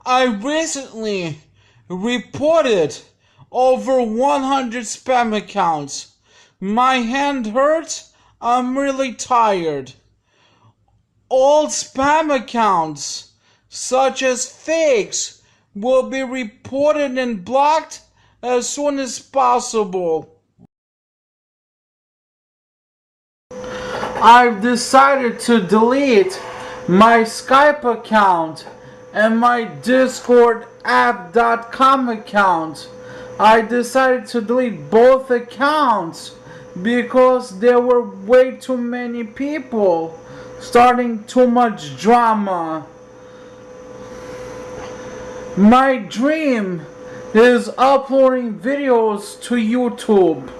I recently reported over 100 spam accounts. My hand hurts. I'm really tired. All spam accounts, such as fakes, will be reported and blocked as soon as possible. I've decided to delete my Skype account and my Discord app.com account. I decided to delete both accounts because there were way too many people starting too much drama. My dream is uploading videos to YouTube.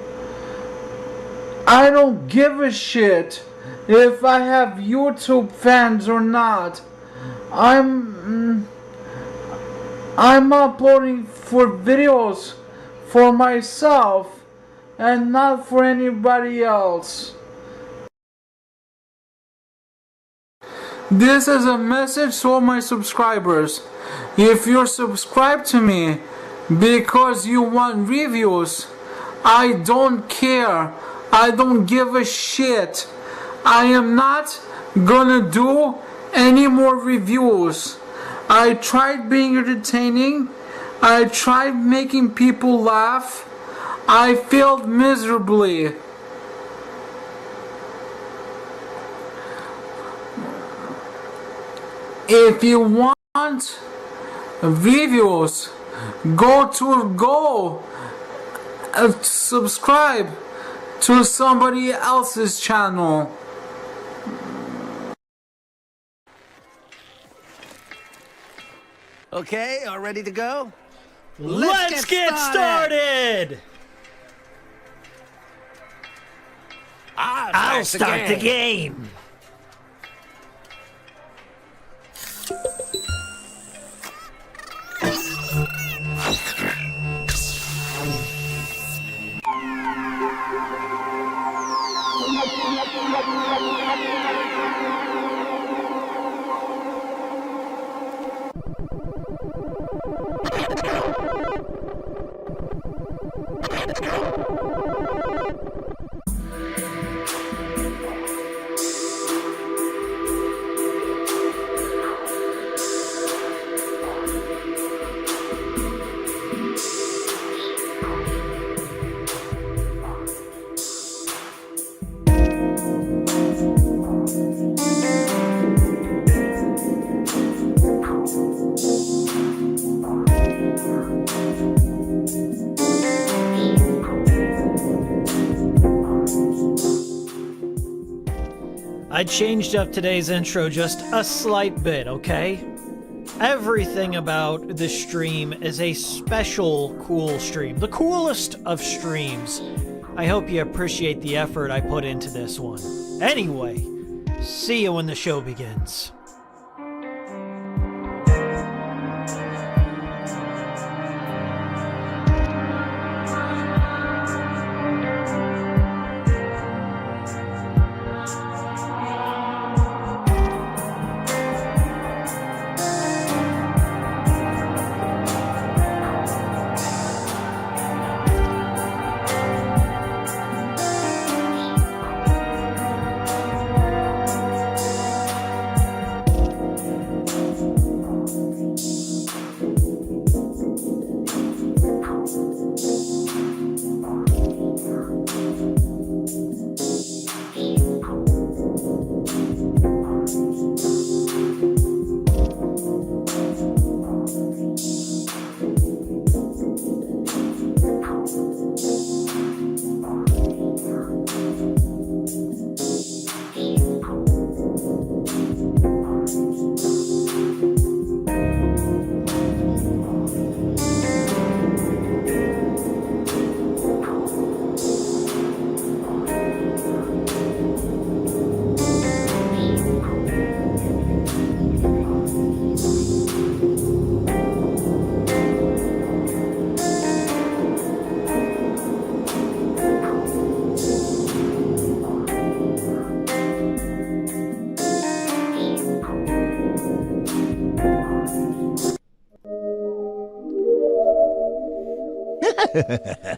I don't give a shit if I have YouTube fans or not. I'm uploading for videos for myself and not for anybody else. This is a message to all my subscribers. If you're subscribed to me because you want reviews, I don't care. I don't give a shit. I am not gonna do any more reviews. I tried being entertaining. I tried making people laugh. I failed miserably. If you want reviews, go subscribe to somebody else's channel. Okay, all ready to go? Let's get started! I'll start the game. I changed up today's intro just a slight bit, okay? Everything about this stream is a special cool stream. The coolest of streams. I hope you appreciate the effort I put into this one. Anyway, see you when the show begins.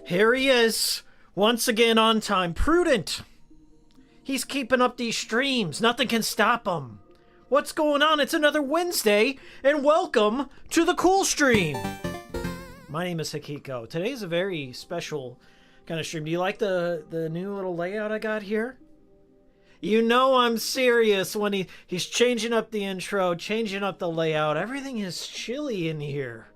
Here he is, once again on time. Prudent. He's keeping up these streams. Nothing can stop him. What's going on? It's another Wednesday, and welcome to the Cool Stream. My name is Hikiko. Today's a very special kind of stream. Do you like the new little layout I got here? You know I'm serious when he's changing up the intro, changing up the layout. Everything is chilly in here.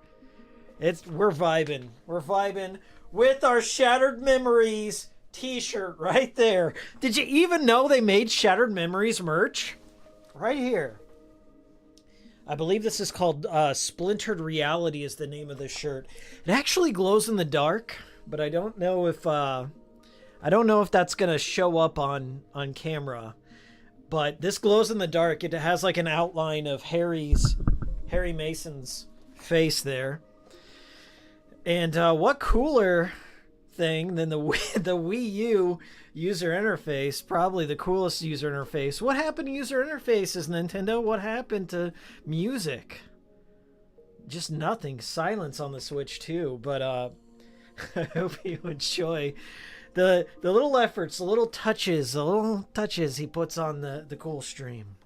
We're vibing. We're vibing with our Shattered Memories t-shirt right there. Did you even know they made Shattered Memories merch? Right here. I believe this is called Splintered Reality is the name of this shirt. It actually glows in the dark, but I don't know if that's gonna show up on camera. But this glows in the dark. It has like an outline of Harry Mason's face there. And what cooler thing than the Wii U user interface? Probably the coolest user interface. What happened to user interfaces, Nintendo? What happened to music? Just nothing. Silence on the Switch too. But I hope you enjoy the little efforts, the little touches he puts on the cool stream.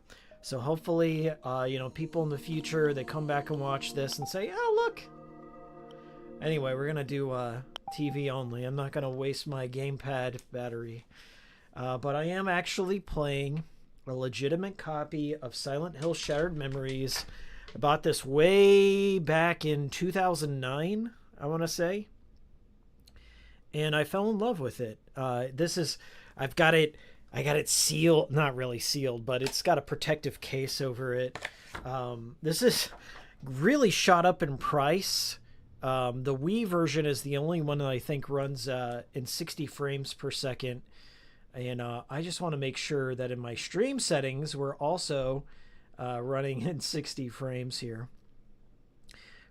So hopefully, people in the future, they come back and watch this and say, oh, look. Anyway, we're going to do TV only. I'm not going to waste my gamepad battery. But I am actually playing a legitimate copy of Silent Hill Shattered Memories. I bought this way back in 2009, I want to say. And I fell in love with it. I got it sealed, not really sealed, but it's got a protective case over it. This is really shot up in price. The Wii version is the only one that I think runs in 60 frames per second. And I just want to make sure that in my stream settings, we're also running in 60 frames here.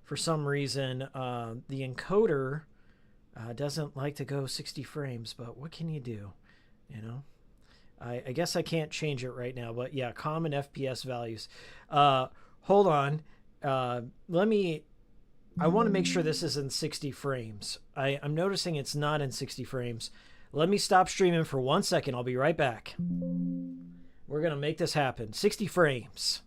For some reason, the encoder doesn't like to go 60 frames, but what can you do? I guess I can't change it right now, but yeah, common FPS values. Hold on. I want to make sure this is in 60 frames. I'm noticing it's not in 60 frames. Let me stop streaming for 1 second. I'll be right back. We're going to make this happen. 60 frames.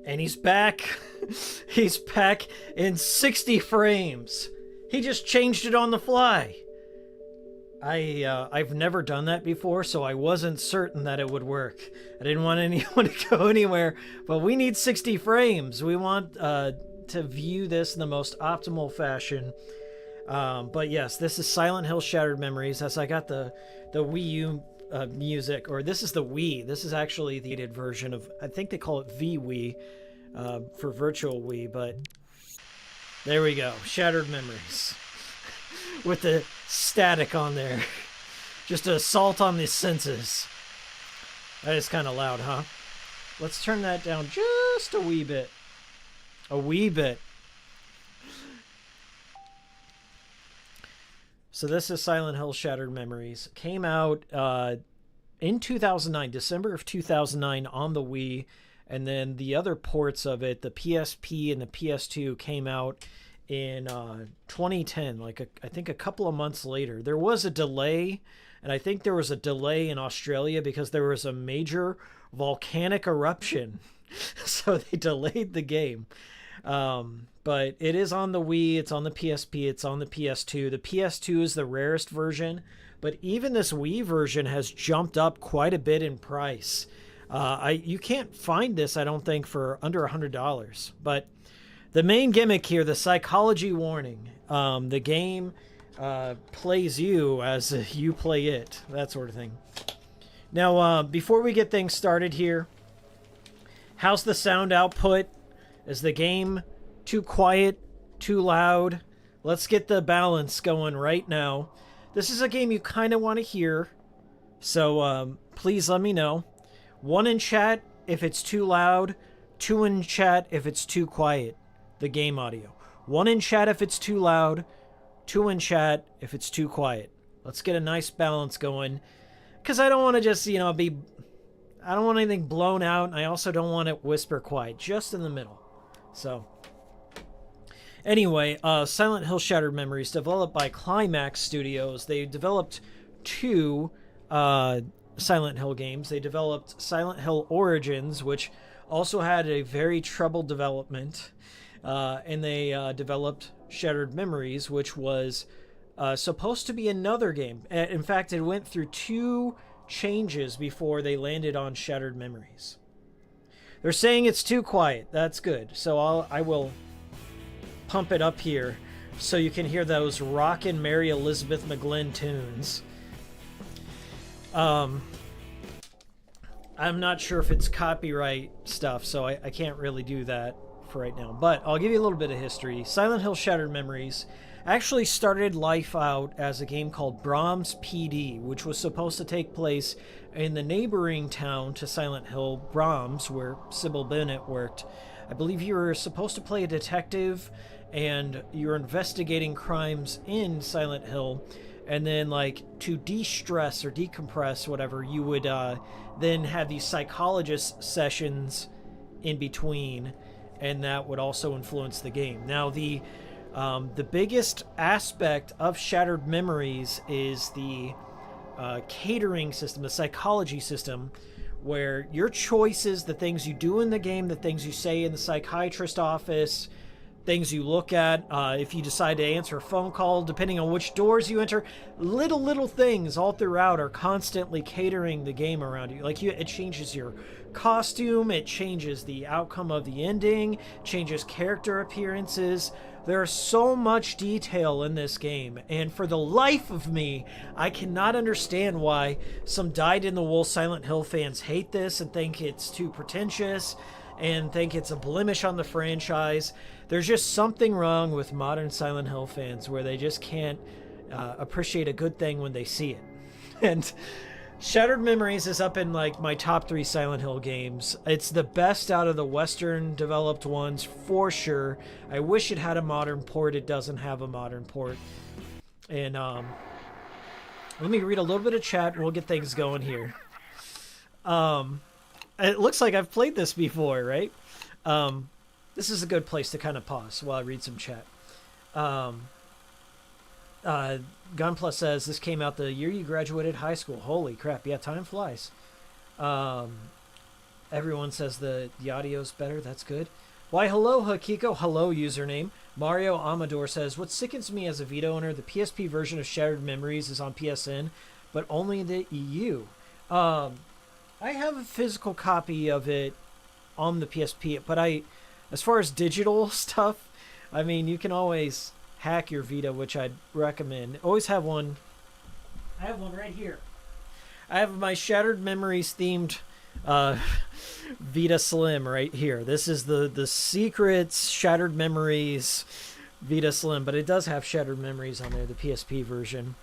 And he's back. He's back in 60 frames. He just changed it on the fly. I've never done that before, so I wasn't certain that it would work. I didn't want anyone to go anywhere, but we need 60 frames. We want to view this in the most optimal fashion. But yes, this is Silent Hill Shattered Memories. As I got the Wii U music, or this is the Wii. This is actually the edited version of, I think they call it VWii for Virtual Wii, but there we go. Shattered Memories. With the static on there. Just an assault on the senses. That is kind of loud, huh? Let's turn that down just a wee bit. A wee bit. So this is Silent Hill Shattered Memories. Came out in 2009, December of 2009 on the Wii. And then the other ports of it, the PSP and the PS2, came out in 2010, I think a couple of months later. There was a delay, and I think there was a delay in Australia because there was a major volcanic eruption. So they delayed the game. But it is on the Wii, it's on the PSP, it's on the PS2. The PS2 is the rarest version, but even this Wii version has jumped up quite a bit in price. You can't find this, I don't think, for under $100. But the main gimmick here, the psychology warning. The game plays you as you play it. That sort of thing. Now, before we get things started here, how's the sound output? Is the game too quiet? Too loud? Let's get the balance going right now. This is a game you kind of want to hear. So please let me know. 1 in chat if it's too loud. 2 in chat if it's too quiet. The game audio. 1 in chat if it's too loud, 2 in chat if it's too quiet. Let's get a nice balance going, because I don't want to just, I don't want anything blown out, and I also don't want it whisper quiet. Just in the middle. So, anyway, Silent Hill Shattered Memories, developed by Climax Studios. They developed 2 Silent Hill games. They developed Silent Hill Origins, which also had a very troubled development. And they developed Shattered Memories, which was supposed to be another game. In fact, it went through 2 changes before they landed on Shattered Memories. They're saying it's too quiet. That's good. So I will pump it up here so you can hear those rockin' Mary Elizabeth McGlynn tunes. I'm not sure if it's copyright stuff, so I can't really do that for right now. But I'll give you a little bit of history. Silent Hill Shattered Memories actually started life out as a game called Brahms PD, which was supposed to take place in the neighboring town to Silent Hill, Brahms, where Cybil Bennett worked. I believe you were supposed to play a detective, and you're investigating crimes in Silent Hill, and then, like, to de-stress or decompress, whatever, you would then have these psychologist sessions in between, and that would also influence the game. Now, the biggest aspect of Shattered Memories is the catering system, the psychology system, where your choices, the things you do in the game, the things you say in the psychiatrist office, things you look at, if you decide to answer a phone call, depending on which doors you enter, little things all throughout are constantly catering the game around you. Like, it changes your costume, it changes the outcome of the ending, changes character appearances. There's so much detail in this game, and for the life of me, I cannot understand why some dyed-in-the-wool Silent Hill fans hate this and think it's too pretentious and think it's a blemish on the franchise. There's just something wrong with modern Silent Hill fans where they just can't appreciate a good thing when they see it. And Shattered Memories is up in, like, my top 3 Silent Hill games. It's the best out of the Western developed ones for sure. I wish it had a modern port. It doesn't have a modern port. And let me read a little bit of chat and we'll get things going here. It looks like I've played this before, right? This is a good place to kind of pause while I read some chat. Gunplus says, this came out the year you graduated high school. Holy crap. Yeah, time flies. Everyone says the audio's better. That's good. Why, hello, Hikiko. Hello, username. Mario Amador says, what sickens me as a Vita owner, the PSP version of Shattered Memories is on PSN, but only the EU. I have a physical copy of it on the PSP, but as far as digital stuff, I mean, you can always hack your Vita, which I'd recommend. Always have one. I have one right here. I have my Shattered Memories themed Vita Slim right here. This is the Secrets Shattered Memories Vita Slim, but it does have Shattered Memories on there, the PSP version.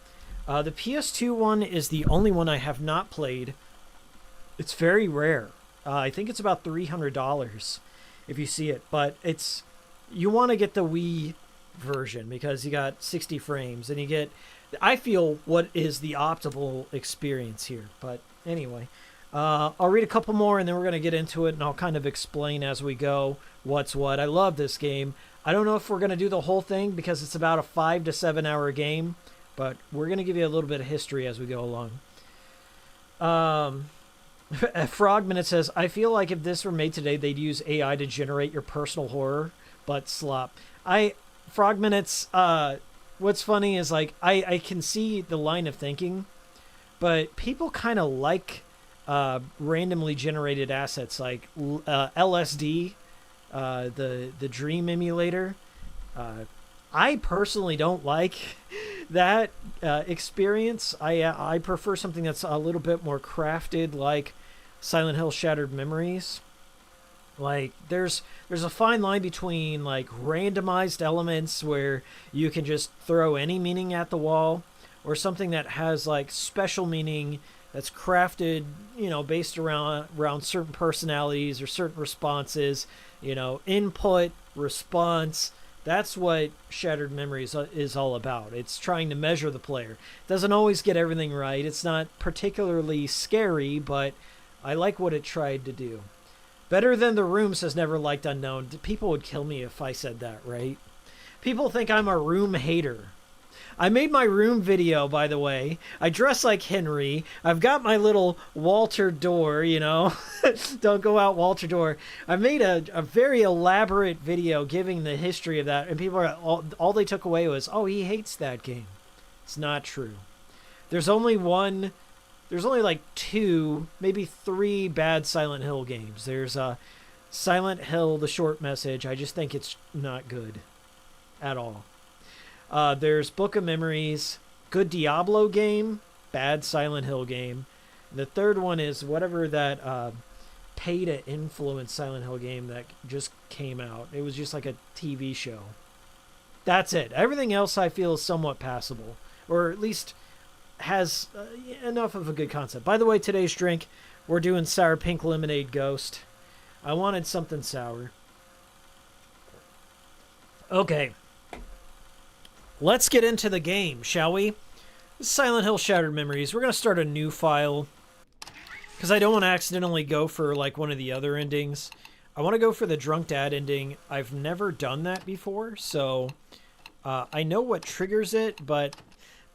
The PS2 one is the only one I have not played. It's very rare. I think it's about $300 if you see it, but you want to get the Wii version because you got 60 frames and you get, I feel, what is the optimal experience here. But anyway, I'll read a couple more and then we're going to get into it and I'll kind of explain as we go what's what. I love this game. I don't know if we're going to do the whole thing because it's about a 5 to 7 hour game, but we're going to give you a little bit of history as we go along. Frogminute says, I feel like if this were made today, they'd use AI to generate your personal horror, but slop. Frogminute's, what's funny is, like, I can see the line of thinking, but people kind of like randomly generated assets like LSD, the Dream emulator. I personally don't like that experience. I prefer something that's a little bit more crafted, like Silent Hill Shattered Memories. Like, there's a fine line between, like, randomized elements where you can just throw any meaning at the wall, or something that has, like, special meaning that's crafted, you know, based around certain personalities or certain responses, you know, input, response. That's what Shattered Memories is all about. It's trying to measure the player. It doesn't always get everything right. It's not particularly scary, but I like what it tried to do. Better Than The Room says never liked Unknown. People would kill me if I said that, right? People think I'm a Room hater. I made my Room video, by the way. I dress like Henry. I've got my little Walter door, you know. Don't go out, Walter door. I made a very elaborate video giving the history of that, and people are all they took away was, oh, he hates that game. It's not true. There's only like 2, maybe 3 bad Silent Hill games. There's Silent Hill, The Short Message. I just think it's not good at all. There's Book of Memories, good Diablo game, bad Silent Hill game. The third one is whatever that pay-to-influence Silent Hill game that just came out. It was just like a TV show. That's it. Everything else I feel is somewhat passable, or at least has enough of a good concept. By the way, today's drink, we're doing Sour Pink Lemonade Ghost. I wanted something sour. Okay. Let's get into the game, shall we? Silent Hill Shattered Memories. We're going to start a new file because I don't want to accidentally go for like one of the other endings. I want to go for the Drunk Dad ending. I've never done that before, so I know what triggers it, but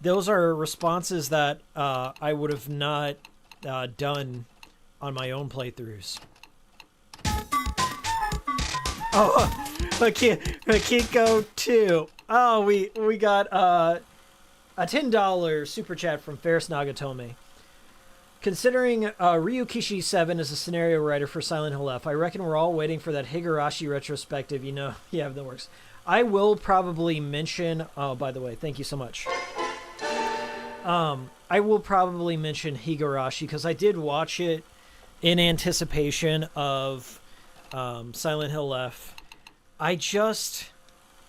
those are responses that I would have not done on my own playthroughs. Oh, Hikiko 2. Oh, we got a $10 super chat from Ferris Nagatome. Considering Ryukishi 7 is a scenario writer for Silent Hill F, I reckon we're all waiting for that Higurashi retrospective, you know. Yeah, that works. I will probably mention... Oh, by the way, thank you so much. I will probably mention Higurashi because I did watch it in anticipation of Silent Hill F. I just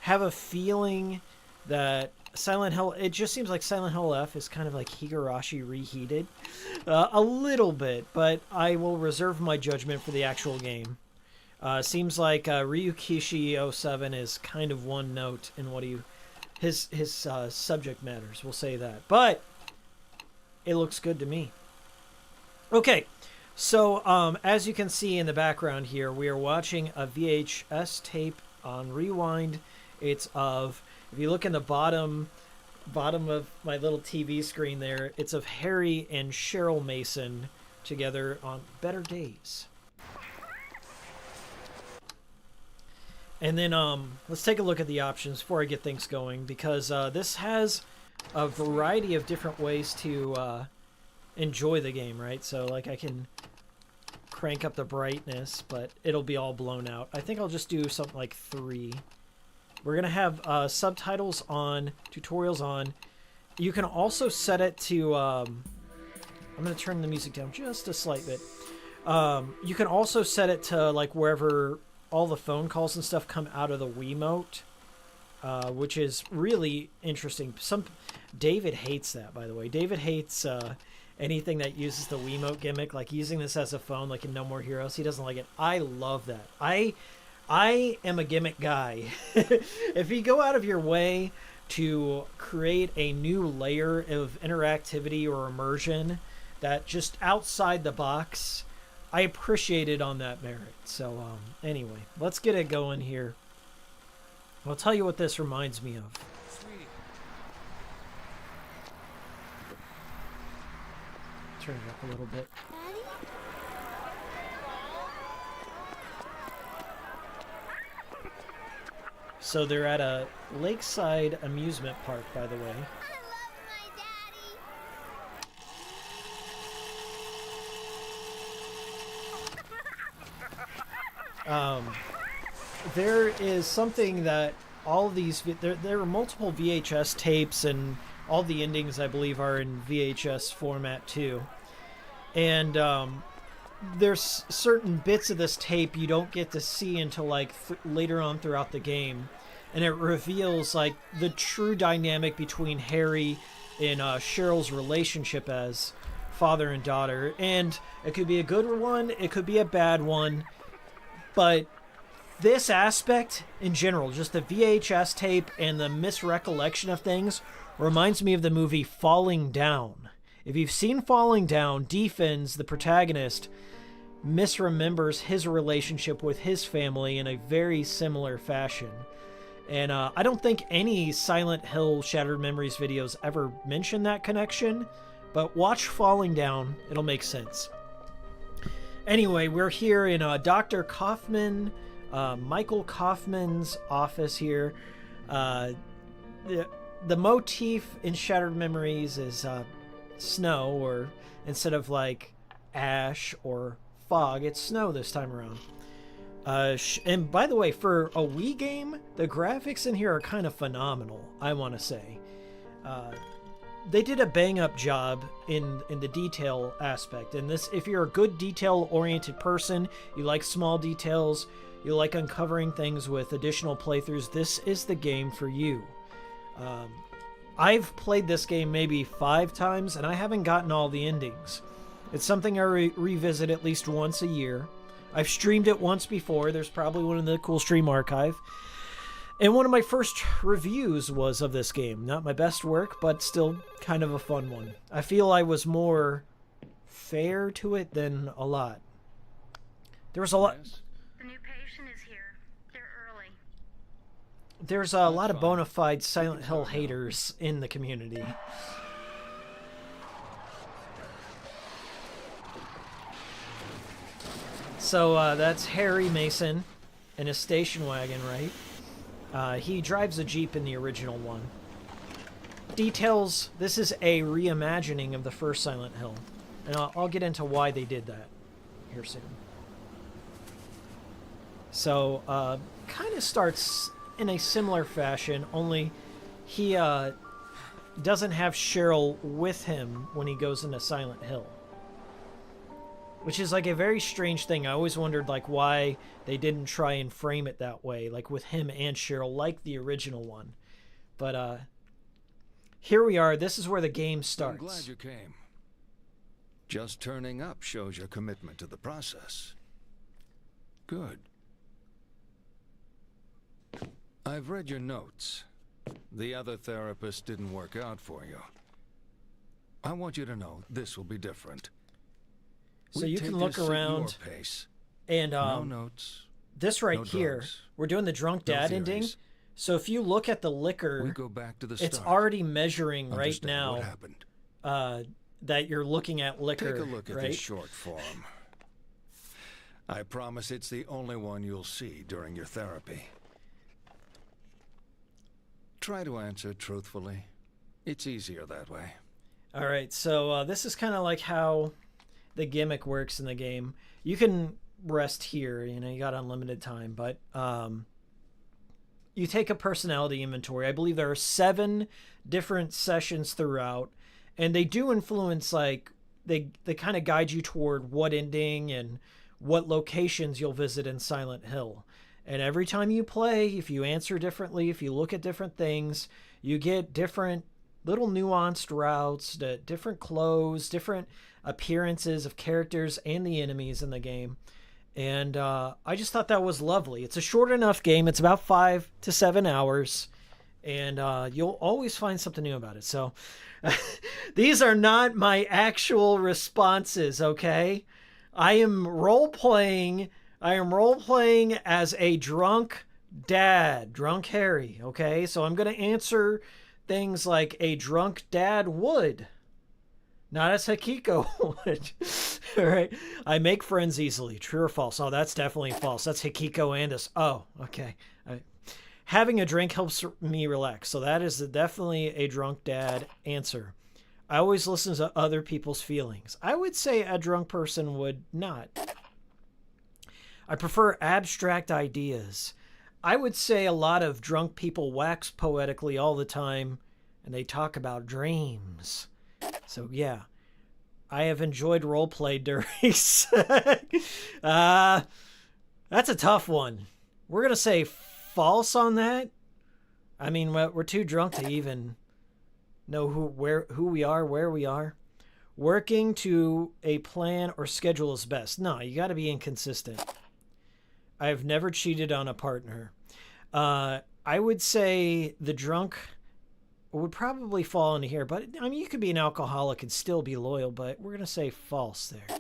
have a feeling that Silent Hill, it just seems like Silent Hill F is kind of like Higurashi reheated a little bit, but I will reserve my judgment for the actual game. Seems like Ryukishi 07 is kind of one note in what his subject matters, we'll say that. But it looks good to me. Okay, so as you can see in the background here, we are watching a VHS tape on Rewind. It's of, if you look in the bottom of my little TV screen there, it's of Harry and Cheryl Mason together on Better Days. And then let's take a look at the options before I get things going, because this has a variety of different ways to enjoy the game, right? So like I can crank up the brightness, but it'll be all blown out. I think I'll just do something like 3. We're going to have subtitles on, tutorials on. You can also set it to... I'm going to turn the music down just a slight bit. You can also set it to like wherever all the phone calls and stuff come out of the Wiimote, which is really interesting. David hates that, by the way. David hates anything that uses the Wiimote gimmick, like using this as a phone, like in No More Heroes. He doesn't like it. I love that. I am a gimmick guy. If you go out of your way to create a new layer of interactivity or immersion that just outside the box, I appreciate it on that merit. So anyway, let's get it going here. I'll tell you what this reminds me of. Turn it up a little bit. So they're at a lakeside amusement park, by the way. There is something that all of these... There are multiple VHS tapes, and all the endings, I believe, are in VHS format, too. And there's certain bits of this tape you don't get to see until, like, later on throughout the game. And it reveals, like, the true dynamic between Harry and Cheryl's relationship as father and daughter. And it could be a good one, it could be a bad one. But this aspect, in general, just the VHS tape and the misrecollection of things, reminds me of the movie Falling Down. If you've seen Falling Down, D-Fins, the protagonist, misremembers his relationship with his family in a very similar fashion. And I don't think any Silent Hill Shattered Memories videos ever mention that connection, but watch Falling Down, it'll make sense. Anyway, we're here in Dr. Kaufman, Michael Kaufman's office here. The motif in Shattered Memories is snow, or instead of like ash or fog, it's snow this time around. And by the way, for a Wii game, the graphics in here are kind of phenomenal, I want to say. They did a bang-up job in the detail aspect. And this, if you're a good detail-oriented person, you like small details, you like uncovering things with additional playthroughs, this is the game for you. I've played this game maybe 5 times, and I haven't gotten all the endings. It's something I revisit at least once a year. I've streamed it once before. There's probably one in the cool stream archive. And one of my first reviews was of this game. Not my best work, but still kind of a fun one. I feel I was more fair to it than a lot. There was a lot... The new patient is here. They're early. There's a lot of bona fide Silent Hill haters in the community. So that's Harry Mason in a station wagon, right? He drives a Jeep in the original one. Details, this is a reimagining of the first Silent Hill. And I'll get into why they did that here soon. So, kind of starts in a similar fashion, only he doesn't have Cheryl with him when he goes into Silent Hill. Which is like a very strange thing. I always wondered like why they didn't try and frame it that way, like with him and Cheryl, like the original one. But here we are. This is where the game starts. I'm glad you came. Just turning up shows your commitment to the process. Good. I've read your notes. The other therapist didn't work out for you. I want you to know this will be different. So you can look around, and no notes, this right no here, drugs, we're doing the drunk dad ending. So if you look at the liquor, we go back to the it's start. already measuring right Understand now what happened. that you're looking at liquor. Take a look at right? this short form. I promise it's the only one you'll see during your therapy. Try to answer truthfully. It's easier that way. All right, so this is kind of like how the gimmick works in the game. You can rest here, you know, you got unlimited time, but you take a personality inventory. I believe there are 7 different sessions throughout, and they do influence, like, they kind of guide you toward what ending and what locations you'll visit in Silent Hill. And every time you play, if you answer differently, if you look at different things, you get different little nuanced routes, different clothes, different appearances of characters and the enemies in the game. And I just thought that was lovely. It's a short enough game. It's about 5 to 7 hours. And you'll always find something new about it. So these are not my actual responses, okay? I am role-playing as a drunk dad, drunk Harry, okay? So I'm going to answer things like a drunk dad would. Not as Hikiko would. All right. I make friends easily. True or false? Oh, that's definitely false. That's Hikiko and us. Oh, okay. Having a drink helps me relax. So that is definitely a drunk dad answer. I always listen to other people's feelings. I would say a drunk person would not. I prefer abstract ideas. I would say a lot of drunk people wax poetically all the time, and they talk about dreams. So, yeah. I have enjoyed roleplay during that's a tough one. We're going to say false on that. I mean, we're too drunk to even know who we are, where we are. Working to a plan or schedule is best. No, you got to be inconsistent. I've never cheated on a partner. I would say the drunk would probably fall into here. But, I mean, you could be an alcoholic and still be loyal, but we're going to say false there.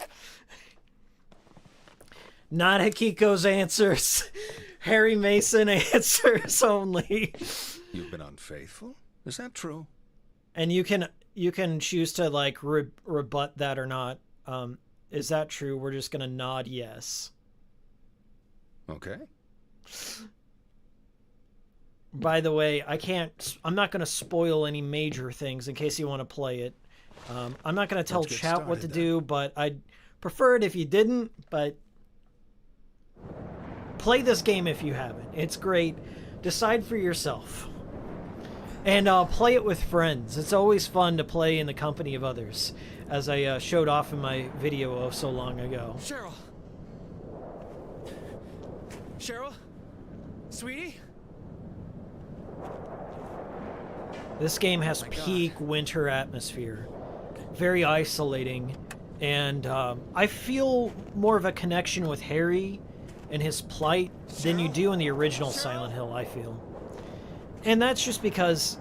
Not Hikiko's answers. Harry Mason answers only. You've been unfaithful? Is that true? And you can choose to, like, rebut that or not. Is that true? We're just going to nod yes. Okay. By the way, I'm not going to spoil any major things in case you want to play it. I'm not going to tell chat what to do, but I'd prefer it if you didn't, but play this game if you haven't. It's great. Decide for yourself. And play it with friends. It's always fun to play in the company of others, as I showed off in my video so long ago. Cheryl. Cheryl? Sweetie? This game has peak winter atmosphere. Very isolating. And I feel more of a connection with Harry and his plight than you do in the original Silent Hill, I feel. And that's just because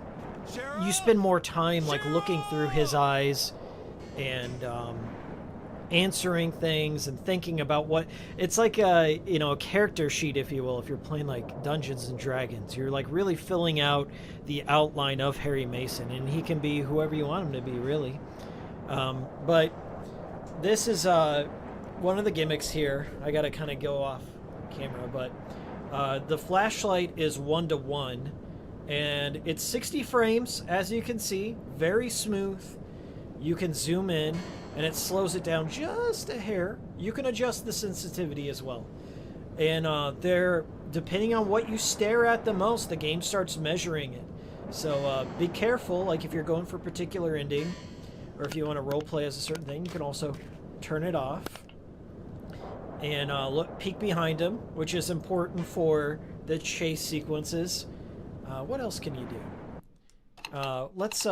you spend more time like looking through his eyes and answering things and thinking about what it's like a character sheet, if you will. If you're playing like Dungeons and Dragons, you're like really filling out the outline of Harry Mason, and he can be whoever you want him to be, really. But this is one of the gimmicks here. I gotta kind of go off camera, but the flashlight is 1:1, and it's 60 frames, as you can see, very smooth. You can zoom in, and it slows it down just a hair. You can adjust the sensitivity as well. And depending on what you stare at the most, the game starts measuring it. So be careful, like if you're going for a particular ending, or if you want to roleplay as a certain thing, you can also turn it off. And peek behind him, which is important for the chase sequences. What else can you do? Let's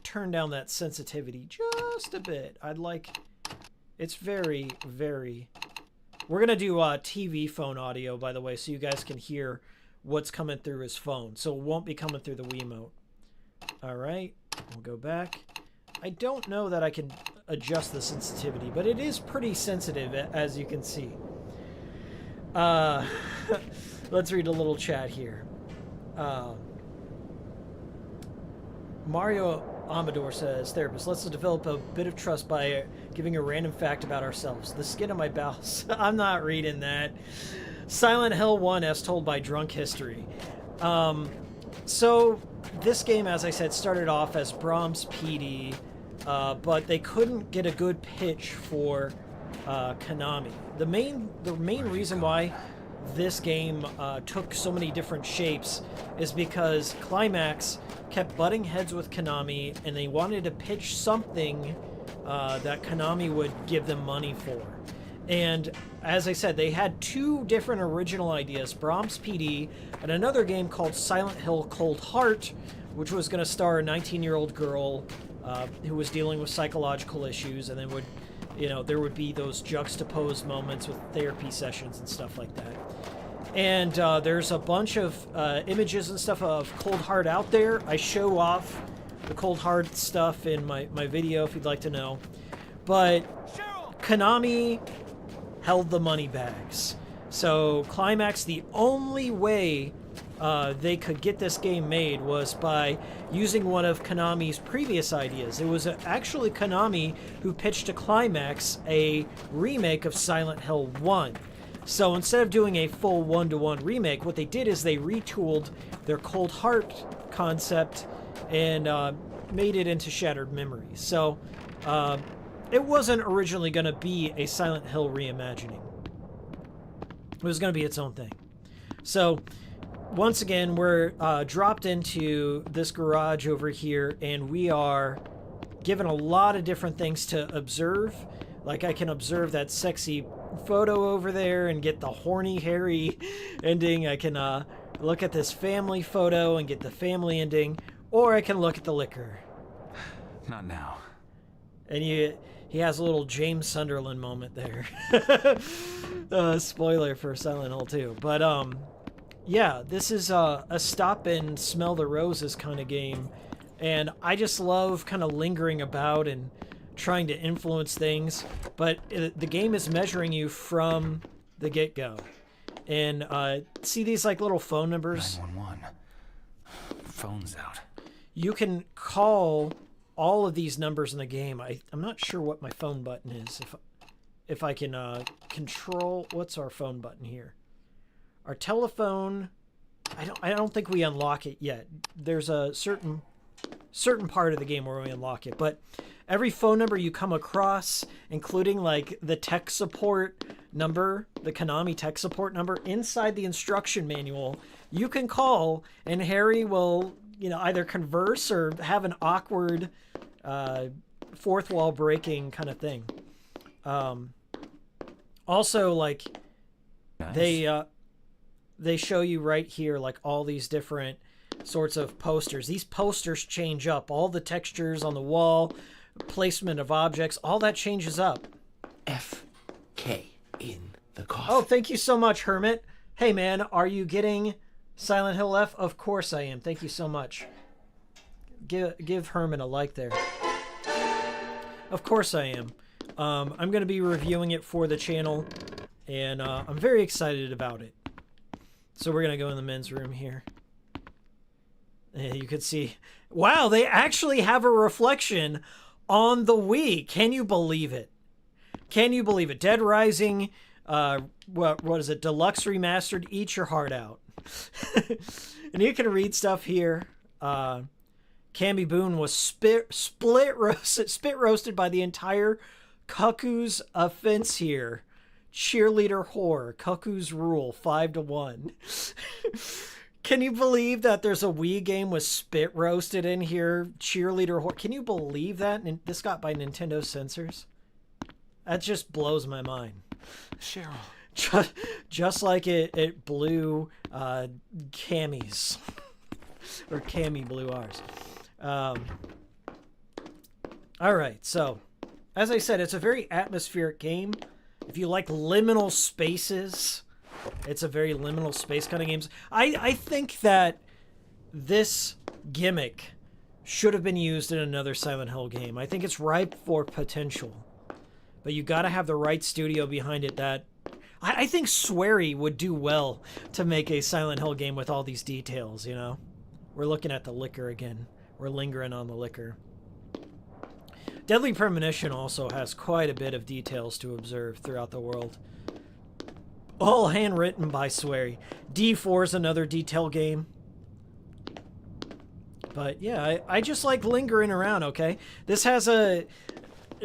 turn down that sensitivity just a bit. It's very, very... We're going to do TV phone audio, by the way, so you guys can hear what's coming through his phone. So it won't be coming through the Wiimote. All right, we'll go back. I don't know that I can adjust the sensitivity, but it is pretty sensitive, as you can see. Let's read a little chat here. Mario Amador says, therapist, let's develop a bit of trust by giving a random fact about ourselves. The skin of my bowels. I'm not reading that. Silent Hill 1 as told by Drunk History. So this game, as I said, started off as Brahms PD, but they couldn't get a good pitch for Konami. The main reason why this game took so many different shapes is because Climax kept butting heads with Konami, and they wanted to pitch something that Konami would give them money for. And as I said, they had two different original ideas, Brahms PD and another game called Silent Hill Cold Heart, which was going to star a 19-year-old girl who was dealing with psychological issues, and then there would be those juxtaposed moments with therapy sessions and stuff like that. And there's a bunch of images and stuff of Cold Heart out there. I show off the Cold Heart stuff in my video if you'd like to know. But Konami held the money bags. So Climax, the only way they could get this game made was by using one of Konami's previous ideas. It was actually Konami who pitched to Climax a remake of Silent Hill 1. So instead of doing a full 1-to-1 remake, what they did is they retooled their Cold Heart concept and made it into Shattered Memories. So it wasn't originally going to be a Silent Hill reimagining. It was going to be its own thing. So once again, we're dropped into this garage over here, and we are given a lot of different things to observe. Like, I can observe that sexy photo over there and get the horny, hairy ending. I can look at this family photo and get the family ending, or I can look at the liquor. Not now. And he has a little James Sunderland moment there. Spoiler for Silent Hill 2. But, yeah, this is a stop and smell the roses kind of game And I just love kind of lingering about and trying to influence things. But the game is measuring you from the get-go. And see these like little phone numbers? 911. Phone's out. You can call all of these numbers in the game. I'm not sure what my phone button is. If I can control... What's our phone button here? Our telephone... I don't think we unlock it yet. There's a certain part of the game where we unlock it. But every phone number you come across, including like the tech support number, the Konami tech support number, inside the instruction manual, you can call and Harry will, either converse or have an awkward fourth wall breaking kind of thing. Also, like, nice. They show you right here, like, all these different sorts of posters. These posters change up. All the textures on the wall, placement of objects, all that changes up. F.K. in the coffin. Oh, thank you so much, Hermit. Hey, man, are you getting Silent Hill F? Of course I am. Thank you so much. Give Hermit a like there. Of course I am. I'm going to be reviewing it for the channel, and I'm very excited about it. So we're going to go in the men's room here. You can see... Wow, they actually have a reflection on the Wii. Can you believe it? Can you believe it? Dead Rising, what is it? Deluxe Remastered, eat your heart out. And you can read stuff here. Cammy Boone was spit roasted by the entire Cuckoo's offense here. Cheerleader whore. Cuckoo's rule 5-1. Can you believe that there's a Wii game with spit roasted in here? Cheerleader whore. Can you believe that? And this got by Nintendo censors. That just blows my mind. Cheryl. Just like it blew Cammy's. Or Cammy blew ours. Alright, so as I said, it's a very atmospheric game. If you like liminal spaces, it's a very liminal space kind of games. I think that this gimmick should have been used in another Silent Hill game. I think it's ripe for potential. But you got to have the right studio behind it that... I think Swery would do well to make a Silent Hill game with all these details, We're looking at the liquor again. We're lingering on the liquor. Deadly Premonition also has quite a bit of details to observe throughout the world. All handwritten by Swery. D4 is another detail game. But yeah, I just like lingering around, okay? This has a...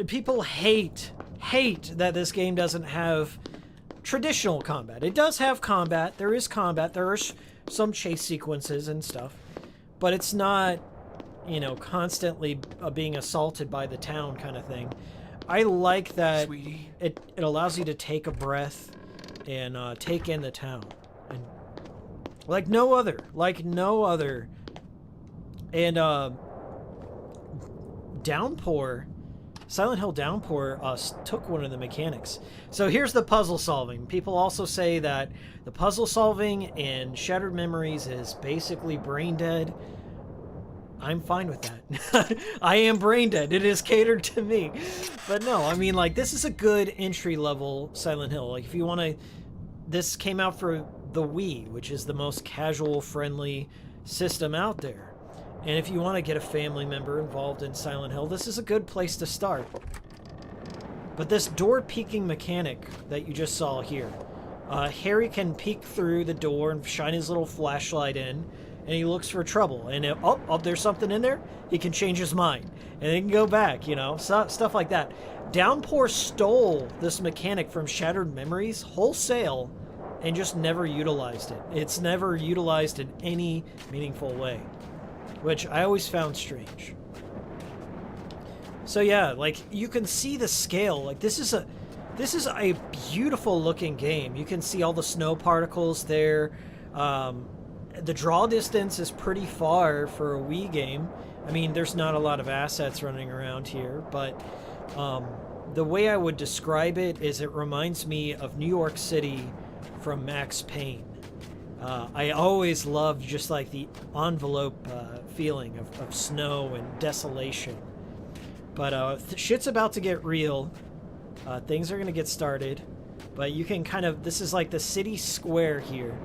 People hate that this game doesn't have traditional combat. It does have combat. There is combat. There are some chase sequences and stuff. But it's not... constantly being assaulted by the town kind of thing. I like that it allows you to take a breath and take in the town. And like no other. And Downpour, Silent Hill Downpour took one of the mechanics. So here's the puzzle solving. People also say that the puzzle solving in Shattered Memories is basically brain dead. I'm fine with that. I am brain dead. It is catered to me. But no, I mean, like, this is a good entry-level Silent Hill. Like, if you want to... This came out for the Wii, which is the most casual-friendly system out there. And if you want to get a family member involved in Silent Hill, this is a good place to start. But this door-peeking mechanic that you just saw here, Harry can peek through the door and shine his little flashlight in, and he looks for trouble. And there's something in there. He can change his mind, and he can go back. Stuff like that. Downpour stole this mechanic from Shattered Memories wholesale, and just never utilized it. It's never utilized in any meaningful way, which I always found strange. So yeah, like you can see the scale. Like this is a beautiful looking game. You can see all the snow particles there. The draw distance is pretty far for a Wii game. I mean, there's not a lot of assets running around here, but the way I would describe it is it reminds me of New York City from Max Payne. I always loved just like the envelope feeling of snow and desolation. But shit's about to get real. Things are going to get started. But you can kind of... This is like the city square here.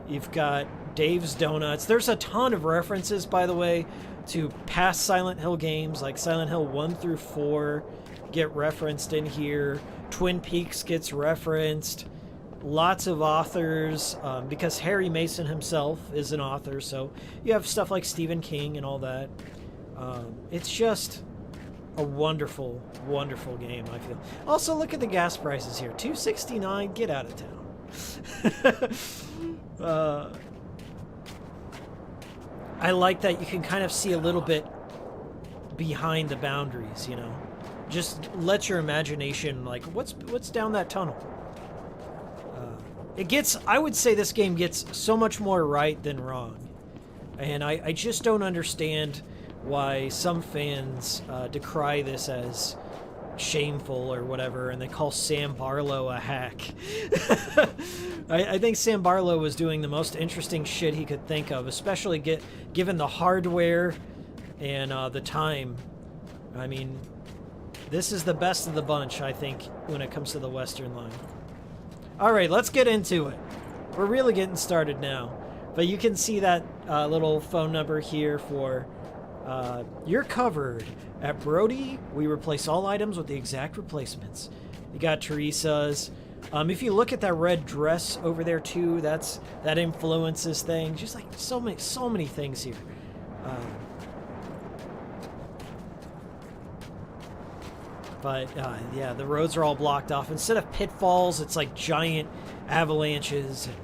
You've got Dave's Donuts. There's a ton of references, by the way, to past Silent Hill games. Like Silent Hill 1 through 4 get referenced in here. Twin Peaks gets referenced. Lots of authors, because Harry Mason himself is an author, so you have stuff like Stephen King and all that. It's just a wonderful, wonderful game, I feel. Also, look at the gas prices here. $2.69, get out of town. I like that you can kind of see a little bit behind the boundaries, you know? Just let your imagination, like, what's down that tunnel? I would say this game gets so much more right than wrong. And I just don't understand why some fans decry this as shameful or whatever, and they call Sam Barlow a hack. I think Sam Barlow was doing the most interesting shit he could think of, especially given the hardware and the time. I mean, this is the best of the bunch, I think, when it comes to the Western line. Alright, let's get into it. We're really getting started now. But you can see that little phone number here for... you're covered. At Brody, we replace all items with the exact replacements. You got Teresa's. If you look at that red dress over there too, that influences things. Just like so many things here. But yeah, the roads are all blocked off. Instead of pitfalls, it's like giant avalanches and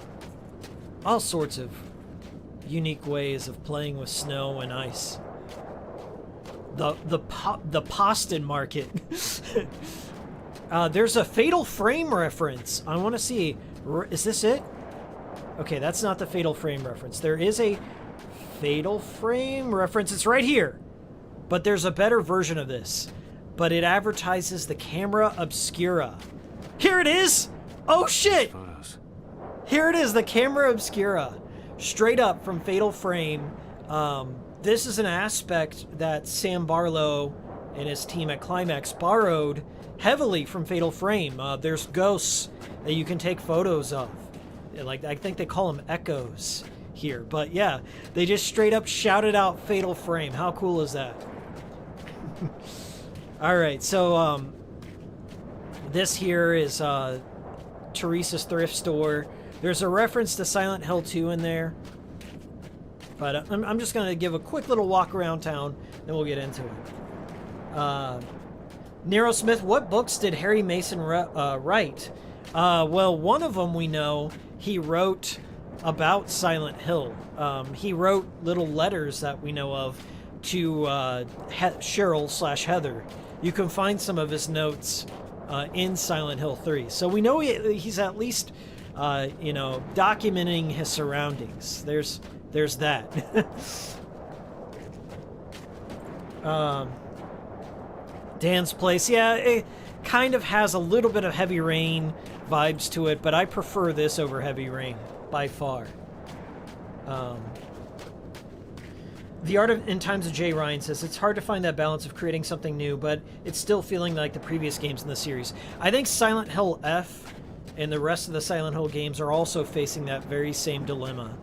all sorts of unique ways of playing with snow and ice. The Poston Market. There's a Fatal Frame reference. I want to see. Is this it? Okay, that's not the Fatal Frame reference. There is a Fatal Frame reference. It's right here. But there's a better version of this. But it advertises the camera obscura. Here it is! Oh shit! Photos. Here it is, the camera obscura. Straight up from Fatal Frame. This is an aspect that Sam Barlow and his team at Climax borrowed heavily from Fatal Frame. There's ghosts that you can take photos of. Like, I think they call them echoes here. But yeah, they just straight up shouted out Fatal Frame. How cool is that? Alright, so this here is Teresa's thrift store. There's a reference to Silent Hill 2 in there. But I'm just going to give a quick little walk around town, then we'll get into it. Nero Smith, what books did Harry Mason write? Well, one of them we know he wrote about Silent Hill. He wrote little letters that we know of to Cheryl / Heather. You can find some of his notes in Silent Hill 3. So we know he's at least, you know, documenting his surroundings. There's that. Dan's Place. Yeah, it kind of has a little bit of Heavy Rain vibes to it, but I prefer this over Heavy Rain by far. The Art in Times of Jay Ryan says, it's hard to find that balance of creating something new, but it's still feeling like the previous games in the series. I think Silent Hill F and the rest of the Silent Hill games are also facing that very same dilemma.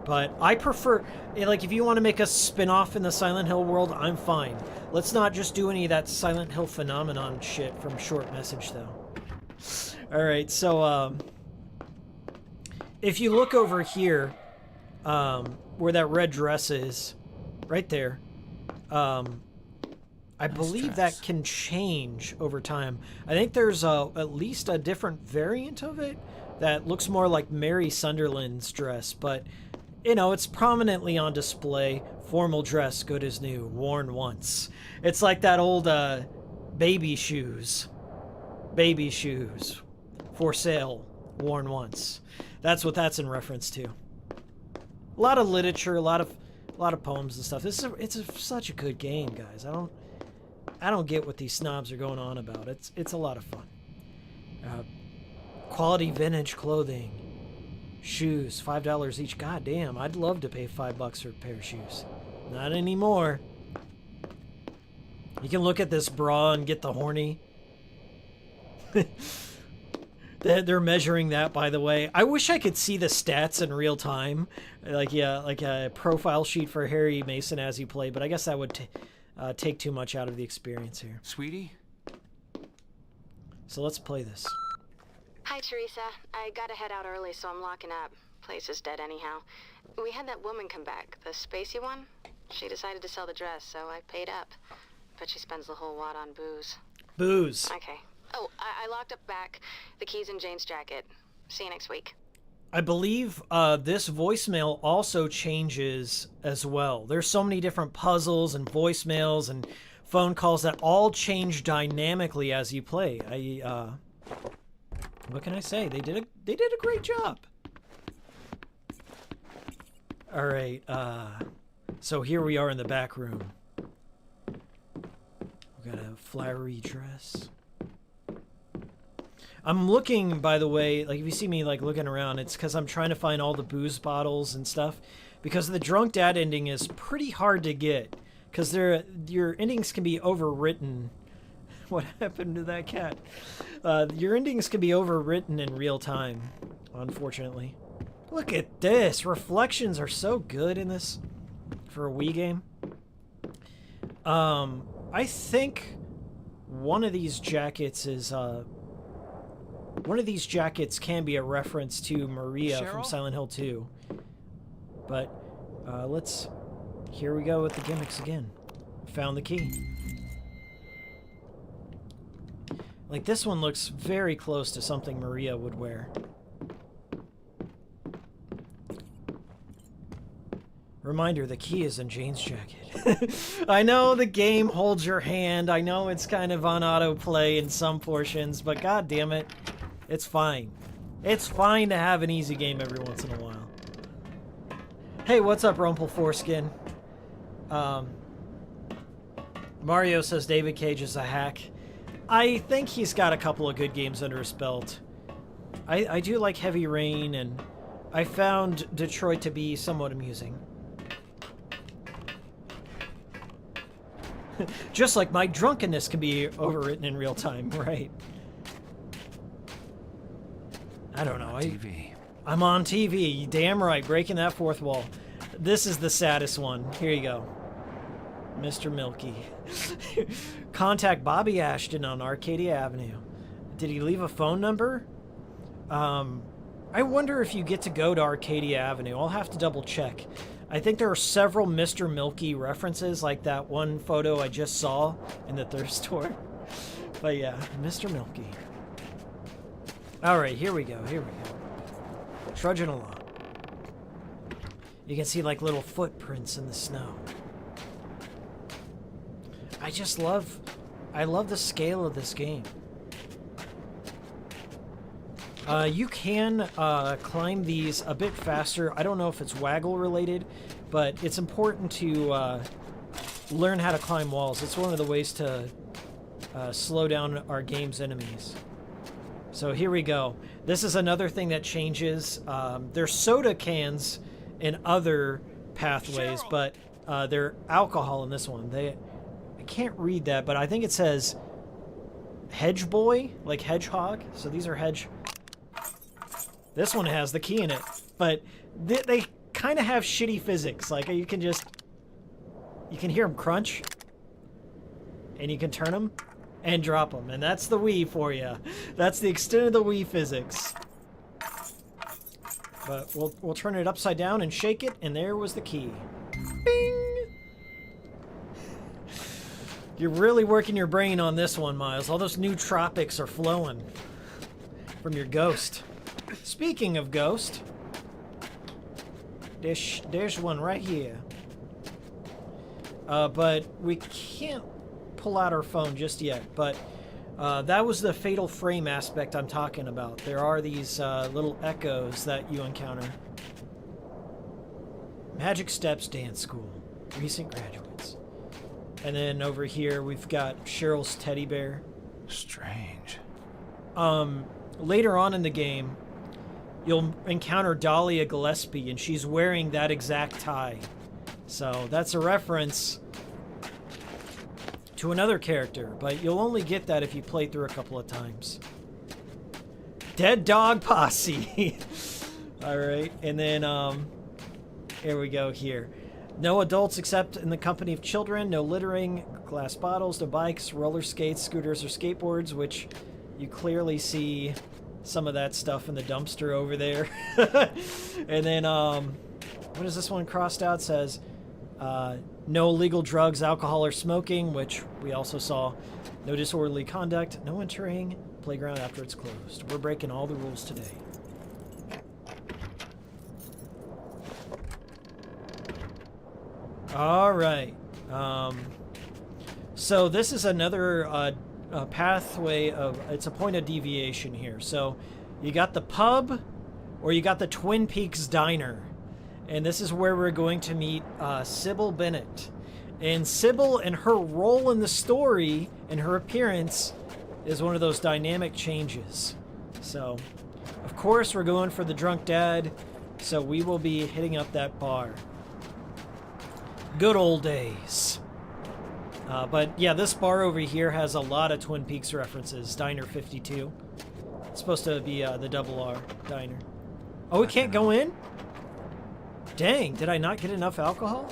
But I prefer, like, if you want to make a spin-off in the Silent Hill world, I'm fine. Let's not just do any of that Silent Hill phenomenon shit from Short Message, though. Alright, so, if you look over here, where that red dress is, right there, I believe that can change over time. I think there's at least a different variant of it that looks more like Mary Sunderland's dress, but, you know, it's prominently on display. Formal dress, good as new, worn once. It's like that old baby shoes. Baby shoes. For sale, worn once. That's what that's in reference to. A lot of literature, a lot of poems and stuff. It's such a good game, guys. I don't get what these snobs are going on about. It's a lot of fun. Quality vintage clothing. Shoes, $5 each. God damn, I'd love to pay $5 for a pair of shoes. Not anymore. You can look at this bra and get the horny. They're measuring that, by the way. I wish I could see the stats in real time. Like, yeah, like a profile sheet for Harry Mason as you play, but I guess that would take too much out of the experience here. Sweetie? So let's play this. Hi, Teresa. I gotta head out early, so I'm locking up. Place is dead anyhow. We had that woman come back, the spacey one. She decided to sell the dress, so I paid up. But she spends the whole wad on booze. Booze. Okay. Oh, I locked up back. The key's in Jane's jacket. See you next week. I believe this voicemail also changes as well. There's so many different puzzles and voicemails and phone calls that all change dynamically as you play. What can I say? They did a great job. All right. So here we are in the back room. We got a flowery dress. I'm looking, by the way, like if you see me like looking around, it's because I'm trying to find all the booze bottles and stuff, because the drunk dad ending is pretty hard to get, because your endings can be overwritten. What happened to that cat? Your endings can be overwritten in real time, unfortunately. Look at this. Reflections are so good in this for a Wii game. I think one of these jackets is one of these jackets can be a reference to Maria Cheryl? from Silent Hill 2. But here we go with the gimmicks again. Found the key. Like, this one looks very close to something Maria would wear. Reminder, the key is in Jane's jacket. I know the game holds your hand. I know it's kind of on autoplay in some portions, but god damn it, it's fine. It's fine to have an easy game every once in a while. Hey, what's up, Rumple Foreskin? Mario says David Cage is a hack. I think he's got a couple of good games under his belt. I do like Heavy Rain, and I found Detroit to be somewhat amusing. Just like my drunkenness can be overwritten in real time, right? I don't know. I'm on TV. Damn right. Breaking that fourth wall. This is the saddest one. Here you go. Mr. Milky. Contact Bobby Ashton on Arcadia Avenue. Did he leave a phone number? I wonder if you get to go to Arcadia Avenue. I'll have to double check. I think there are several Mr. Milky references, like that one photo I just saw in the thrift store. But yeah, Mr. Milky. Alright, here we go, here we go. Trudging along. You can see like little footprints in the snow. I love the scale of this game. You can climb these a bit faster. I don't know if it's waggle related, but it's important to learn how to climb walls. It's one of the ways to slow down our game's enemies. So here we go. This is another thing that changes. There's soda cans in other pathways, but they're alcohol in this one. I can't read that, but I think it says Hedge Boy, like hedgehog. So these are hedge. This one has the key in it, but they kind of have shitty physics. Like you can hear them crunch, and you can turn them and drop them, and that's the Wii for you. That's the extent of the Wii physics. But we'll turn it upside down and shake it, and there was the key. Bing! You're really working your brain on this one, Miles. All those nootropics are flowing from your ghost. Speaking of ghost, there's one right here. But we can't pull out our phone just yet. But that was the fatal frame aspect I'm talking about. There are these little echoes that you encounter. Magic Steps Dance School. Recent graduates. And then over here we've got Cheryl's teddy bear. Strange. Later on in the game, you'll encounter Dahlia Gillespie, and she's wearing that exact tie. So that's a reference to another character, but you'll only get that if you play through a couple of times. Dead Dog Posse. All right, and then here we go here. No adults except in the company of children, no littering, glass bottles, no bikes, roller skates, scooters, or skateboards, which you clearly see some of that stuff in the dumpster over there. And then, what is this one crossed out? It says, no illegal drugs, alcohol, or smoking, which we also saw. No disorderly conduct, no entering playground after it's closed. We're breaking all the rules today. All right. So this is another pathway of, it's a point of deviation here. So you got the pub, or you got the Twin Peaks Diner. And this is where we're going to meet Cybil Bennett. And Cybil and her role in the story and her appearance is one of those dynamic changes. So, of course, we're going for the drunk dad. So we will be hitting up that bar. Good old days. But yeah, this bar over here has a lot of Twin Peaks references. Diner 52. It's supposed to be the double R diner. Oh, we can't go in? Dang, did I not get enough alcohol?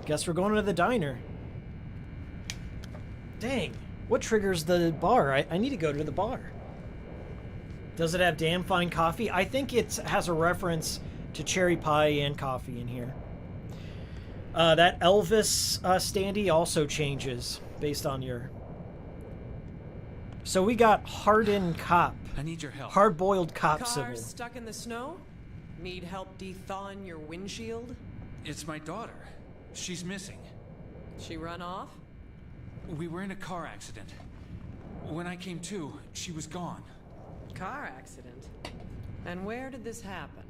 Guess we're going to the diner. Dang, what triggers the bar? I need to go to the bar. Does it have damn fine coffee? I think it has a reference to cherry pie and coffee in here. That Elvis standee also changes based on your... So we got hardened cop. I need your help. Hard-boiled cop Car Cybil. stuck in the snow? Need help de-thawing your windshield? It's my daughter. She's missing. She run off? We were in a car accident. When I came to, she was gone. Car accident? And where did this happen?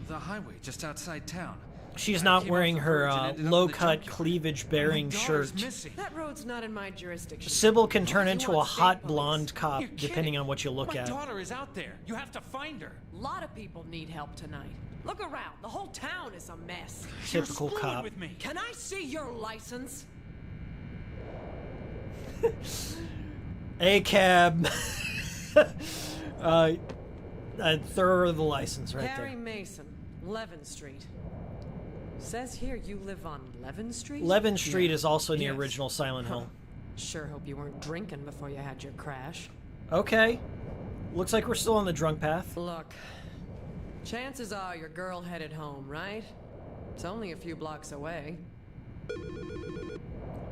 The highway just outside town. She's I not came wearing off the her verge and ended up in the low-cut, junkyard. cleavage-bearing My daughter's shirt. missing. That road's not in my jurisdiction. Cybil can turn You into want a state hot police. blonde cop, You're depending kidding. on what you look My at. daughter is out there. You have to find her. A lot of people need help tonight. Look around. The whole town is a mess. Typical You're screwing cop. with me. Can I see your license? A cab. Throw the license right Harry there. Mason, Levin Street. Says here you live on Levin Street? Levin Street is also in the Yes. original Silent Hill. Sure hope you weren't drinking before you had your crash. Okay. Looks like we're still on the drunk path. Look, chances are your girl headed home, right? It's only a few blocks away.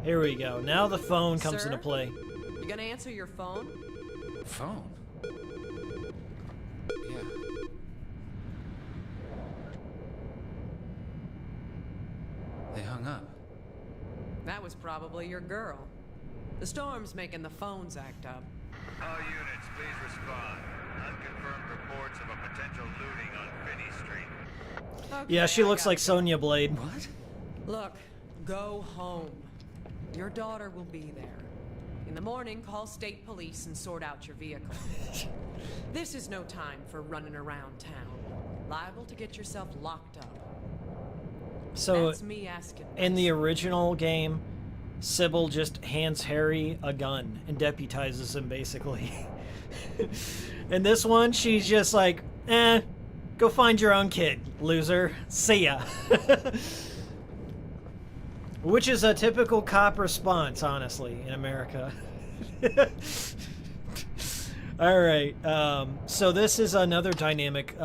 Here we go. Now the phone comes Sir? into play. You gonna answer your phone? Phone? Yeah. They hung up. That was probably your girl. The storm's making the phones act up. All units, please respond. Unconfirmed reports of a potential looting on Finney Street. Okay, Yeah, she I looks gotta like go. Sonya Blade. What? Look, go home. Your daughter will be there. In the morning, call state police and sort out your vehicle. This is no time for running around town. Liable to get yourself locked up. So, That's me asking. in the original game, Cybil just hands Harry a gun and deputizes him, basically. In this one, she's just like, go find your own kid, loser. See ya. Which is a typical cop response, honestly, in America. Alright, so this is another dynamic.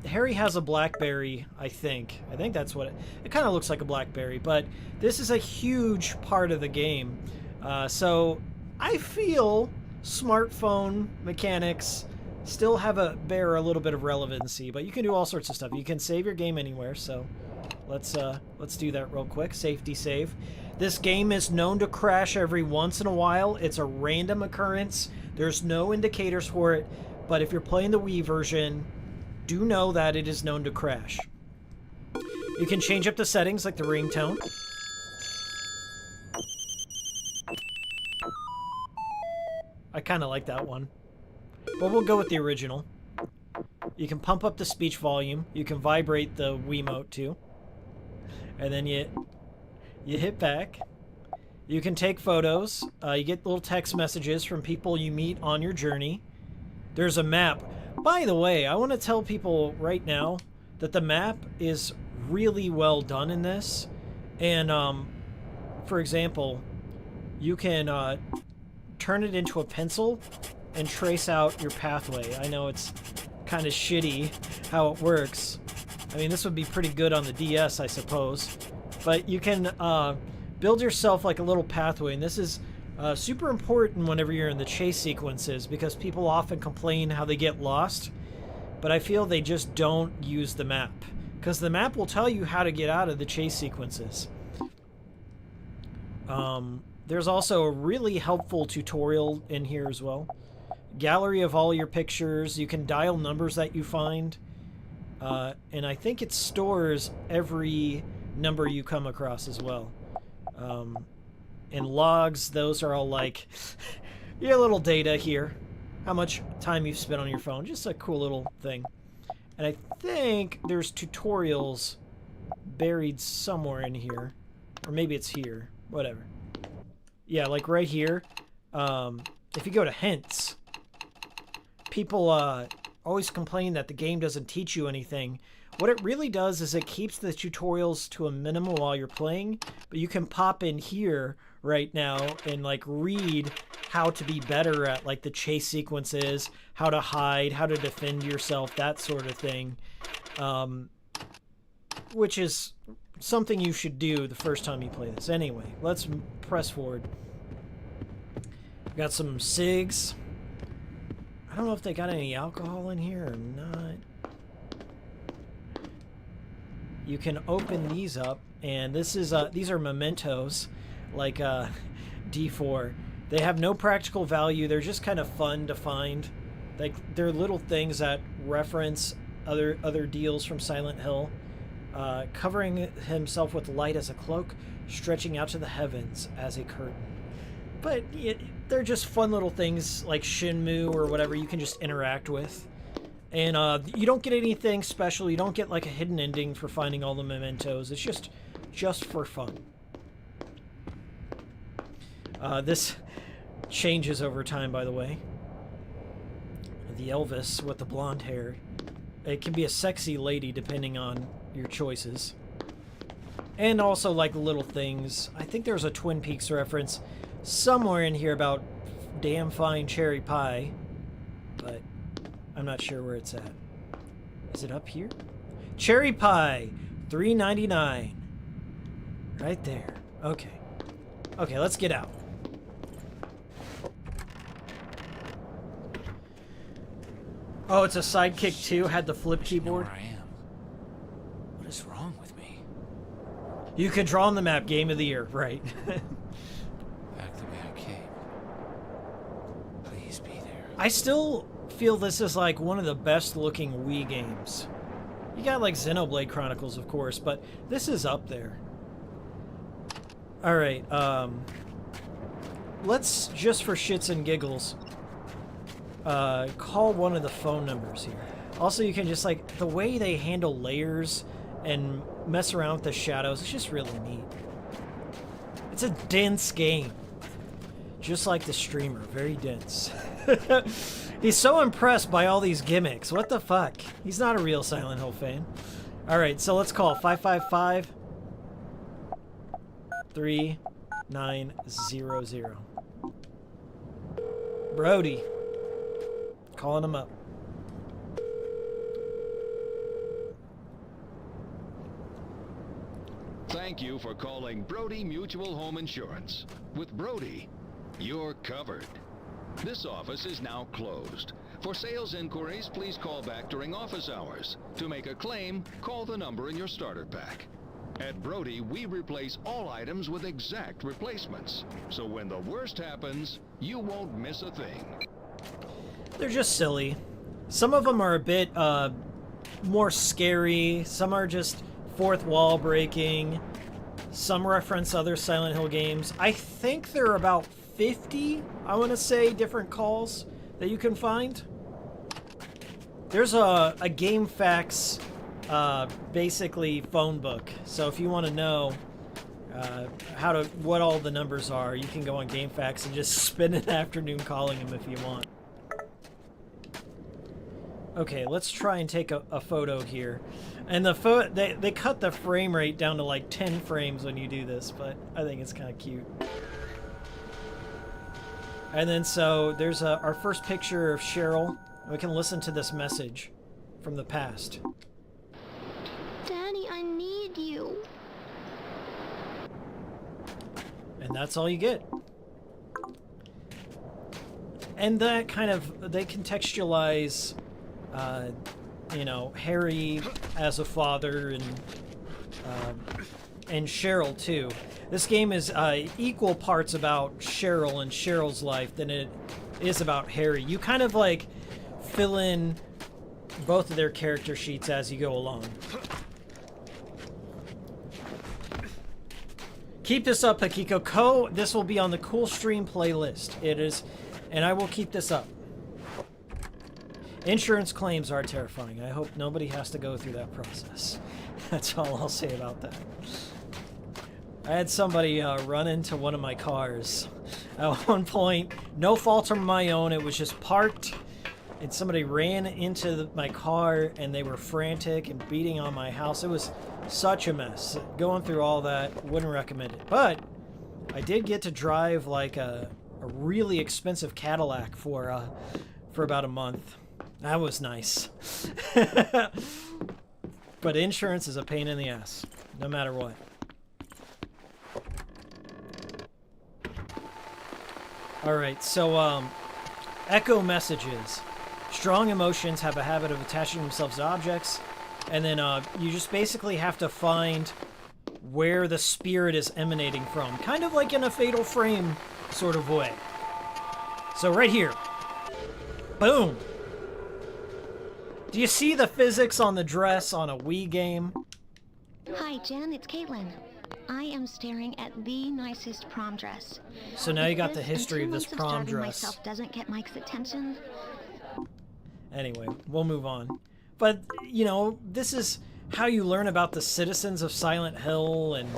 Harry has a BlackBerry, I think. I think that's what it kind of looks like a BlackBerry, but this is a huge part of the game. So I feel smartphone mechanics still bear a little bit of relevancy, but you can do all sorts of stuff. You can save your game anywhere, so let's do that real quick. Safety save. This game is known to crash every once in a while. It's a random occurrence. There's no indicators for it, but if you're playing the Wii version, do know that it is known to crash. You can change up the settings like the ringtone. I kind of like that one. But we'll go with the original. You can pump up the speech volume. You can vibrate the Wiimote too. And then you hit back. You can take photos. You get little text messages from people you meet on your journey. There's a map. By the way, I want to tell people right now that the map is really well done in this. And, for example, you can turn it into a pencil and trace out your pathway. I know it's kind of shitty how it works. I mean, this would be pretty good on the DS, I suppose. But you can build yourself like a little pathway, and this is super important whenever you're in the chase sequences, because people often complain how they get lost, but I feel they just don't use the map, because the map will tell you how to get out of the chase sequences. There's also a really helpful tutorial in here as well. Gallery of all your pictures. You can dial numbers that you find, and I think it stores every number you come across as well. And logs, those are all like your little data here. How much time you've spent on your phone. Just a cool little thing. And I think there's tutorials buried somewhere in here. Or maybe it's here. Whatever. Yeah, like right here. If you go to hints, people always complain that the game doesn't teach you anything. What it really does is it keeps the tutorials to a minimum while you're playing, but you can pop in here right now and like read how to be better at like the chase sequences, how to hide, how to defend yourself, that sort of thing, which is something you should do the first time you play this. Anyway, let's press forward. We got some cigs. I don't know if they got any alcohol in here or not. You can open these up, and this is these are mementos, like D4. They have no practical value. They're just kind of fun to find. Like they're little things that reference other deals from Silent Hill. Covering himself with light as a cloak, stretching out to the heavens as a curtain. But they're just fun little things like Shinmu or whatever you can just interact with. And you don't get anything special. You don't get like a hidden ending for finding all the mementos. It's just for fun. This changes over time, by the way. The Elvis with the blonde hair. It can be a sexy lady depending on your choices. And also like little things. I think there's a Twin Peaks reference somewhere in here about damn fine cherry pie. But I'm not sure where it's at. Is it up here? Cherry pie, $3.99. Right there. Okay. Okay, let's get out. Oh, it's a Sidekick too. Had the flip keyboard. Where I am. What is wrong with me? You can draw on the map. Game of the year, right? Back the way I came. Please be there. I still feel this is like one of the best looking Wii games. You got like Xenoblade Chronicles, of course, but this is up there. All right, let's just for shits and giggles call one of the phone numbers here. Also, you can just like the way they handle layers and mess around with the shadows. It's just really neat. It's a dense game, just like the streamer, very dense. He's so impressed by all these gimmicks. What the fuck? He's not a real Silent Hill fan. All right, so let's call 555-3900. Brody. Calling him up. Thank you for calling Brody Mutual Home Insurance. With Brody, you're covered. This office is now closed. For sales inquiries, please call back during office hours. To make a claim, call the number in your starter pack. At Brody, we replace all items with exact replacements. So when the worst happens, you won't miss a thing. They're just silly. Some of them are a bit more scary. Some are just fourth wall breaking. Some reference other Silent Hill games. I think they're about 50, I want to say, different calls that you can find. There's a GameFAQs, basically phone book. So if you want to know what all the numbers are, you can go on GameFAQs and just spend an afternoon calling them if you want. Okay, let's try and take a photo here. And they cut the frame rate down to like 10 frames when you do this, but I think it's kind of cute. And then so there's our first picture of Cheryl. We can listen to this message from the past. Daddy, I need you. And that's all you get. And that kind of, they contextualize, you know, Harry as a father and Cheryl too. This game is equal parts about Cheryl and Cheryl's life than it is about Harry. You kind of like fill in both of their character sheets as you go along. Keep this up, Hikiko. This will be on the Cool Stream playlist. It is, and I will keep this up. Insurance claims are terrifying. I hope nobody has to go through that process. That's all I'll say about that. I had somebody run into one of my cars at one point. No fault of my own. It was just parked, and somebody ran into my car, and they were frantic and beating on my house. It was such a mess. Going through all that, wouldn't recommend it. But I did get to drive like a really expensive Cadillac for about a month. That was nice. But insurance is a pain in the ass, no matter what. Alright, so, echo messages. Strong emotions have a habit of attaching themselves to objects, and then you just basically have to find where the spirit is emanating from. Kind of like in a Fatal Frame sort of way. So right here. Boom! Do you see the physics on the dress on a Wii game? Hi, Jen, it's Caitlin. I am staring at the nicest prom dress. So now you got the history of this prom dress. Myself doesn't get Mike's attention. Anyway, we'll move on. But, you know, this is how you learn about the citizens of Silent Hill and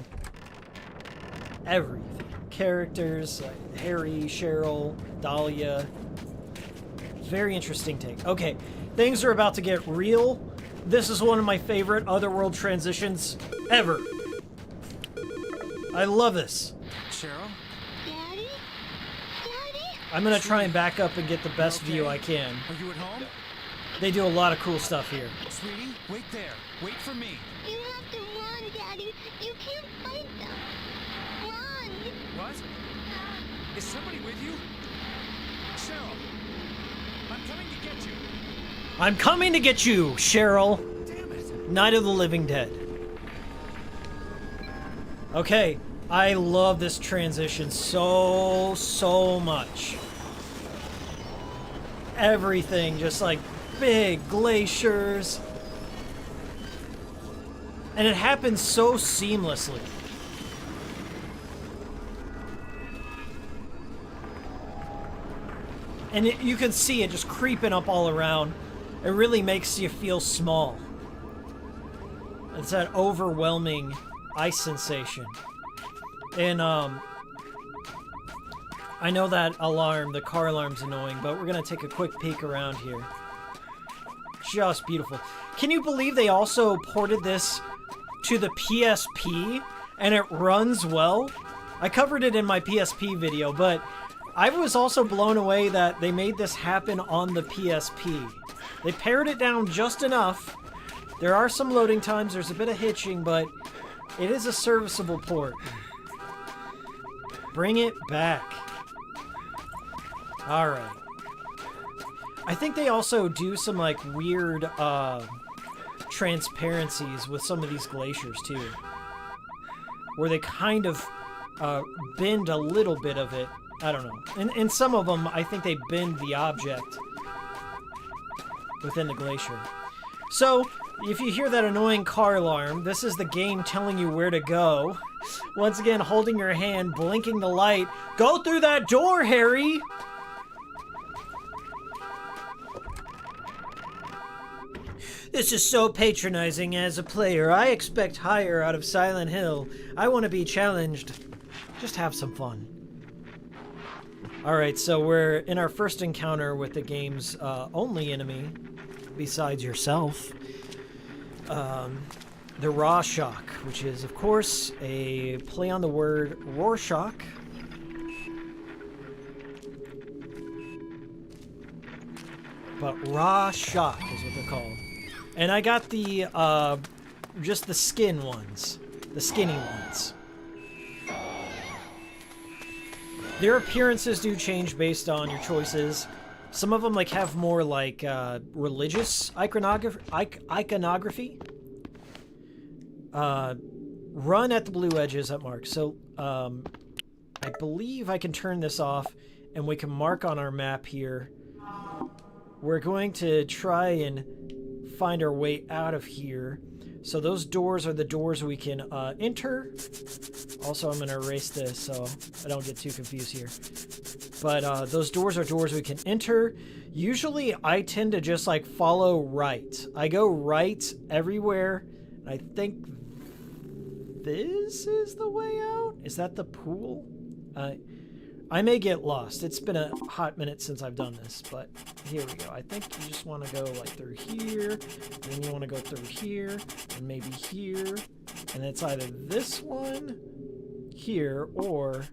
everything. Characters, Harry, Cheryl, Dahlia. Very interesting take. Okay, things are about to get real. This is one of my favorite Otherworld transitions ever. I love this. Cheryl? Daddy? Daddy? I'm gonna try and back up and get the best view I can. Are you at home? They do a lot of cool stuff here. Sweetie, wait there. Wait for me. You have to run, Daddy. You can't fight them. Run! What? Is somebody with you? Cheryl, I'm coming to get you. I'm coming to get you, Cheryl. Damn it. Night of the Living Dead. Okay, I love this transition so much. Everything, just like big glaciers. And it happens so seamlessly. And you can see it just creeping up all around. It really makes you feel small. It's that overwhelming ice sensation. And I know that alarm, the car alarm's annoying, but we're gonna take a quick peek around here. Just beautiful. Can you believe they also ported this to the PSP and it runs well? I covered it in my PSP video, but I was also blown away that they made this happen on the PSP. They pared it down just enough. There are some loading times, there's a bit of hitching, but it is a serviceable port. Bring it back. Alright. I think they also do some like weird transparencies with some of these glaciers too. Where they kind of bend a little bit of it. I don't know. And some of them, I think they bend the object within the glacier. So, If you hear that annoying car alarm, this is the game telling you where to go. Once again, holding your hand, blinking the light. Go through that door, Harry! This is so patronizing as a player. I expect higher out of Silent Hill. I want to be challenged. Just have some fun. Alright, so we're in our first encounter with the game's only enemy, besides yourself. The Rorschach, which is, of course, a play on the word Rorschach. But Rorschach is what they're called. And I got the, just the skin ones. The skinny ones. Their appearances do change based on your choices. Some of them, like, have more, like, religious iconography. Run at the blue edges at mark. So, I believe I can turn this off, and we can mark on our map here. We're going to try and find our way out of here. So those doors are the doors we can enter. Also, I'm going to erase this so I don't get too confused here. But those doors are doors we can enter. Usually, I tend to just like follow right. I go right everywhere. I think this is the way out. Is that the pool? I may get lost. It's been a hot minute since I've done this, but here we go. I think you just want to go like through here, and then you want to go through here, and maybe here, and it's either this one, here, or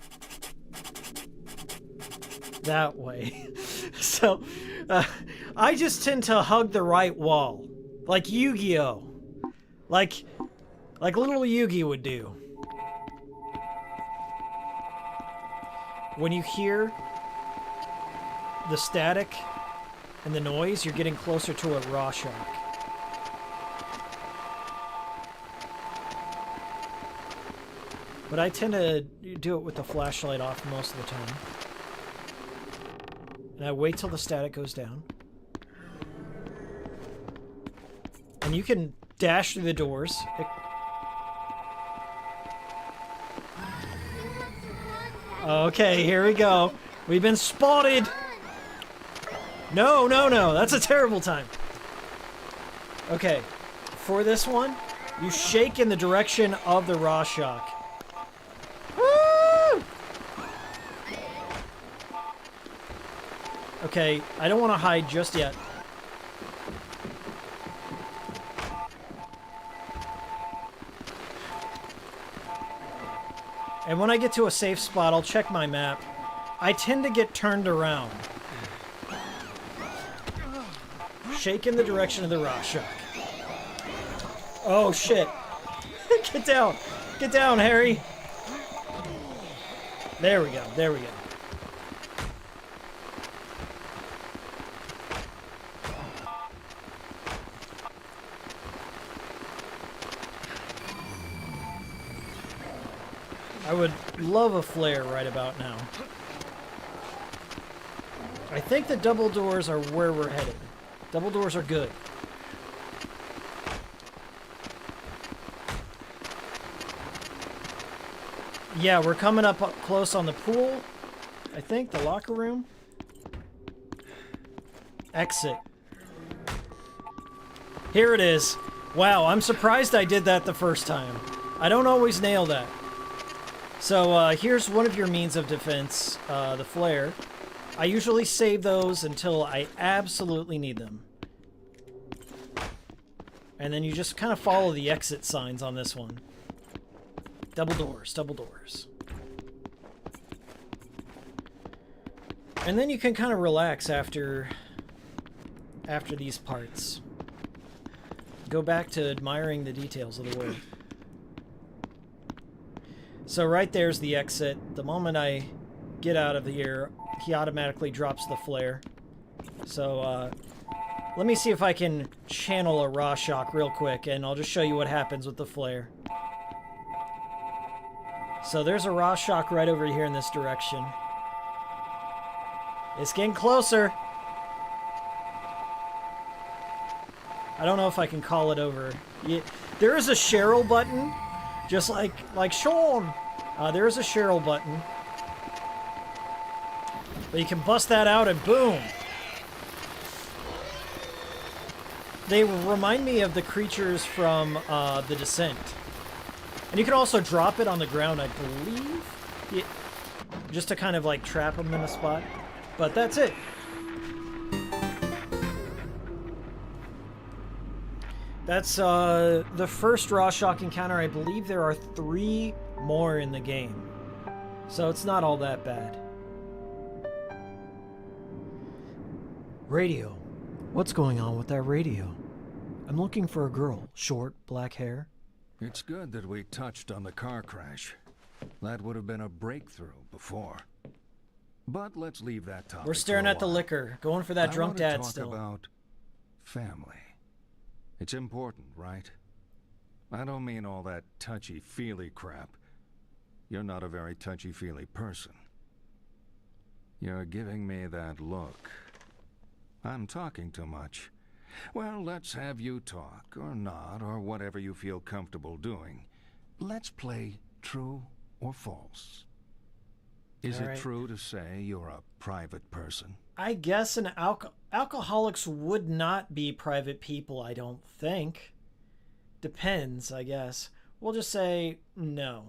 that way. So, I just tend to hug the right wall, like Yu-Gi-Oh! Like little Yugi would do. When you hear the static and the noise, you're getting closer to a Rorschach. But I tend to do it with the flashlight off most of the time. And I wait till the static goes down. And you can dash through the doors. Okay, here we go. We've been spotted. No, no, no. That's a terrible time. Okay, for this one, you shake in the direction of the Rorschach. Woo! Okay, I don't want to hide just yet. And when I get to a safe spot, I'll check my map. I tend to get turned around. Shake in the direction of the Rorschach. Oh, shit. Get down. Get down, Harry. There we go. There we go. I would love a flare right about now. I think the double doors are where we're headed. Double doors are good. Yeah, we're coming up close on the pool. I think the locker room. Exit. Here it is. Wow, I'm surprised I did that the first time. I don't always nail that. So here's one of your means of defense, the flare. I usually save those until I absolutely need them. And then you just kind of follow the exit signs on this one. Double doors, double doors. And then you can kind of relax after these parts. Go back to admiring the details of the world. So right there's the exit. The moment I get out of the air, he automatically drops the flare. So let me see if I can channel a Rorschach real quick, and I'll just show you what happens with the flare. So there's a Rorschach right over here in this direction. It's getting closer. I don't know if I can call it over. There is a Cheryl button, just like Sean. There is a Cheryl button. But you can bust that out and boom. They remind me of the creatures from The Descent. And you can also drop it on the ground, I believe. Just to kind of like trap them in a spot. But that's it. That's the first raw shock encounter. I believe there are 3 more in the game. So it's not all that bad. Radio. What's going on with that radio? I'm looking for a girl. Short, black hair. It's good that we touched on the car crash. That would have been a breakthrough before. But let's leave that topic. We're staring at the liquor, going for that drunk dad talk still. About family. It's important, right? I don't mean all that touchy-feely crap. You're not a very touchy-feely person. You're giving me that look. I'm talking too much. Well, let's have you talk, or not, or whatever you feel comfortable doing. Let's play true or false. Is it true to say you're a private person? I guess alcoholics would not be private people, I don't think. Depends, I guess. We'll just say no.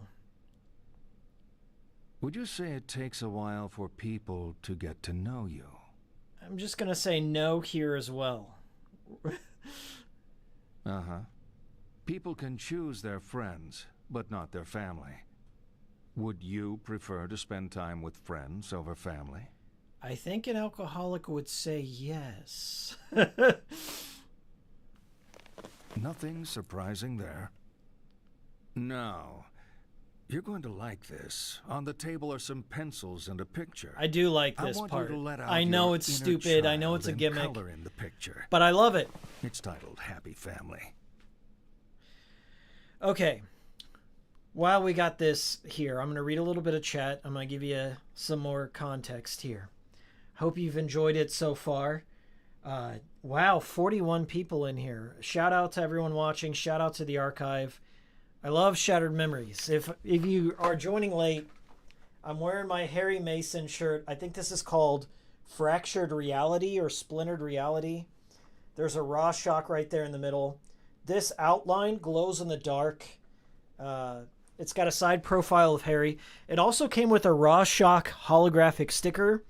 Would you say it takes a while for people to get to know you? I'm just going to say no here as well. Uh-huh. People can choose their friends, but not their family. Would you prefer to spend time with friends over family? I think an alcoholic would say yes. Nothing surprising there. Now, you're going to like this. On the table are some pencils and a picture. I do like this part. I know it's stupid. I know it's a gimmick. Color in the picture. But I love it. It's titled Happy Family. Okay. While we got this here, I'm going to read a little bit of chat. I'm going to give you some more context here. Hope you've enjoyed it so far. Wow, 41 people in here. Shout out to everyone watching. Shout out to the archive. I love Shattered Memories. If you are joining late, I'm wearing my Harry Mason shirt. I think this is called Fractured Reality or Splintered Reality. There's a raw shock right there in the middle. This outline glows in the dark. It's got a side profile of Harry. It also came with a raw shock holographic sticker,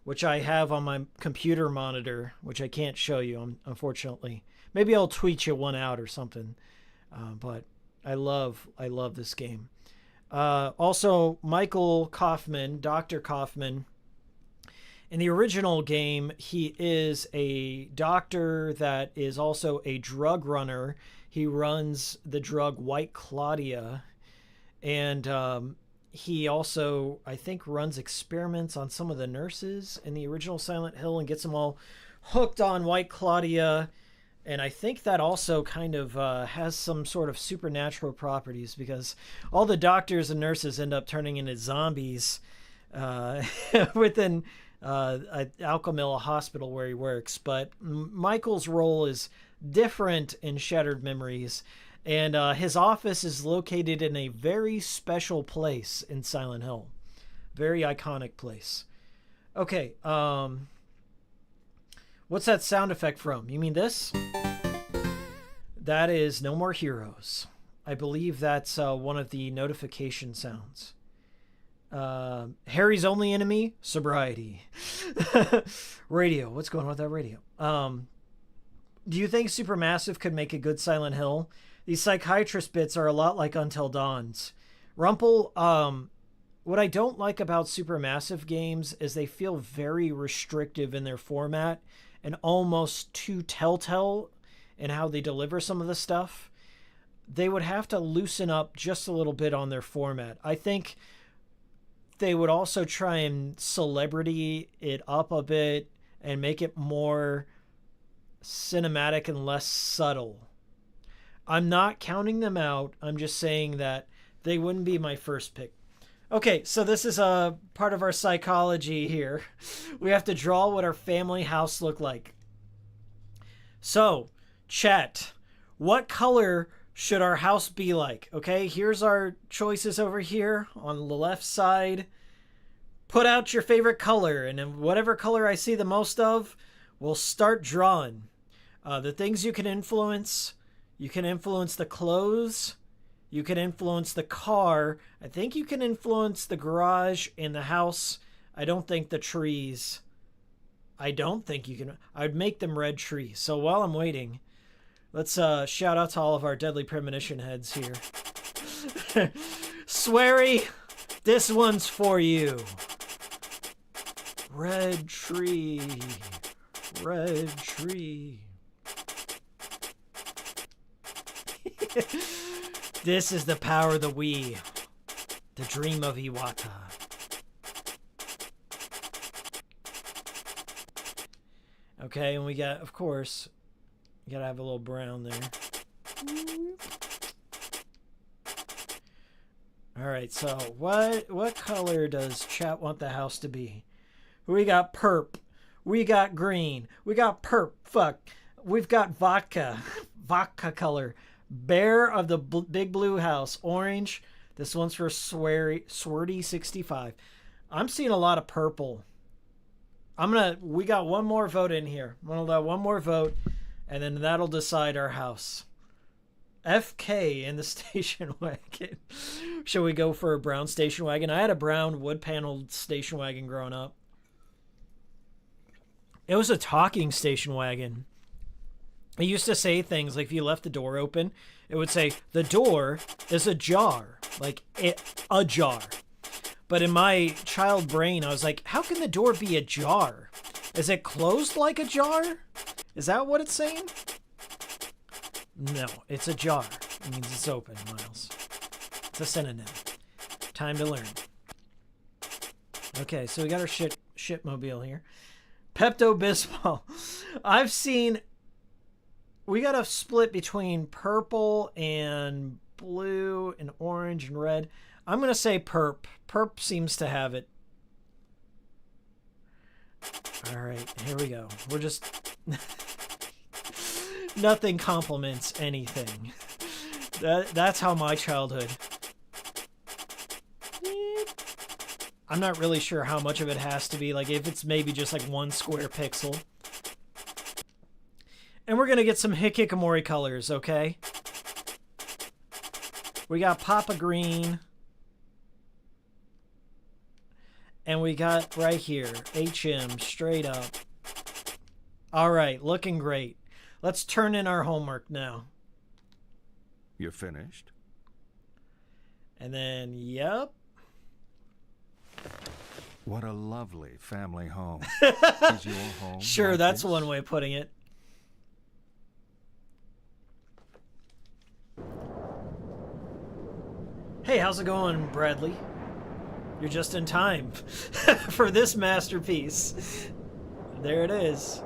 which I have on my computer monitor, which I can't show you, unfortunately. Maybe I'll tweet you one out or something. But I love this game. Also, Michael Kaufman, Dr. Kaufman. In the original game, he is a doctor that is also a drug runner. He runs the drug White Claudia. And he also, I think, runs experiments on some of the nurses in the original Silent Hill and gets them all hooked on White Claudia. And I think that also kind of has some sort of supernatural properties because all the doctors and nurses end up turning into zombies within Alchemilla Hospital where he works. But Michael's role is different in Shattered Memories. And his office is located in a very special place in Silent Hill. Very iconic place. Okay, what's that sound effect from? You mean this? That is No More Heroes. I believe that's one of the notification sounds. Harry's only enemy? Sobriety. Radio. What's going on with that radio? Do you think Supermassive could make a good Silent Hill? These psychiatrist bits are a lot like Until Dawn's. Rumple, what I don't like about Supermassive games is they feel very restrictive in their format and almost too telltale in how they deliver some of the stuff. They would have to loosen up just a little bit on their format. I think they would also try and celebrity it up a bit and make it more cinematic and less subtle. I'm not counting them out. I'm just saying that they wouldn't be my first pick. Okay, so this is a part of our psychology here. We have to draw what our family house looked like. So, Chat, what color should our house be like? Okay, here's our choices over here on the left side. Put out your favorite color, and then whatever color I see the most of, we'll start drawing. The things you can influence the clothes, you can influence the car. I think you can influence the garage and the house. I don't think the trees. I don't think you can. I'd make them red trees. So while I'm waiting, let's shout out to all of our Deadly Premonition heads here. Sweary, this one's for you. Red tree. Red tree. This is the power of the Wii. The dream of Iwata. Okay, and we got, of course, you gotta have a little brown there. Alright, so what color does chat want the house to be? We got perp. We got green. We got perp. Fuck. We've got vodka. Vodka color. Bear of the big blue house. Orange. This one's for Swarty 65. I'm seeing a lot of purple. We got one more vote in here. I'm gonna let one more vote, and then that'll decide our house. FK in the station wagon. Shall we go for a brown station wagon? I had a brown wood-paneled station wagon growing up. It was a talking station wagon. It used to say things like if you left the door open, it would say, the door is ajar. Like, ajar. But in my child brain, I was like, how can the door be ajar? Is it closed like a jar? Is that what it's saying? No, it's ajar. It means it's open, Miles. It's a synonym. Time to learn. Okay, so we got our shitmobile here. Pepto-Bismol. I've seen... We got a split between purple and blue and orange and red. I'm going to say perp. Perp seems to have it. All right, here we go. We're just... Nothing compliments anything. That's how my childhood... I'm not really sure how much of it has to be. Like, if it's maybe just like one square pixel. And we're going to get some Hikikomori colors, okay? We got Papa Green. And we got right here, HM, straight up. All right, looking great. Let's turn in our homework now. You're finished? And then, yep. What a lovely family home. Is your home Sure, like that's this? one way of putting it. Hey, how's it going, Bradley? You're just in time for this masterpiece. There it is.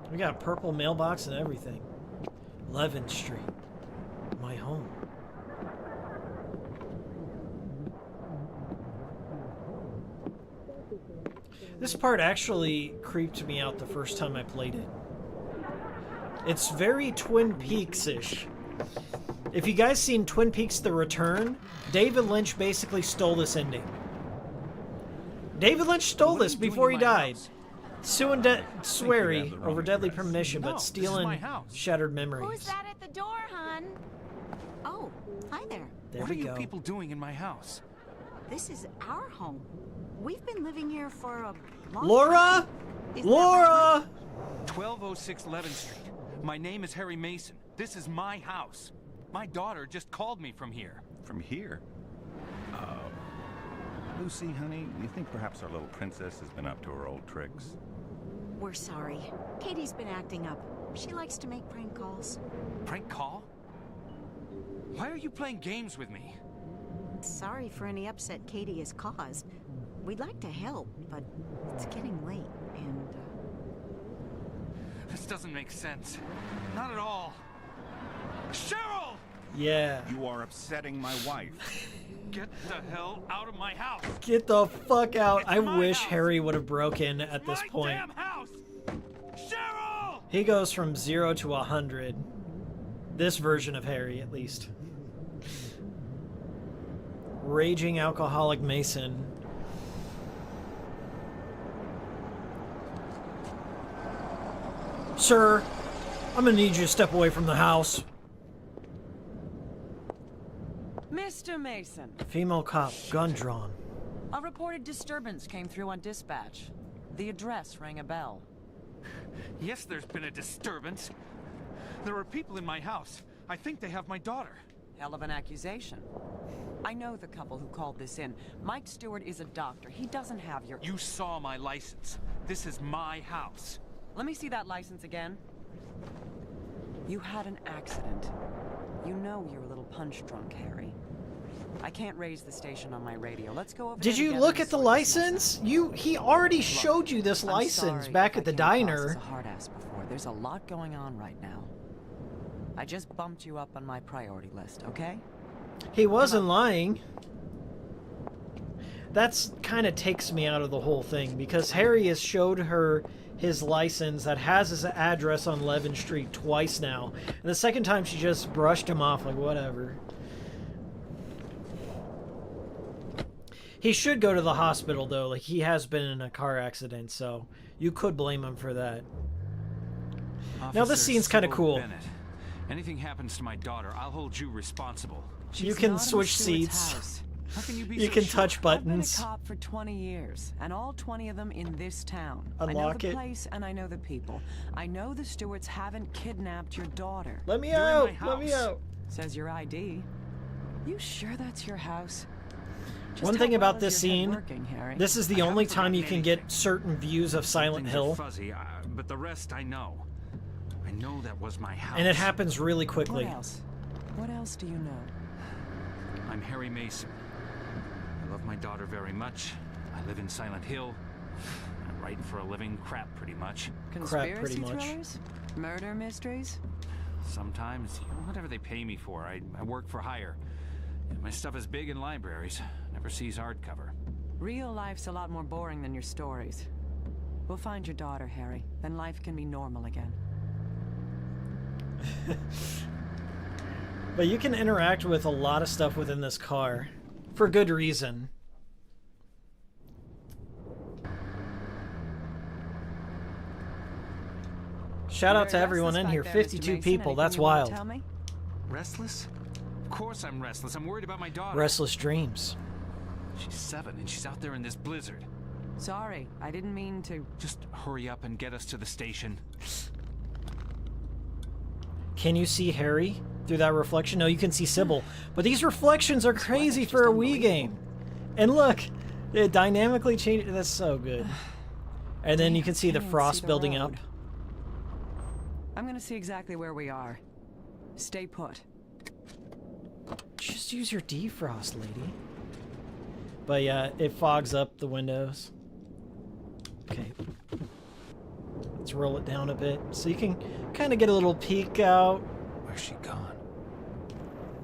We got a purple mailbox and everything. 11th Street. My home. This part actually creeped me out the first time I played it. It's very Twin Peaks-ish. If you guys seen Twin Peaks The Return, David Lynch basically stole this ending. David Lynch stole this before he died. Suing Sweary over Deadly Premonition, but stealing Shattered Memories. Who's that at the door, hon? Oh, hi there. There What we are go. you people doing in my house? This is our home. We've been living here for a long Laura! time. Isn't that Laura! 1206 11th Street. My name is Harry Mason. This is my house. My daughter just called me from here. From here? Lucy, honey, we think perhaps our little princess has been up to her old tricks. We're sorry. Katie's been acting up. She likes to make prank calls. Prank call? Why are you playing games with me? Sorry for any upset Katie has caused. We'd like to help, but it's getting late, and... This doesn't make sense. Not at all. Cheryl! Yeah. You are upsetting my wife. Get the hell out of my house! Get the fuck out. It's I my wish house. Harry would have broken at this My point. damn house! Cheryl! He goes from 0 to 100. This version of Harry, at least. Raging alcoholic Mason. Sir, I'm gonna need you to step away from the house. Mr. Mason, Female cop, gun drawn. a reported disturbance came through on dispatch. The address rang a bell. Yes, there's been a disturbance. There are people in my house. I think they have my daughter. Hell of an accusation. I know the couple who called this in. Mike Stewart is a doctor. He doesn't have your... You saw my license. This is my house. Let me see that license again. You had an accident. You know you're a little punch drunk, Harry. I can't raise the station on my radio. Let's go over Did there you together look and at the sort this mess license? out. He already Look, showed you this I'm license sorry back if at the I came across diner. as a hard ass before. There's a lot going on right now. I just bumped you up on my priority list, okay? He wasn't lying. That's kind of takes me out of the whole thing because Harry has showed her his license that has his address on Levin Street twice now. And the second time she just brushed him off like whatever. He should go to the hospital though, like he has been in a car accident, so you could blame him for that. Now this scene's kind of cool. Bennett. Anything happens to my daughter, I'll hold you responsible. You can switch seats. How can you be You so can sure? touch buttons. I've been a cop for 20 years, and all 20 of them in this town. I know Unlock the it. place, and I know the people. I know the Stewarts haven't kidnapped your daughter. Let me You're in out! my Let me house. out! Says your ID. You sure that's your house? Just One how thing well about is this your head scene, working, Harry? this is the I only haven't time you forgotten can anything. get certain views of Silent Things Hill, are fuzzy, but the rest I know. I know that was my house. and it happens really What quickly. else? What else do you know? I'm Harry Mason. I love my daughter very much. I live in Silent Hill. I write for a living, crap pretty much. Conspiracy pretty much. thrillers? Murder mysteries? Sometimes, whatever they pay me for, I work for hire. My stuff is big in libraries. Never sees hardcover. Real life's a lot more boring than your stories. We'll find your daughter, Harry. Then life can be normal again. But you can interact with a lot of stuff within this car. For good reason. Shout out to Very everyone restless in back here. there, Mr. 52 Mason. people. Anything That's you wanna wild. Tell me? Restless? Of course I'm restless. I'm worried about my daughter. Restless dreams. She's 7 and she's out there in this blizzard. Sorry, I didn't mean to. Just hurry up and get us to the station. Can you see Harry through that reflection? No, you can see Cybil. But these reflections are crazy for a Wii game. And look, it dynamically changed. That's so good. And then you can see the Can't frost see the building road. up. I'm gonna see exactly where we are. Stay put. Just use your defrost, lady. But yeah, it fogs up the windows. Okay. Let's roll it down a bit so you can kind of get a little peek out. Where's she gone?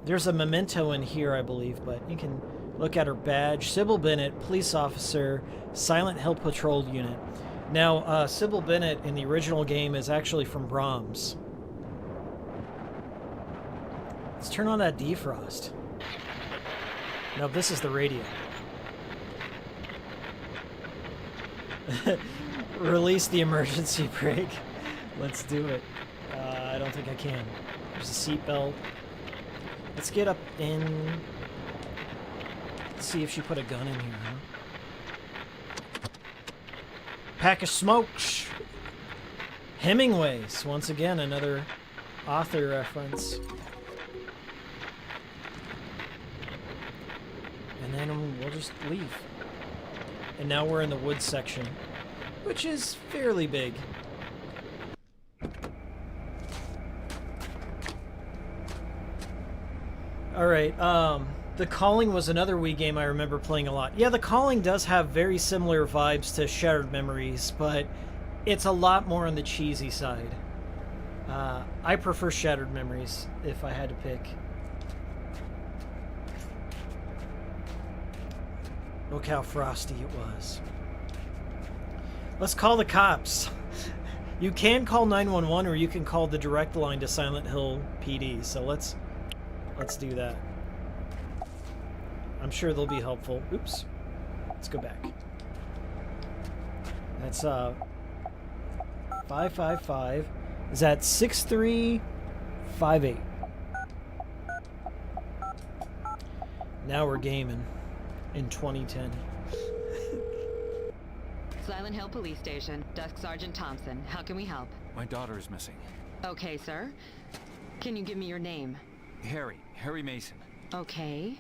There's a memento in here, I believe, but you can look at her badge. Cybil Bennett, police officer, Silent Hill Patrol Unit. Now, Cybil Bennett in the original game is actually from Brahms. Let's turn on that defrost. No, this is the radio. Release the emergency brake. Let's do it. I don't think I can. There's a seatbelt. Let's get up in... Let's see if she put a gun in here, huh? Pack of smokes. Hemingway's. Once again, another author reference. And then we'll just leave. And now we're in the woods section, which is fairly big. Alright, The Calling was another Wii game I remember playing a lot. Yeah, The Calling does have very similar vibes to Shattered Memories, but it's a lot more on the cheesy side. I prefer Shattered Memories, if I had to pick. Look how frosty it was. Let's call the cops. You can call 911 or you can call the direct line to Silent Hill PD. So let's do that. I'm sure they'll be helpful. Oops. Let's go back. That's 555. Is that 6358? Now we're gaming in 2010. Silent Hill Police Station, Desk Sergeant Thompson. How can we help? My daughter is missing. Okay, sir. Can you give me your name? Harry Mason. Okay.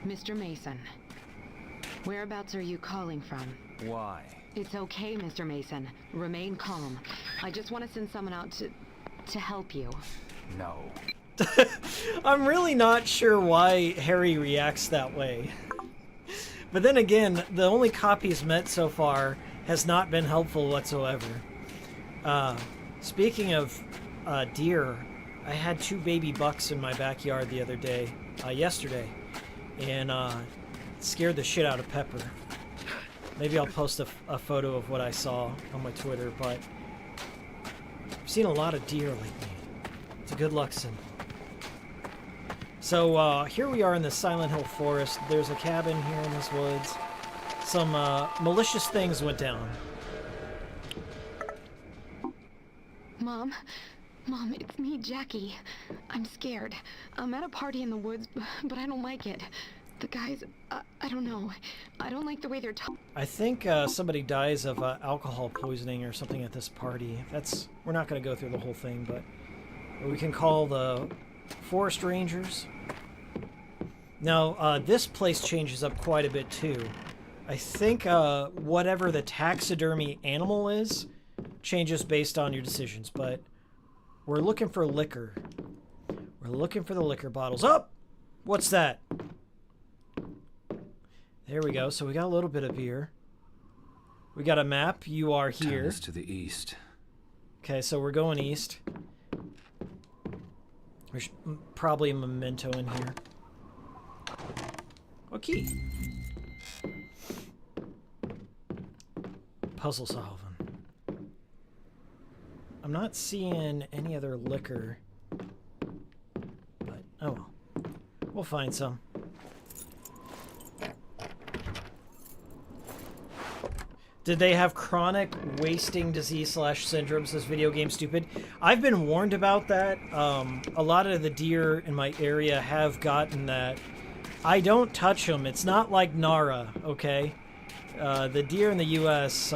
Mr. Mason. Whereabouts are you calling from? Why? It's okay, Mr. Mason. Remain calm. I just want to send someone out to help you. No. I'm really not sure why Harry reacts that way. But then again, the only cop he's met so far has not been helpful whatsoever. Speaking of deer, I had 2 baby bucks in my backyard the other day, yesterday, and it scared the shit out of Pepper. Maybe I'll post a photo of what I saw on my Twitter, but I've seen a lot of deer lately. It's a good luck symbol. So here we are in the Silent Hill forest. There's a cabin here in this woods. Some malicious things went down. Mom, it's me, Jackie. I'm scared. I'm at a party in the woods, but I don't like it. The guys, I don't know. I don't like the way they're talking. I think somebody dies of alcohol poisoning or something at this party. We're not going to go through the whole thing, but we can call the forest rangers. Now, this place changes up quite a bit, too. I think whatever the taxidermy animal is changes based on your decisions, but we're looking for liquor. We're looking for the liquor bottles. Oh! What's that? There we go. So we got a little bit of beer. We got a map. You are here. Town is to the east. Okay, so we're going east. There's probably a memento in here. Okay. Puzzle solving. I'm not seeing any other liquor. But, oh well. We'll find some. Did they have chronic wasting disease / syndrome, says Video Game Stupid? I've been warned about that. A lot of the deer in my area have gotten that. I don't touch them. It's not like Nara, okay? The deer in the U.S.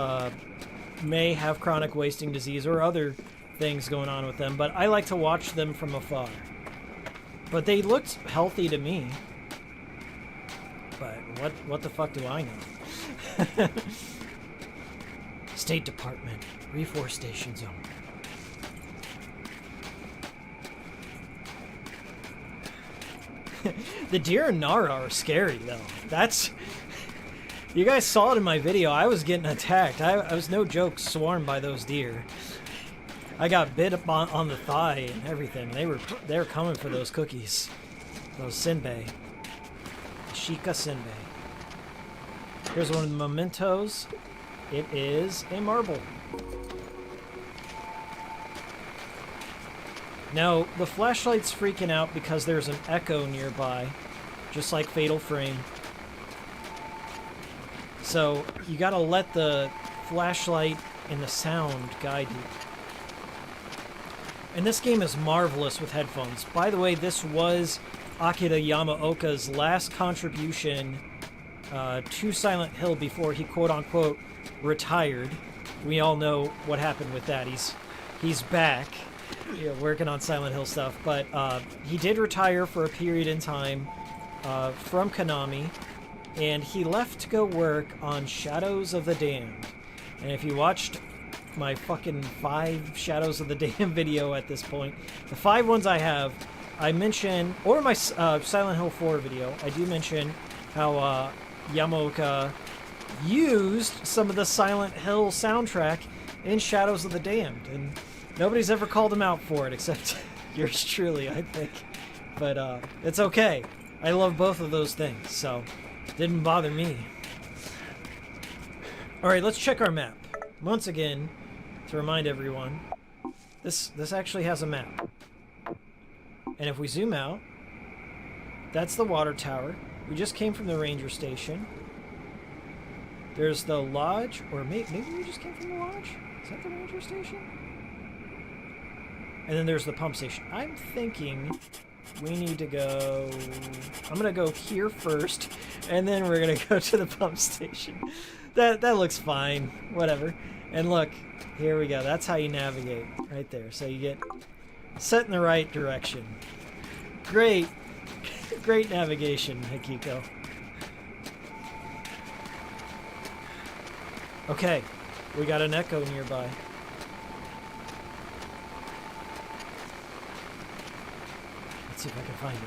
May have chronic wasting disease or other things going on with them, but I like to watch them from afar. But they looked healthy to me. But what the fuck do I know? State Department, reforestation zone. The deer in Nara are scary, though. That's... You guys saw it in my video. I was getting attacked. I was, no joke, swarmed by those deer. I got bit up on the thigh and everything. They were coming for those cookies. Those senbei. Shika senbei. Here's one of the mementos. It is a marble. Now, the flashlight's freaking out because there's an echo nearby, just like Fatal Frame. So, you gotta let the flashlight and the sound guide you. And this game is marvelous with headphones. By the way, this was Akira Yamaoka's last contribution to Silent Hill before he quote-unquote retired. We all know what happened with that. He's back, working on Silent Hill stuff, but he did retire for a period in time from Konami, and he left to go work on Shadows of the Damned. And if you watched my fucking 5 Shadows of the Damned video at this point, the 5 ones I have, I mention, or my Silent Hill 4 video, I do mention how Yamaoka used some of the Silent Hill soundtrack in Shadows of the Damned, and nobody's ever called him out for it except yours truly, I think. But it's okay. I love both of those things, so didn't bother me. Alright, let's check our map. Once again, to remind everyone, this actually has a map. And if we zoom out, that's the water tower. We just came from the ranger station. There's the lodge, or maybe we just came from the lodge? Is that the ranger station? And then there's the pump station. I'm thinking we need to go... I'm going to go here first, and then we're going to go to the pump station. That looks fine. Whatever. And look, here we go. That's how you navigate, right there. So you get set in the right direction. Great. Great navigation, Hikiko. Okay, we got an echo nearby. Let's see if I can find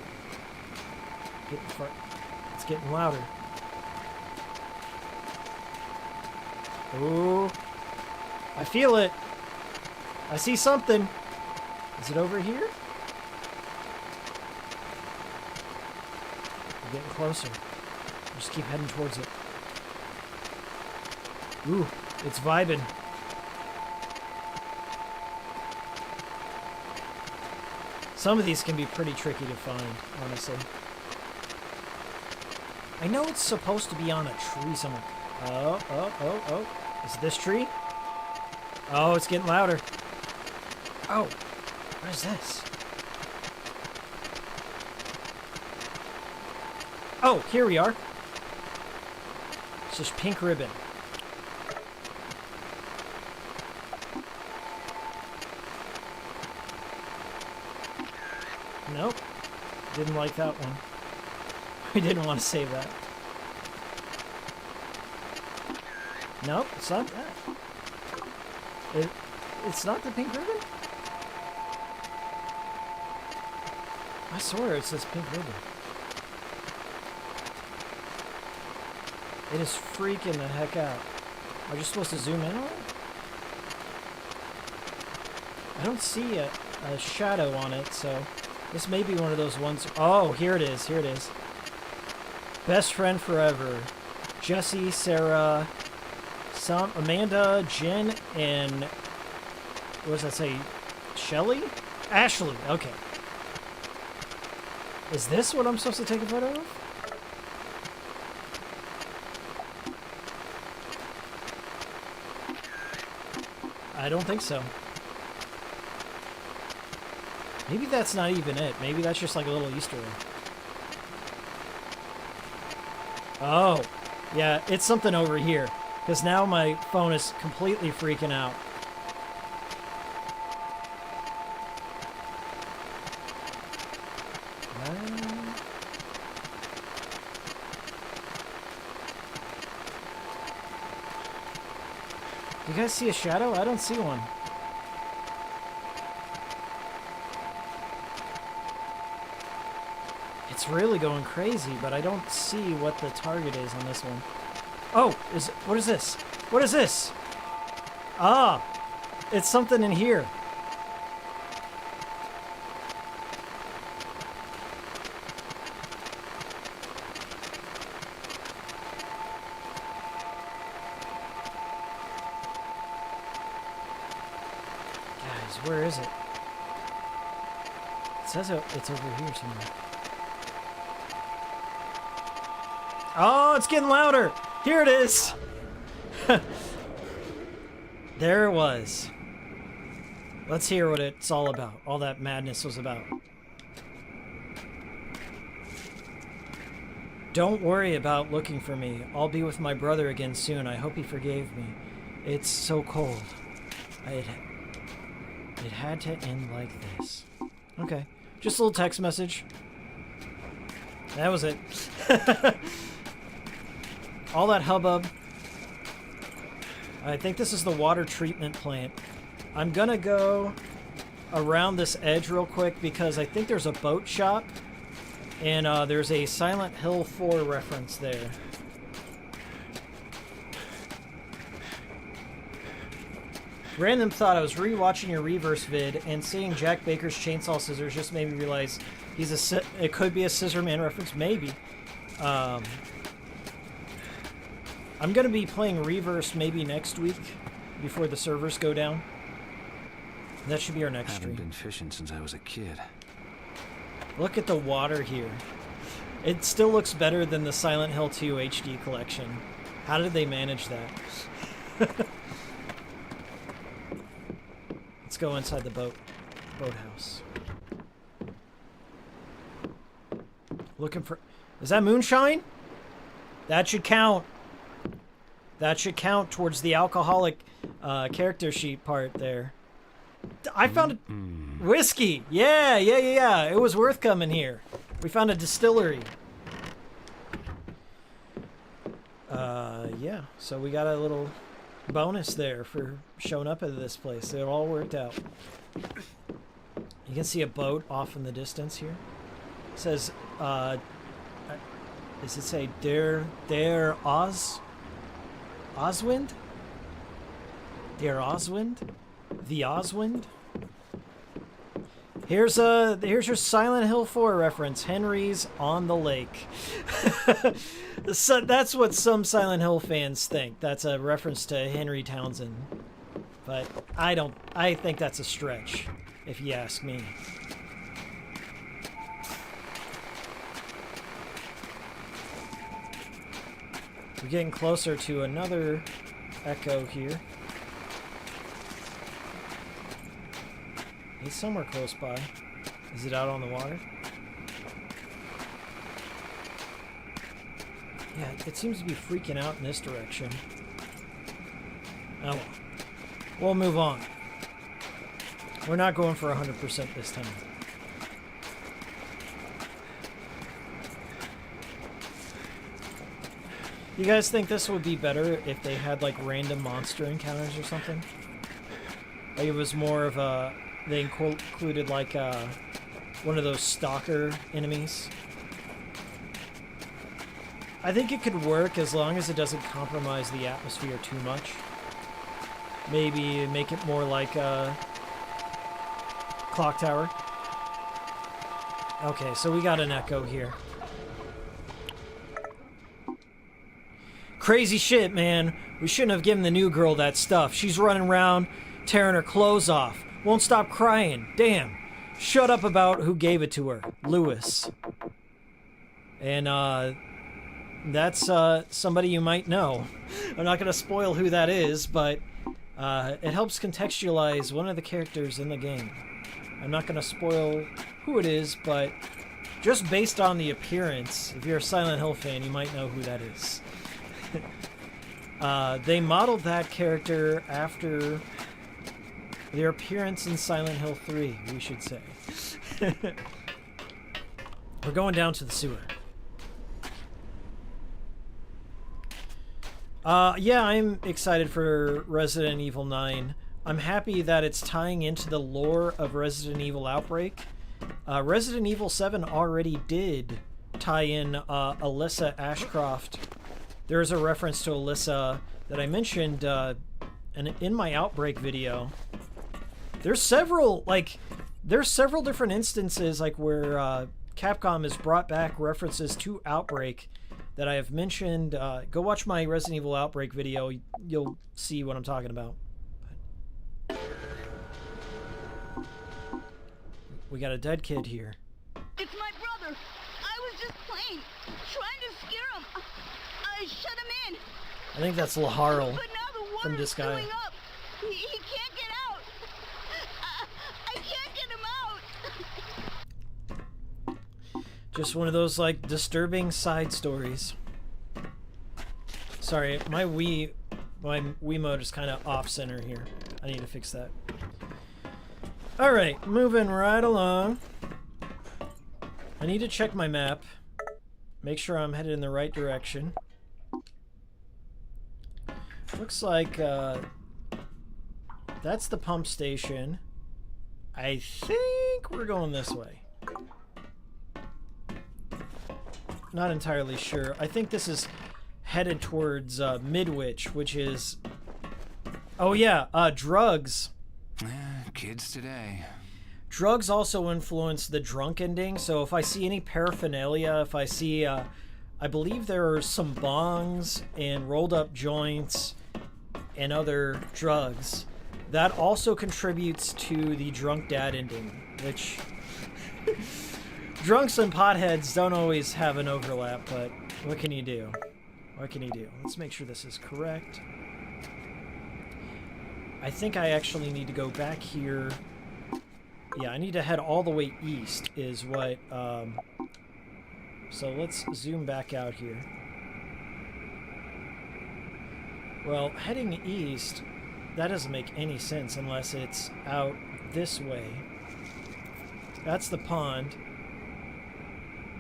it. It's getting louder. Ooh, I feel it. I see something. Is it over here? We're getting closer. Just keep heading towards it. Ooh, it's vibing. Some of these can be pretty tricky to find, honestly. I know it's supposed to be on a tree somewhere. Oh. Is it this tree? Oh, it's getting louder. Oh, what is this? Oh, here we are. It's just pink ribbon. Nope. Didn't like that one. We didn't want to save that. Nope, it's not that. It's not the pink ribbon? I swear it says pink ribbon. It is freaking the heck out. Are you supposed to zoom in on it? I don't see a shadow on it, so this may be one of those ones. Oh, here it is. Here it is. Best friend forever. Jesse, Sarah, Amanda, Jen, and what does that say? Shelly? Ashley. Okay. Is this what I'm supposed to take a photo of? I don't think so. Maybe that's not even it. Maybe that's just like a little Easter egg. Oh, yeah, it's something over here. Because now my phone is completely freaking out. Do you guys see a shadow? I don't see one. It's really going crazy, but I don't see what the target is on this one. Oh, what is this? What is this? Ah, it's something in here. Guys, where is it? It says it's over here somewhere. Oh, it's getting louder. Here it is. There it was. Let's hear what it's all about. All that madness was about. Don't worry about looking for me. I'll be with my brother again soon. I hope he forgave me. It's so cold. It had to end like this. Okay. Just a little text message. That was it. All that hubbub. I think this is the water treatment plant. I'm gonna go around this edge real quick because I think there's a boat shop and there's a Silent Hill 4 reference there. Random thought, I was rewatching your Reverse vid and seeing Jack Baker's chainsaw scissors just made me realize it could be a Scissorman reference, maybe. I'm going to be playing Reverse maybe next week before the servers go down. That should be our next stream. I haven't been fishing since I was a kid. Look at the water here. It still looks better than the Silent Hill 2 HD collection. How did they manage that? Let's go inside the boathouse. Looking for... Is that moonshine? That should count. That should count towards the alcoholic character sheet part there. I found a whiskey. Yeah. It was worth coming here. We found a distillery. Yeah. So we got a little bonus there for showing up at this place. It all worked out. You can see a boat off in the distance here. It says, does it say Der Oswind? Der Oswind? The Oswind? Here's your Silent Hill 4 reference. Henry's on the lake. So that's what some Silent Hill fans think. That's a reference to Henry Townsend. But I think that's a stretch, if you ask me. We're getting closer to another echo here. It's somewhere close by. Is it out on the water? Yeah, it seems to be freaking out in this direction. Oh well. We'll move on. We're not going for 100% this time. You guys think this would be better if they had like random monster encounters or something? Like it was more of a... They included like one of those stalker enemies. I think it could work as long as it doesn't compromise the atmosphere too much. Maybe make it more like a clock tower. Okay, so we got an echo here. Crazy shit, man. We shouldn't have given the new girl that stuff. She's running around, tearing her clothes off. Won't stop crying. Damn. Shut up about who gave it to her. Lewis. And, that's, somebody you might know. I'm not gonna spoil who that is, but, it helps contextualize one of the characters in the game. I'm not gonna spoil who it is, but just based on the appearance, if you're a Silent Hill fan, you might know who that is. They modeled that character after their appearance in Silent Hill 3, we should say. We're going down to the sewer. Yeah, I'm excited for Resident Evil 9. I'm happy that it's tying into the lore of Resident Evil Outbreak. Resident Evil 7 already did tie in Alyssa Ashcroft. There's a reference to Alyssa that I mentioned in my Outbreak video. There's several different instances like where Capcom has brought back references to Outbreak that I have mentioned. Go watch my Resident Evil Outbreak video. You'll see what I'm talking about. We got a dead kid here. It's my brother. I was just playing, trying to scare him. I shut him in. I think that's Laharl But now the from water's Disgaea. filling up. He can't get out. I can't get him out. Just one of those like disturbing side stories. Sorry, my Wiimote is kind of off center here. I need to fix that. All right, moving right along. I need to check my map. Make sure I'm headed in the right direction. Looks like that's the pump station. I think we're going this way. Not entirely sure. I think this is headed towards Midwich, which is... Oh yeah, drugs. Kids today. Drugs also influence the drunk ending, so if I see any paraphernalia, if I see a I believe there are some bongs and rolled up joints and other drugs. That also contributes to the drunk dad ending, which drunks and potheads don't always have an overlap, but what can you do? What can you do? Let's make sure this is correct. I think I actually need to go back here. Yeah, I need to head all the way east is what... So let's zoom back out here. Well, heading east, that doesn't make any sense unless it's out this way. That's the pond.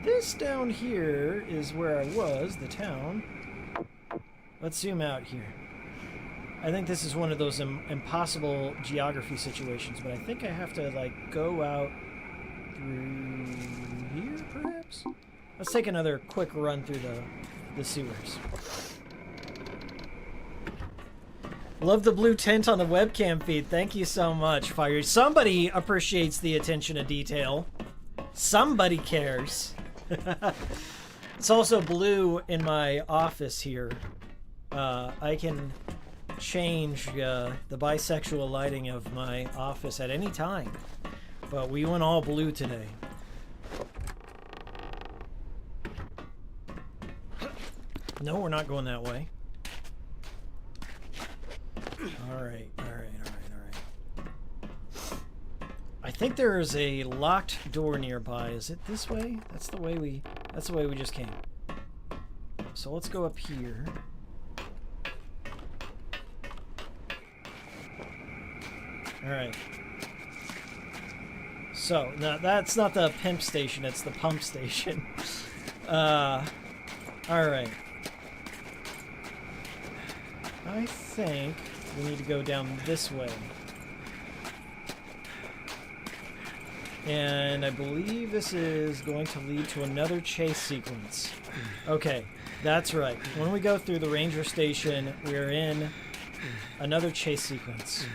This down here is where I was, the town. Let's zoom out here. I think this is one of those impossible geography situations, but I think I have to, like, go out through here, perhaps? Let's take another quick run through the sewers. Love the blue tint on the webcam feed. Thank you so much, Fire. Somebody appreciates the attention to detail. Somebody cares. It's also blue in my office here. I can change the bisexual lighting of my office at any time, but we went all blue today. No, we're not going that way. Alright. I think there is a locked door nearby. Is it this way? That's the way we just came. So let's go up here. Alright. So, now that's not the pimp station, it's the pump station. Alright. I think we need to go down this way. And I believe this is going to lead to another chase sequence. Okay, that's right. When we go through the ranger station, we're in another chase sequence.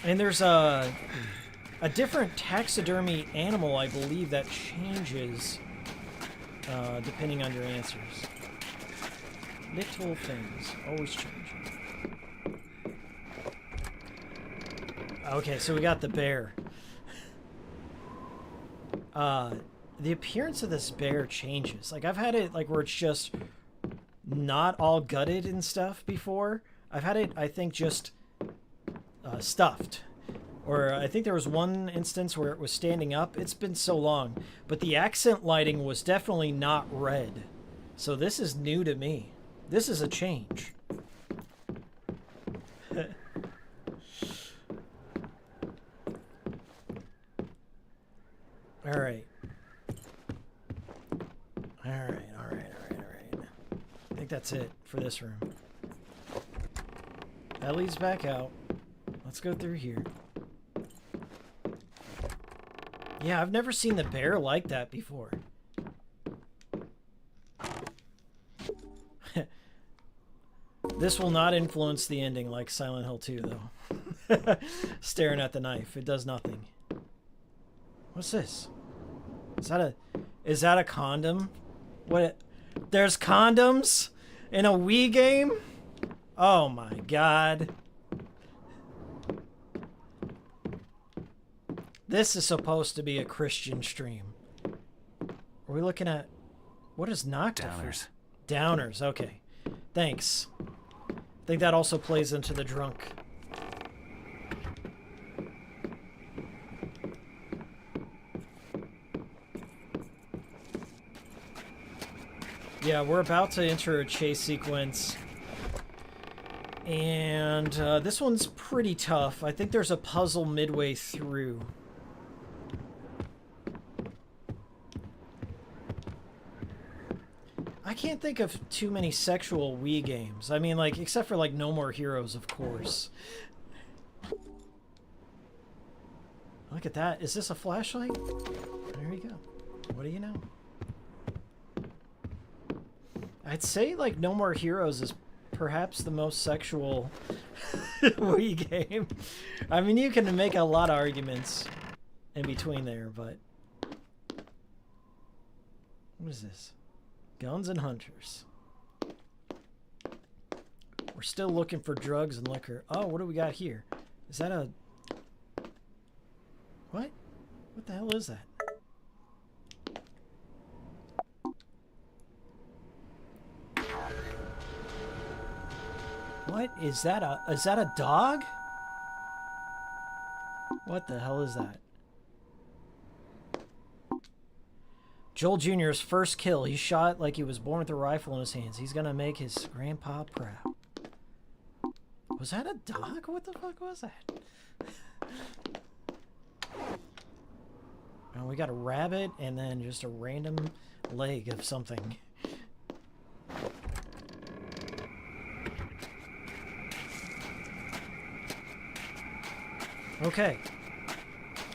And there's a different taxidermy animal, I believe, that changes depending on your answers. Little things, always changing. Okay, so we got the bear. The appearance of this bear changes. Like, I've had it, like, where it's just not all gutted and stuff before. I've had it, I think, just stuffed. Or I think there was one instance where it was standing up. It's been so long. But the accent lighting was definitely not red. So this is new to me. This is a change. Alright. Alright. I think that's it for this room. That leads back out. Let's go through here. Yeah, I've never seen the bear like that before. This will not influence the ending like Silent Hill 2, though. Staring at the knife. It does nothing. What's this? Is that a condom? What? There's condoms in a Wii game? Oh my god. This is supposed to be a Christian stream. Are we looking at... What is knocked? Downers. Downers, okay. Thanks. I think that also plays into the drunk. Yeah, we're about to enter a chase sequence. And this one's pretty tough. I think there's a puzzle midway through. I can't think of too many sexual Wii games. I mean, like, except for, like, No More Heroes, of course. Look at that. Is this a flashlight? There you go. What do you know? I'd say, like, No More Heroes is perhaps the most sexual Wii game. I mean, you can make a lot of arguments in between there, but... What is this? Guns and hunters. We're still looking for drugs and liquor. Oh, what do we got here? Is that a... What? What the hell is that? What is that? Is that a dog? What the hell is that? Joel Jr.'s first kill. He shot like he was born with a rifle in his hands. He's gonna make his grandpa proud. Was that a dog? What the fuck was that? Oh, we got a rabbit and then just a random leg of something. Okay.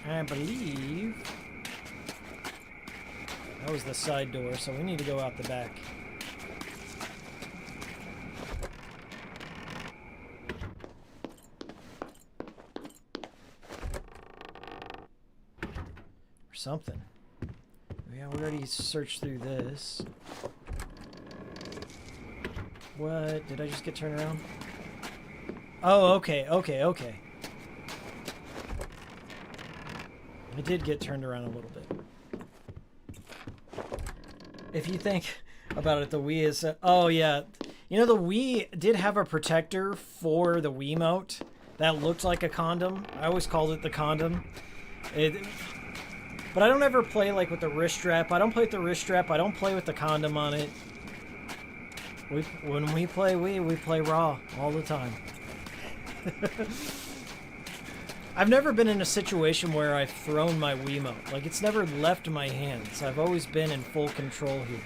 I believe that was the side door, so we need to go out the back. Or something. Yeah, we already searched through this. What? Did I just get turned around? Oh, okay. I did get turned around a little bit. If you think about it, the Wii is... oh, yeah. You know, the Wii did have a protector for the Wiimote that looked like a condom. I always called it the condom. But I don't ever play, like, with the wrist strap. I don't play with the wrist strap. I don't play with the condom on it. When we play Wii, we play raw all the time. I've never been in a situation where I've thrown my Wiimote. Like, it's never left my hands. I've always been in full control here.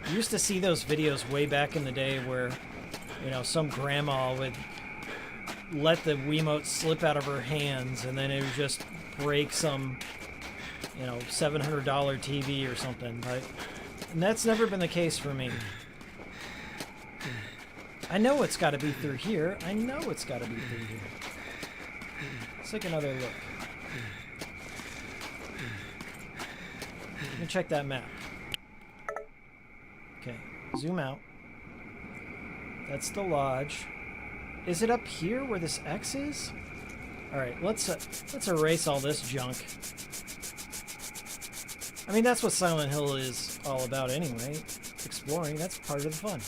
You used to see those videos way back in the day where, you know, some grandma would let the Wiimote slip out of her hands and then it would just break some, you know, $700 TV or something. And that's never been the case for me. I know it's got to be through here. I know it's got to be through here. Let's take another look. Let me check that map. Okay, zoom out. That's the lodge. Is it up here where this X is? All right, let's erase all this junk. I mean, that's what Silent Hill is all about anyway. Exploring, that's part of the fun.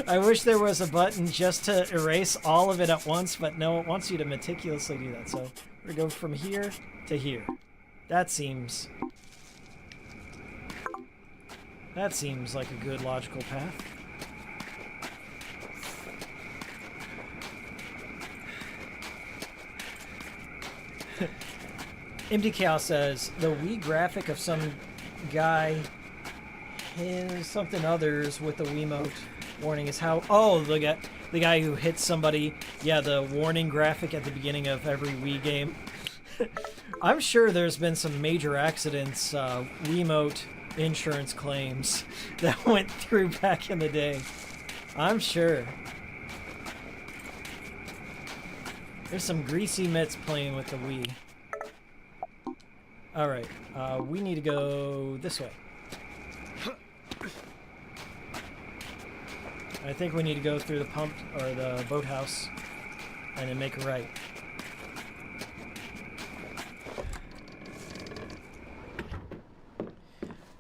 I wish there was a button just to erase all of it at once, but no, it wants you to meticulously do that. So we're going to go from here to here. That seems like a good logical path. Empty Chaos says, the Wii graphic of some guy his something others with the Wiimote warning is how... Oh, the guy who hits somebody. Yeah, the warning graphic at the beginning of every Wii game. I'm sure there's been some major accidents, Wiimote insurance claims that went through back in the day. I'm sure. There's some greasy mitts playing with the Wii. Alright, we need to go this way. I think we need to go through the pump, or the boathouse, and then make a right.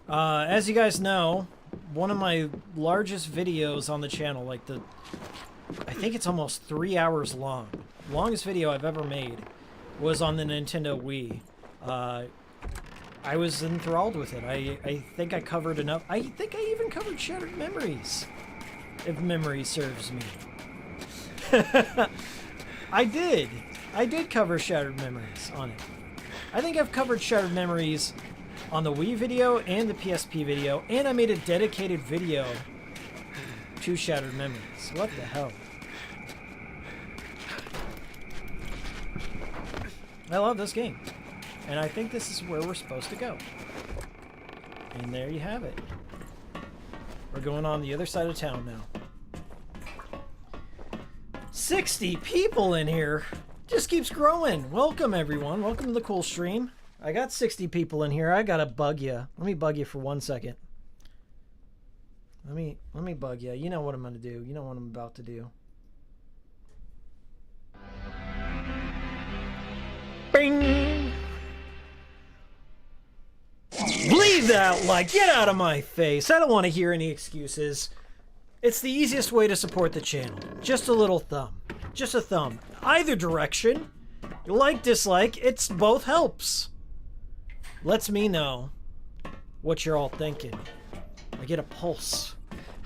As you guys know, one of my largest videos on the channel, like I think it's almost 3 hours long. Longest video I've ever made was on the Nintendo Wii. I was enthralled with it. I think I covered enough. I think I even covered Shattered Memories, if memory serves me. I did cover Shattered Memories on it. I think I've covered Shattered Memories on the Wii video and the PSP video, and I made a dedicated video to Shattered Memories. What the hell? I love this game. And I think this is where we're supposed to go. And there you have it. We're going on the other side of town now. 60 people in here! Just keeps growing. Welcome, everyone. Welcome to the cool stream. I got 60 people in here. I gotta bug you. Let me bug you for 1 second. Let me bug you. You know what I'm gonna do. You know what I'm about to do. Bing! Leave that like. Get out of my face. I don't want to hear any excuses. It's the easiest way to support the channel. Just a little thumb. Just a thumb. Either direction. Like, dislike, it's both helps. Lets me know what you're all thinking. I get a pulse.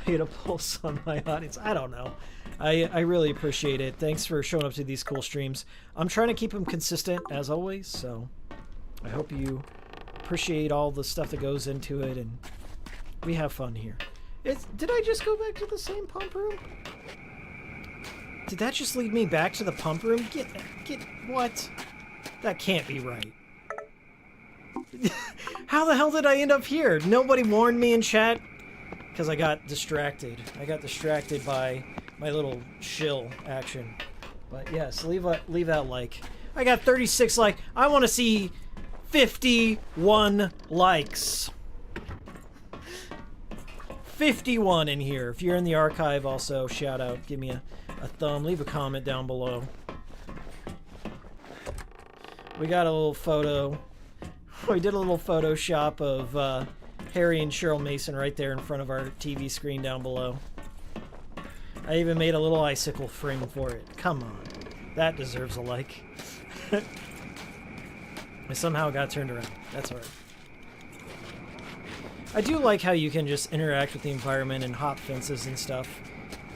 I get a pulse on my audience. I don't know. I really appreciate it. Thanks for showing up to these cool streams. I'm trying to keep them consistent, as always, so I hope you appreciate all the stuff that goes into it, and we have fun here. Did I just go back to the same pump room? Did that just lead me back to the pump room? Get what? That can't be right. How the hell did I end up here? Nobody warned me in chat? Because I got distracted. I got distracted by my little shill action. But yes, leave that like. I got 36 likes. I want to see 51 likes. 51 in here. If you're in the archive, also shout out. Give me a thumb. Leave a comment down below. We got a little photo. We did a little Photoshop of Harry and Cheryl Mason right there in front of our TV screen down below. I even made a little icicle frame for it. Come on. That deserves a like. I somehow got turned around. That's alright. I do like how you can just interact with the environment and hop fences and stuff.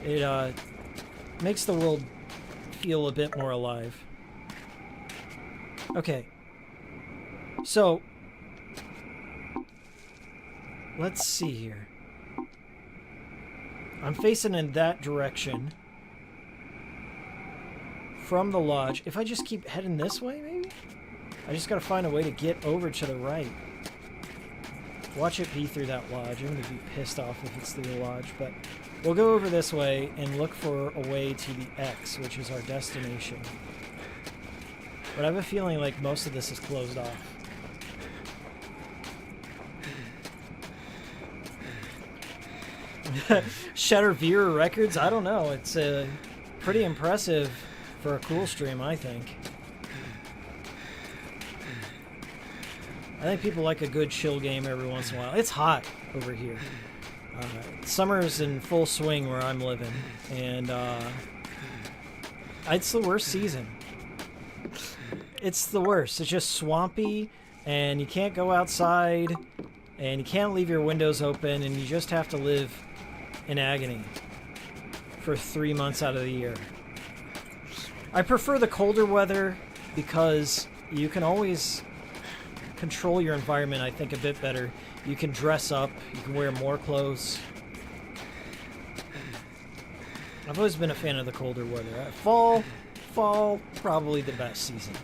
It makes the world feel a bit more alive. Okay. So, let's see here. I'm facing in that direction from the lodge. If I just keep heading this way, maybe? I just gotta find a way to get over to the right. Watch it be through that lodge. I'm gonna be pissed off if it's through the lodge, but we'll go over this way and look for a way to the X, which is our destination. But I have a feeling like most of this is closed off. Shutter Viewer Records? I don't know. It's pretty impressive for a cool stream, I think. I think people like a good chill game every once in a while. It's hot over here. Summer's in full swing where I'm living, and it's the worst season. It's the worst. It's just swampy, and you can't go outside, and you can't leave your windows open, and you just have to live in agony for 3 months out of the year. I prefer the colder weather because you can always control your environment, I think, a bit better. You can dress up, you can wear more clothes. I've always been a fan of the colder weather. Fall, probably the best season.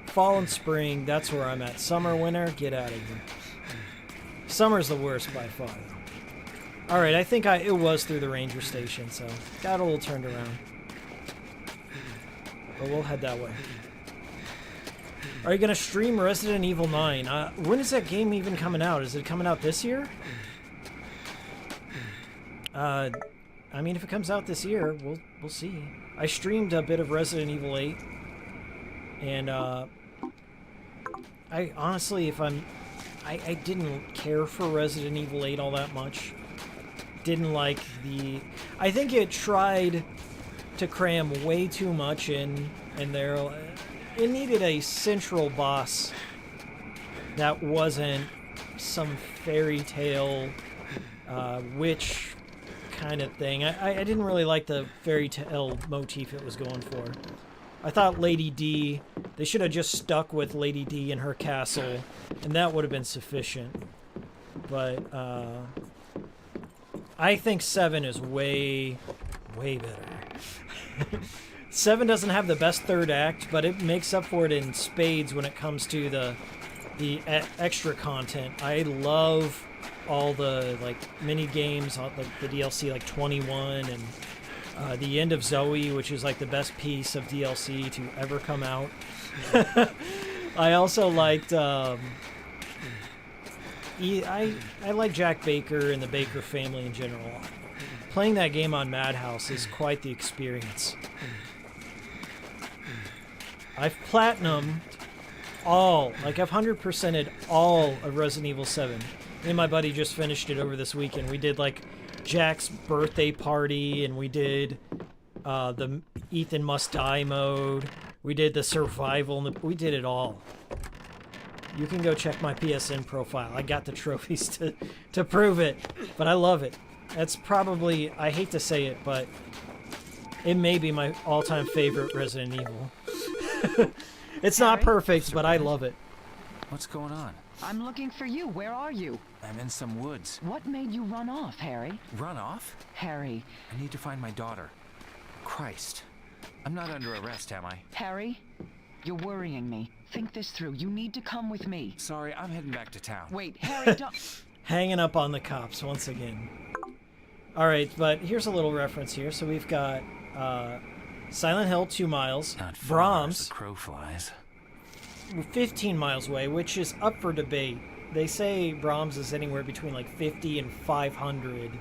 Fall and spring, that's where I'm at. Summer, winter, get out of here. Summer's the worst by far. Alright, I think it was through the ranger station, so got a little turned around. But we'll head that way. Are you going to stream Resident Evil 9? When is that game even coming out? Is it coming out this year? I mean, if it comes out this year, we'll see. I streamed a bit of Resident Evil 8. And, I honestly, I didn't care for Resident Evil 8 all that much. Didn't like I think it tried to cram way too much in there. It needed a central boss that wasn't some fairy tale witch kind of thing. I didn't really like the fairy tale motif it was going for. I thought Lady D, they should have just stuck with Lady D in her castle, and that would have been sufficient. But I think 7 is way better. 7 doesn't have the best third act, but it makes up for it in spades when it comes to the extra content. I love all the like mini games, like the DLC, like 21, and The end of Zoe, which is like the best piece of DLC to ever come out. I also liked... I like Jack Baker and the Baker family in general. Playing that game on Madhouse is quite the experience. I've platinumed all, like I've 100%ed all of Resident Evil 7. Me and my buddy just finished it over this weekend. We did like Jack's birthday party, and we did the Ethan Must Die mode. We did the survival, we did it all. You can go check my PSN profile. I got the trophies to prove it, but I love it. That's probably, I hate to say it, but it may be my all-time favorite Resident Evil. It's not perfect, but I love it. What's going on? I'm looking for you. Where are you? I'm in some woods. What made you run off, Harry? Run off? Harry. I need to find my daughter. Christ. I'm not under arrest, am I? Harry, you're worrying me. Think this through. You need to come with me. Sorry, I'm heading back to town. Wait, Harry, don't... Hanging up on the cops once again. Alright, but here's a little reference here. So we've got Silent Hill, 2 miles. Not far, Brahms, as the crow flies. 15 miles away, which is up for debate. They say Brahms is anywhere between like 50 and 500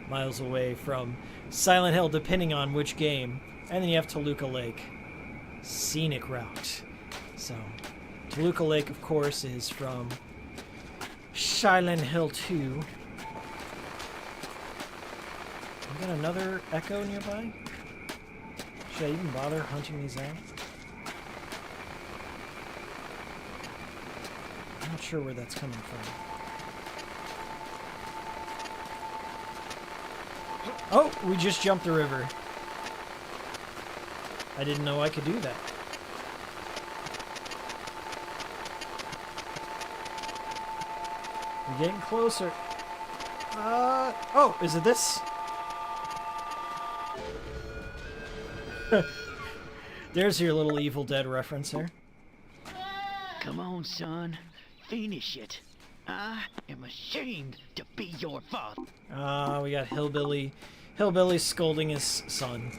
miles away from Silent Hill, depending on which game. And then you have Toluca Lake. Scenic route. So, Toluca Lake, of course, is from Silent Hill 2. We got another Echo nearby? Should I even bother hunting these out? I'm not sure where that's coming from. Oh, we just jumped the river. I didn't know I could do that. We're getting closer. Oh, is it this? There's your little Evil Dead reference there. Come on, son. Finish it. I am ashamed to be your father. We got Hillbilly scolding his son.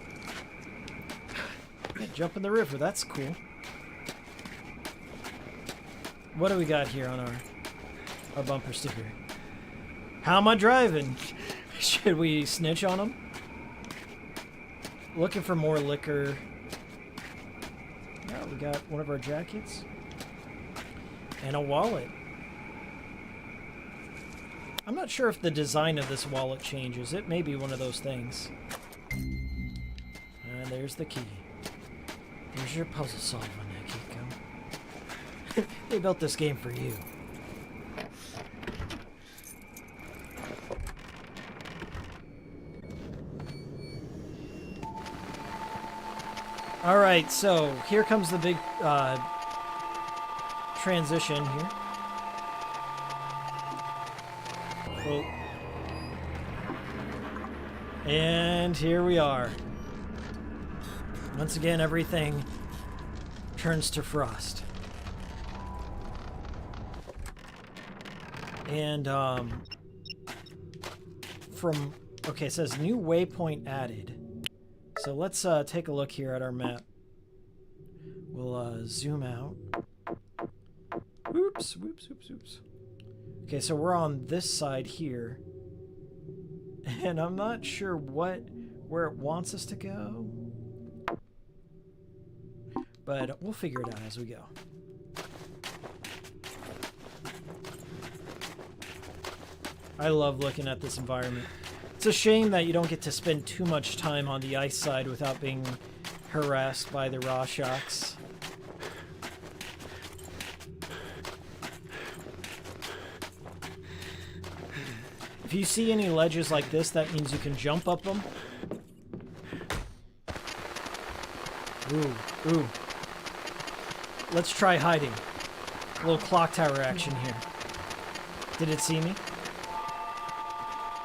Yeah, jump in the river, that's cool. What do we got here on our bumper sticker? How am I driving? Should we snitch on him? Looking for more liquor. Yeah, we got one of our jackets. And a wallet. I'm not sure if the design of this wallet changes. It may be one of those things. And there's the key. There's your puzzle solver, Hikiko. They built this game for you. Alright, so here comes the big transition here. Oh. And here we are. Once again, everything turns to frost. And, okay, it says new waypoint added. So let's take a look here at our map. We'll zoom out. Oops, whoops, oops, oops. Okay, so we're on this side here. And I'm not sure where it wants us to go. But we'll figure it out as we go. I love looking at this environment. It's a shame that you don't get to spend too much time on the ice side without being harassed by the raw shocks. If you see any ledges like this, that means you can jump up them. Ooh, ooh. Let's try hiding. A little clock tower action here. Did it see me?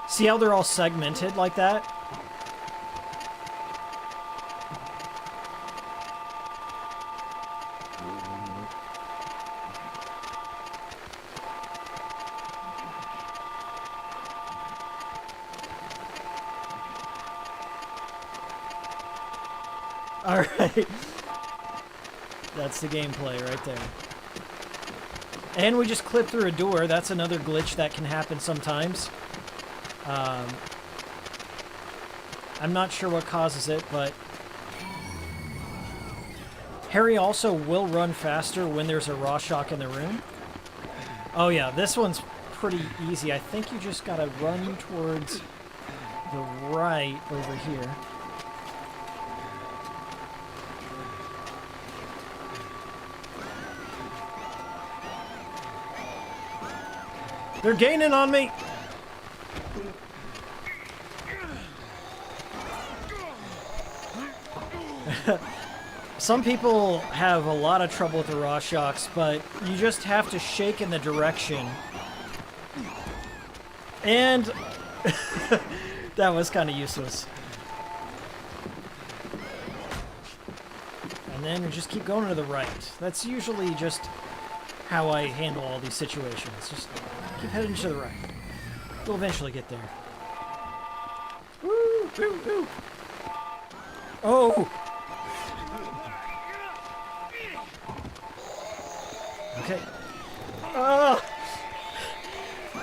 See how they're all segmented like that? Alright. That's the gameplay right there. And we just clip through a door. That's another glitch that can happen sometimes. I'm not sure what causes it, but... Harry also will run faster when there's a Rorschach in the room. Oh yeah, this one's pretty easy. I think you just gotta run towards the right over here. They're gaining on me! Some people have a lot of trouble with the Rorschachs, but you just have to shake in the direction. And that was kind of useless. And then we just keep going to the right. That's usually just how I handle all these situations. Just keep heading to the right. We'll eventually get there. Woo! Woo! Woo! Oh! Okay. Oh!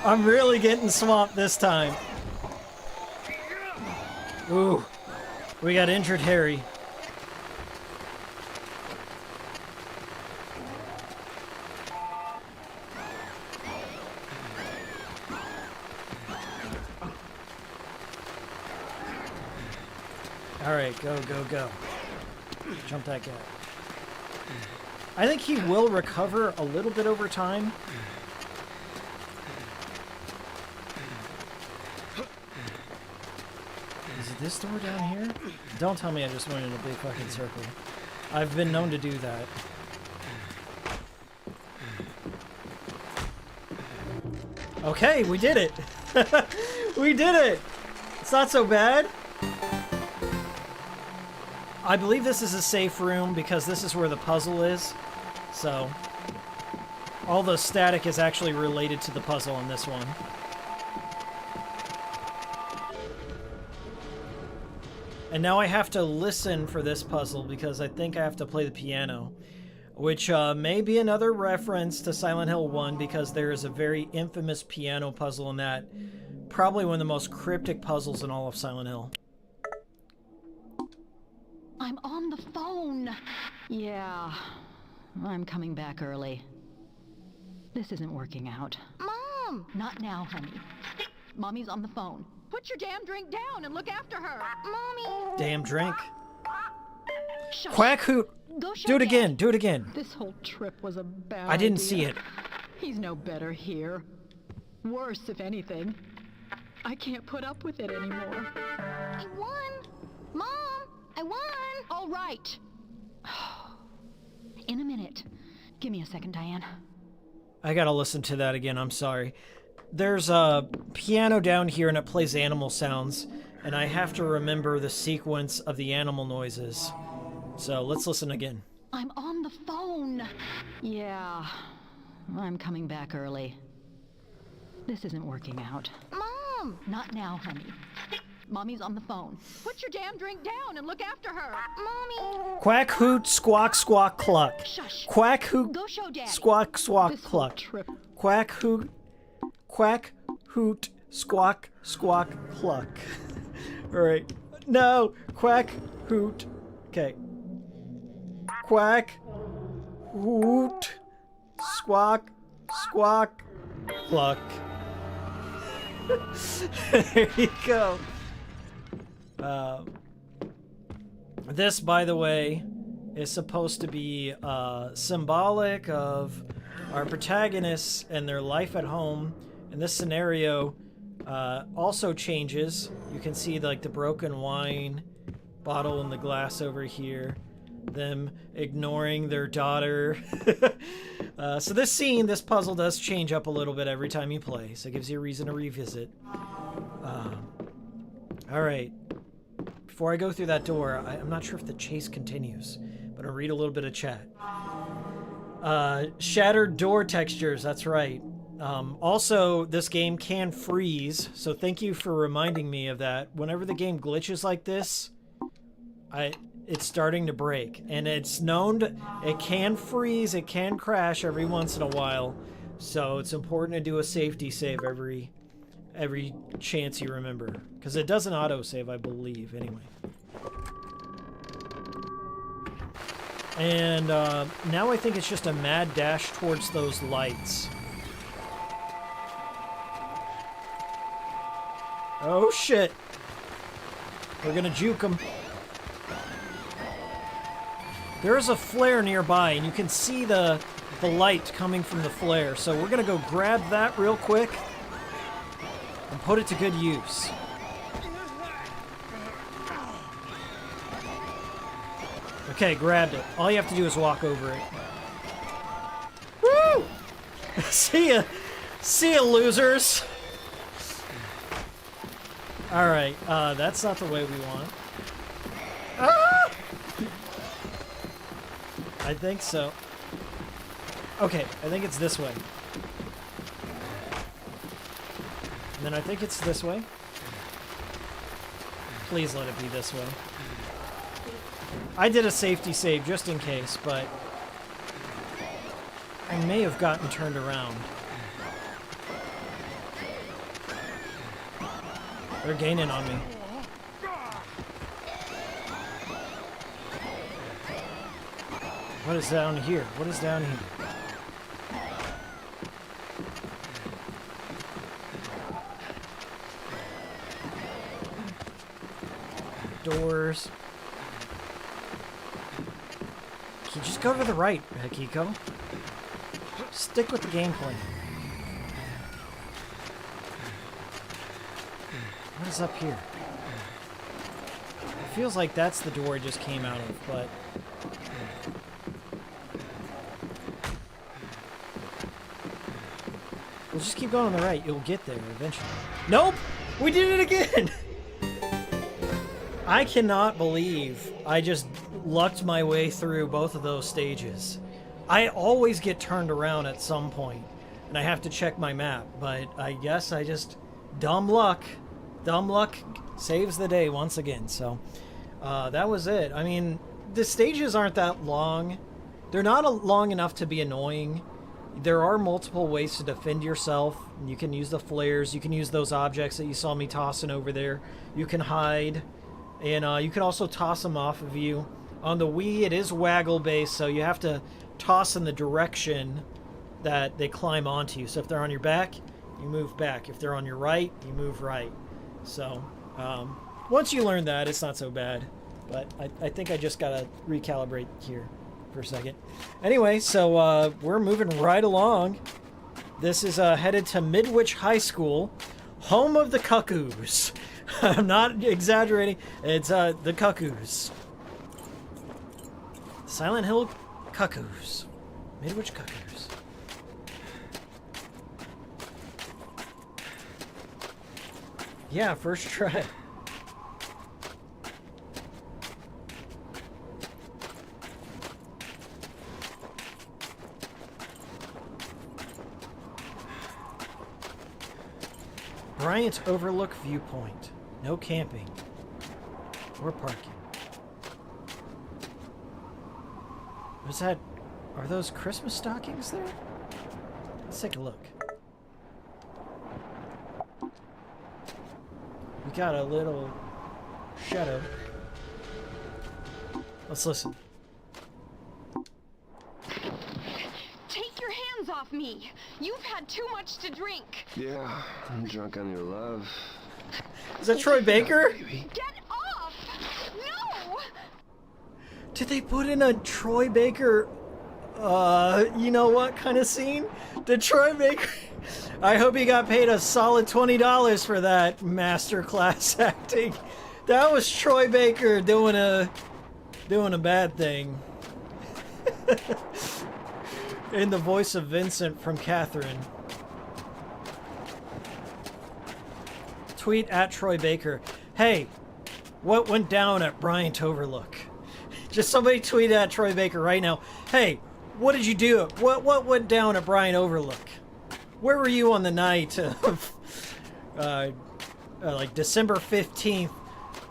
I'm really getting swamped this time. Ooh. We got injured Harry. Alright, go, go, go. Jump that guy. I think he will recover a little bit over time. Is it this door down here? Don't tell me I just went in a big fucking circle. I've been known to do that. Okay, we did it! We did it! It's not so bad. I believe this is a safe room because this is where the puzzle is. So, all the static is actually related to the puzzle in this one. And now I have to listen for this puzzle because I think I have to play the piano. Which may be another reference to Silent Hill 1 because there is a very infamous piano puzzle in that. Probably one of the most cryptic puzzles in all of Silent Hill. I'm on the phone. Yeah, I'm coming back early. This isn't working out. Mom! Not now, honey. Mommy's on the phone. Put your damn drink down and look after her. Mommy! Damn drink. Shush. Quack hoot! Go show Do it Dad. again, do it again. This whole trip was a bad I didn't idea. see it. He's no better here. Worse, if anything. I can't put up with it anymore. I won! Mom! I won! All right. In a minute. Give me a second, Diane. I gotta listen to that again, I'm sorry. There's a piano down here and it plays animal sounds, and I have to remember the sequence of the animal noises. So let's listen again. I'm on the phone. Yeah, I'm coming back early. This isn't working out. Mom! Not now, honey. Mommy's on the phone. Put your damn drink down and look after her. Mommy! Quack hoot, squawk, squawk, cluck. Shush. Quack hoot, Go show Daddy. squawk, squawk, This whole cluck. trip. Quack hoot, squawk, squawk, cluck. Alright. No! Quack hoot. Okay. Quack hoot, squawk, squawk, cluck. There you go. This, by the way, is supposed to be symbolic of our protagonists and their life at home. And this scenario also changes. You can see like the broken wine bottle in the glass over here. Them ignoring their daughter. So this scene, this puzzle does change up a little bit every time you play. So it gives you a reason to revisit. Alright. Before I go through that door, I'm not sure if the chase continues, but I'll read a little bit of chat. Shattered door textures, that's right. Also, this game can freeze, so thank you for reminding me of that. Whenever the game glitches like this, it's starting to break. And it's known to, it can freeze, it can crash every once in a while. So it's important to do a safety save every chance you remember. Because it doesn't auto-save, I believe, anyway. And now I think it's just a mad dash towards those lights. Oh shit! We're gonna juke him. There is a flare nearby, and you can see the light coming from the flare. So we're gonna go grab that real quick and put it to good use. Okay, grabbed it. All you have to do is walk over it. Woo! See ya! See ya, losers! Alright, that's not the way we want. Ah! I think so. Okay, I think it's this way. And then I think it's this way. Please let it be this way. I did a safety save just in case, but I may have gotten turned around. They're gaining on me. What is down here? What is down here? Doors. Can you just go to the right, Hikiko? Stick with the game plan. What is up here? It feels like that's the door I just came out of, but... We'll just keep going on the right. You'll get there eventually. Nope! We did it again! I cannot believe I just lucked my way through both of those stages. I always get turned around at some point, and I have to check my map, but I guess I just... Dumb luck. Dumb luck saves the day once again, so... that was it. I mean, the stages aren't that long. They're not long enough to be annoying. There are multiple ways to defend yourself. You can use the flares. You can use those objects that you saw me tossing over there. You can hide. And you can also toss them off of you. On the Wii, it is waggle-based, so you have to toss in the direction that they climb onto you. So if they're on your back, you move back. If they're on your right, you move right. So, once you learn that, it's not so bad. But I think I just gotta recalibrate here for a second. Anyway, so we're moving right along. This is headed to Midwich High School, home of the Cuckoos. I'm not exaggerating. It's the Cuckoos. Silent Hill Cuckoos. Midwich Cuckoos. Yeah, first try. Bryant's Overlook Viewpoint. No camping. Or parking. What's that? Are those Christmas stockings there? Let's take a look. We got a little shadow. Let's listen. Take your hands off me! You've had too much to drink! Yeah, I'm drunk on your love. Is that Troy Baker? Get off! No! Did they put in a Troy Baker, you know what kind of scene? Did Troy Baker... I hope he got paid a solid $20 for that masterclass acting. That was Troy Baker doing a bad thing. In the voice of Vincent from Catherine. Tweet at Troy Baker. Hey, what went down at Bryant Overlook? Just somebody tweet at Troy Baker right now. Hey, what did you do? What went down at Bryant Overlook? Where were you on the night of like December 15th,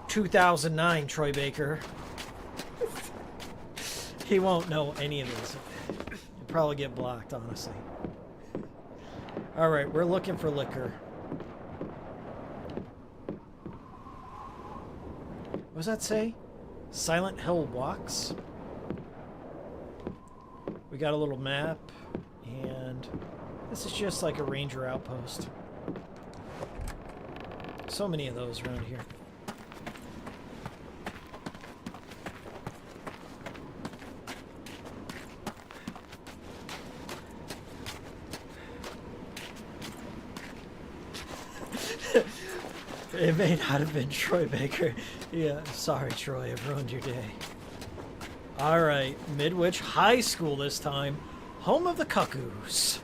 2009, Troy Baker? He won't know any of this. He'll probably get blocked, honestly. Alright, we're looking for liquor. What does that say? Silent Hill Walks? We got a little map, and this is just like a ranger outpost. So many of those around here. It may not have been Troy Baker. Yeah, sorry, Troy. I've ruined your day. Alright, Midwich High School this time. Home of the Cuckoos.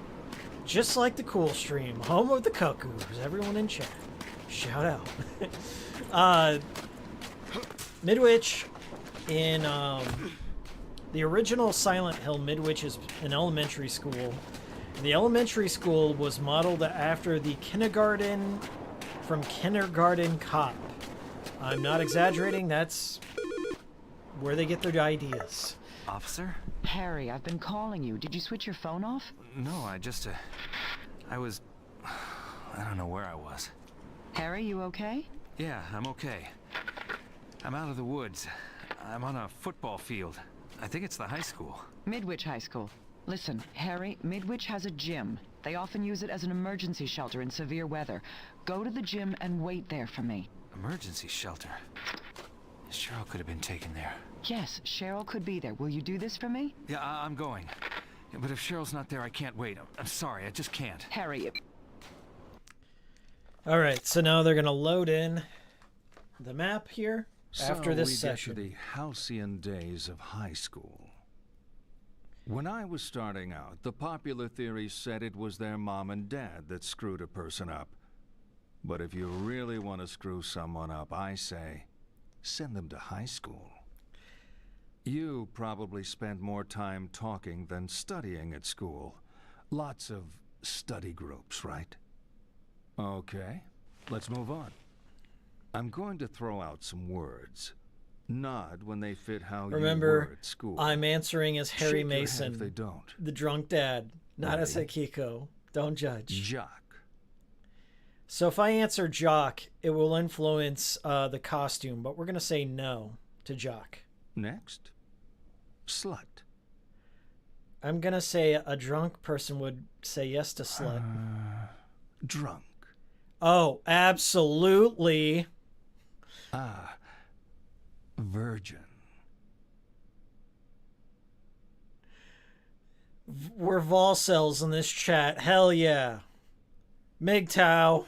Just like the cool stream. Home of the Cuckoos. Everyone in chat. Shout out. Midwich in the original Silent Hill, Midwich is an elementary school. The elementary school was modeled after the kindergarten from Kindergarten Cop. I'm not exaggerating, that's where they get their ideas. Officer? Harry, I've been calling you. Did you switch your phone off? No, I don't know where I was. Harry, you okay? Yeah, I'm okay. I'm out of the woods. I'm on a football field. I think it's the high school. Midwich High School. Listen, Harry, Midwich has a gym. They often use it as an emergency shelter in severe weather. Go to the gym and wait there for me. Emergency shelter? Cheryl could have been taken there. Yes, Cheryl could be there. Will you do this for me? Yeah, I'm going. Yeah, but if Cheryl's not there, I can't wait. I'm sorry, I just can't. Harry... Alright, so now they're going to load in the map here after this session. So we get to the halcyon days of high school. When I was starting out, the popular theory said it was their mom and dad that screwed a person up. But if you really want to screw someone up, I say, send them to high school. You probably spent more time talking than studying at school. Lots of study groups, right? Okay, let's move on. I'm going to throw out some words. Nod when they fit how you were at school. I'm answering as Harry Shake your head Mason, if they don't. the drunk dad, not as Ready? Hikiko. Don't judge. Jock. So if I answer jock, it will influence the costume, but we're going to say no to jock. Next, slut. I'm going to say a drunk person would say yes to slut. Drunk. Oh, absolutely. Virgin. We're vol cells in this chat. Hell yeah. MGTOW.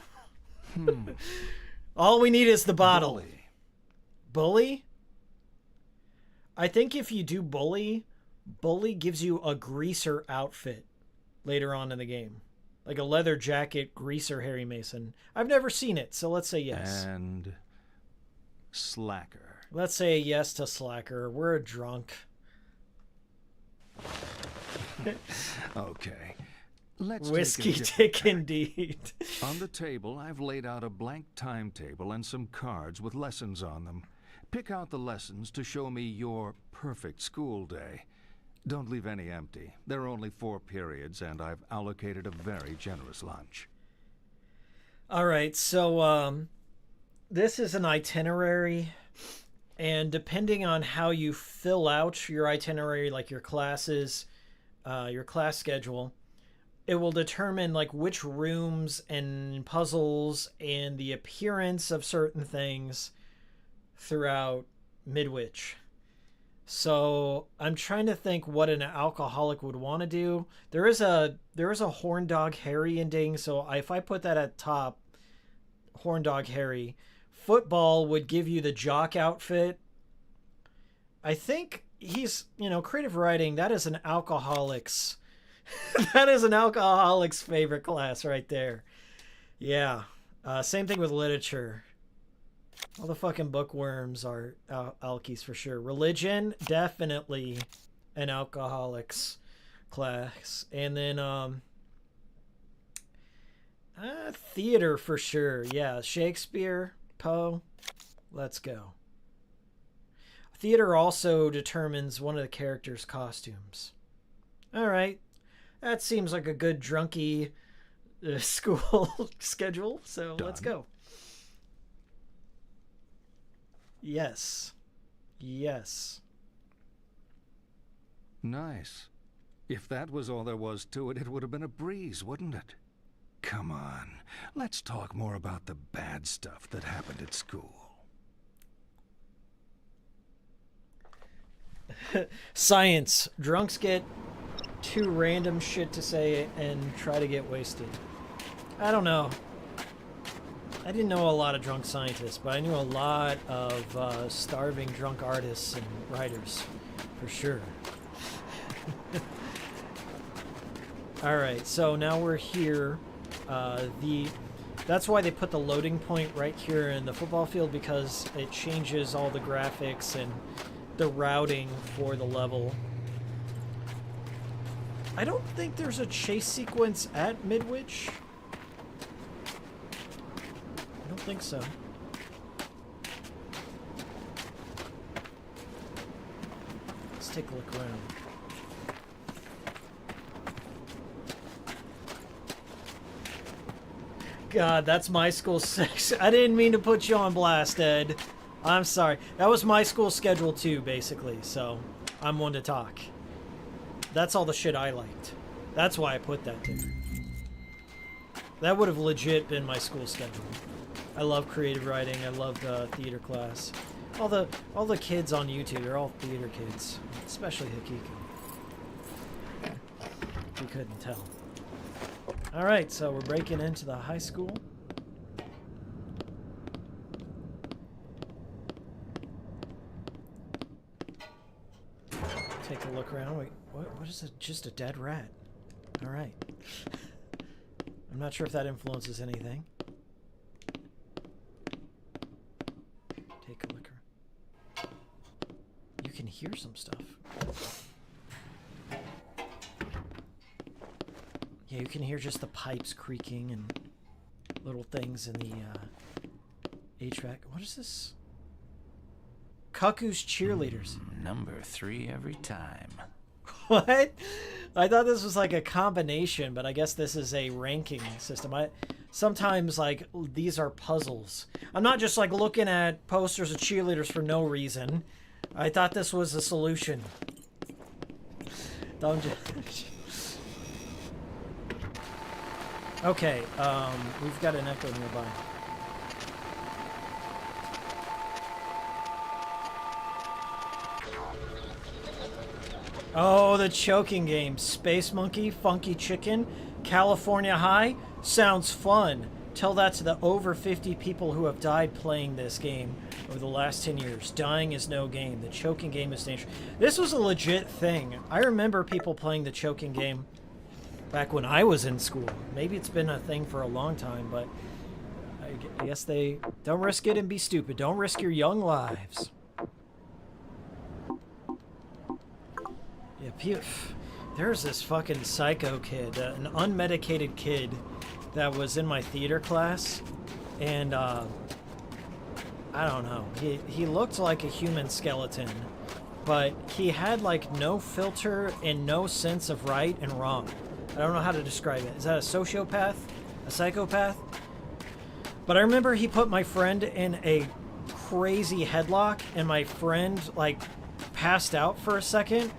All we need is the bottle. Bully. Bully? I think if you do bully, bully gives you a greaser outfit later on in the game. Like a leather jacket, greaser Harry Mason. I've never seen it, so let's say yes. And slacker. Let's say yes to slacker. We're a drunk. Okay. Let's Whiskey take a dick different indeed. On the table, I've laid out a blank timetable and some cards with lessons on them. Pick out the lessons to show me your perfect school day. Don't leave any empty. There are only 4 periods, and I've allocated a very generous lunch. All right, so this is an itinerary, and depending on how you fill out your itinerary, like your classes, your class schedule, it will determine like which rooms and puzzles and the appearance of certain things throughout Midwich. So I'm trying to think what an alcoholic would want to do. There is a Horn Dog Harry ending, so if I put that at top, Horn Dog Harry, football would give you the jock outfit. I think he's, creative writing, that is an alcoholic's that is an alcoholic's favorite class right there. Yeah. Same thing with literature. All the fucking bookworms are alkies for sure. Religion, definitely an alcoholics class. And then theater for sure. Yeah, Shakespeare, Poe. Let's go. Theater also determines one of the characters' costumes. All right. That seems like a good drunky school schedule, so let's go. Yes. Yes. Nice. If that was all there was to it, it would have been a breeze, wouldn't it? Come on, let's talk more about the bad stuff that happened at school. Science. Drunks get too random shit to say and try to get wasted. I don't know. I didn't know a lot of drunk scientists, but I knew a lot of starving drunk artists and writers, for sure. Alright, so now we're here. That's why they put the loading point right here in the football field, because it changes all the graphics and the routing for the level. I don't think there's a chase sequence at Midwich. I don't think so. Let's take a look around. God, that's my school sex. I didn't mean to put you on blast, Ed. I'm sorry. That was my school schedule too, basically, so I'm one to talk. That's all the shit I liked. That's why I put that there. That would have legit been my school schedule. I love creative writing. I love theater class. All the kids on YouTube, they're all theater kids, especially Hikikomori. You couldn't tell. All right, so we're breaking into the high school. Take a look around. Wait, what is it? Just a dead rat. All right. I'm not sure if that influences anything. Take a look around. You can hear some stuff. Yeah, you can hear just the pipes creaking and little things in the HVAC. What is this? Kaku's Cheerleaders. Number 3 every time. What? I thought this was like a combination, but I guess this is a ranking system. Sometimes, like, these are puzzles. I'm not just, like, looking at posters of cheerleaders for no reason. I thought this was a solution. Don't just... Okay, we've got an echo nearby. Oh, the choking game. Space Monkey, Funky Chicken, California High. Sounds fun. Tell that to the over 50 people who have died playing this game over the last 10 years. Dying is no game. The choking game is dangerous. This was a legit thing. I remember people playing the choking game back when I was in school. Maybe it's been a thing for a long time, but I guess they don't risk it and be stupid. Don't risk your young lives. Yeah, there's this fucking psycho kid, an unmedicated kid that was in my theater class, and I don't know. He looked like a human skeleton, but he had like no filter and no sense of right and wrong. I don't know how to describe it. Is that a sociopath? A psychopath? But I remember he put my friend in a crazy headlock, and my friend like passed out for a second,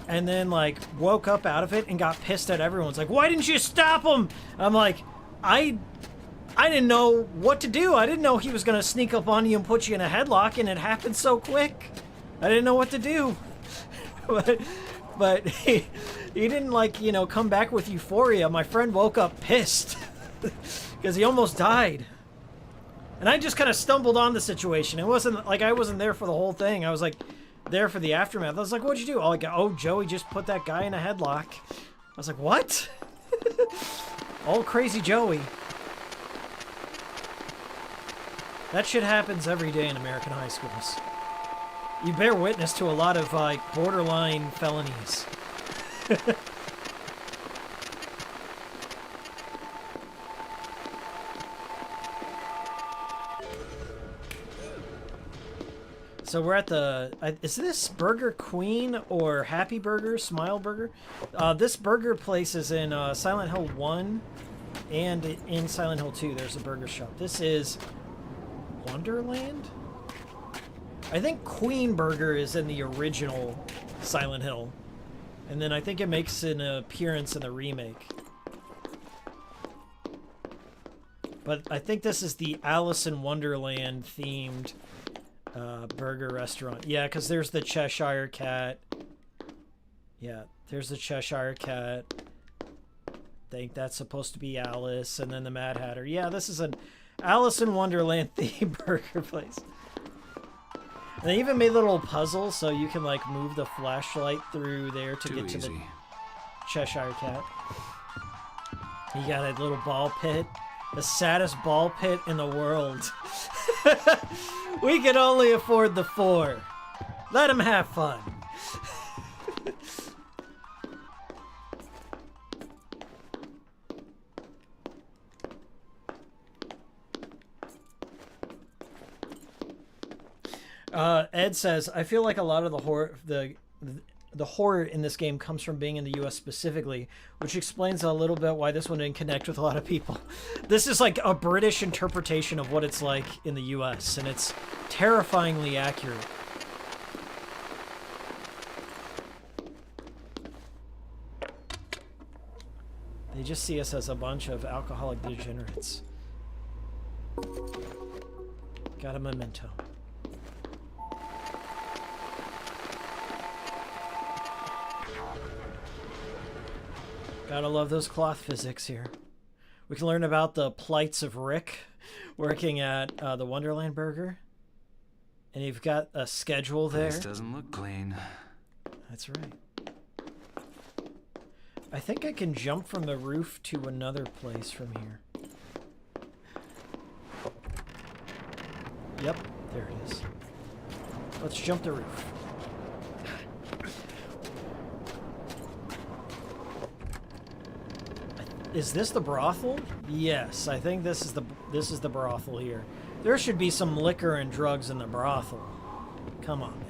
and then like woke up out of it and got pissed at everyone. It's like, why didn't you stop him? I'm like, I didn't know what to do. I didn't know he was gonna sneak up on you and put you in a headlock, and it happened so quick. I didn't know what to do. but he didn't, like, you know, come back with euphoria. My friend woke up pissed because he almost died. And I just kind of stumbled on the situation. It wasn't like I wasn't there for the whole thing. I was like there for the aftermath. I was like, what'd you do? Oh, like, oh, Joey just put that guy in a headlock. I was like, what? Old crazy Joey. That shit happens every day in American high schools. You bear witness to a lot of, like, borderline felonies. So we're at the... is this Burger Queen or Happy Burger? Smile Burger? This burger place is in Silent Hill 1 and in Silent Hill 2. There's a burger shop. This is Wonderland? I think Queen Burger is in the original Silent Hill. And then I think it makes an appearance in the remake. But I think this is the Alice in Wonderland themed burger restaurant. Yeah, because there's the Cheshire Cat. Yeah, there's the Cheshire Cat. I think that's supposed to be Alice, and then the Mad Hatter. Yeah, this is an Alice in Wonderland themed burger place. And they even made little puzzles so you can like move the flashlight through there to get to the Cheshire Cat. You got a little ball pit. The saddest ball pit in the world. We can only afford the 4. Let them have fun. Ed says, I feel like a lot of the horror in this game comes from being in the US specifically, which explains a little bit why this one didn't connect with a lot of people. This is like a British interpretation of what it's like in the US, and it's terrifyingly accurate. They just see us as a bunch of alcoholic degenerates. Got a memento. Gotta love those cloth physics here. We can learn about the plights of Rick working at the Wonderland Burger. And you've got a schedule there. This doesn't look clean. That's right. I think I can jump from the roof to another place from here. Yep, there it is. Let's jump the roof. Is this the brothel? Yes, I think this is the brothel here. There should be some liquor and drugs in the brothel. Come on now.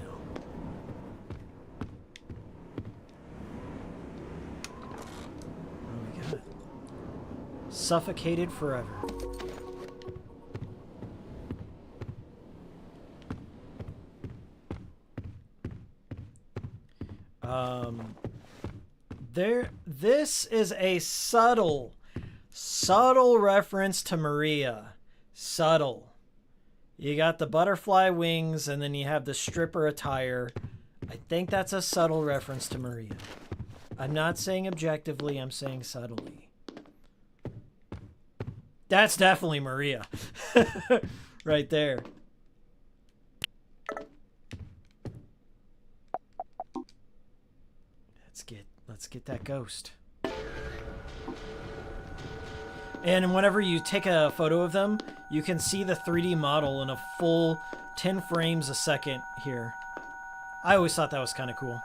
What do we got? Suffocated forever. This is a subtle reference to Maria. Subtle. You got the butterfly wings, and then you have the stripper attire. I think that's a subtle reference to Maria. I'm not saying objectively, I'm saying subtly. That's definitely Maria. Right there. Let's get that ghost. And whenever you take a photo of them, you can see the 3D model in a full 10 frames a second here. I always thought that was kind of cool.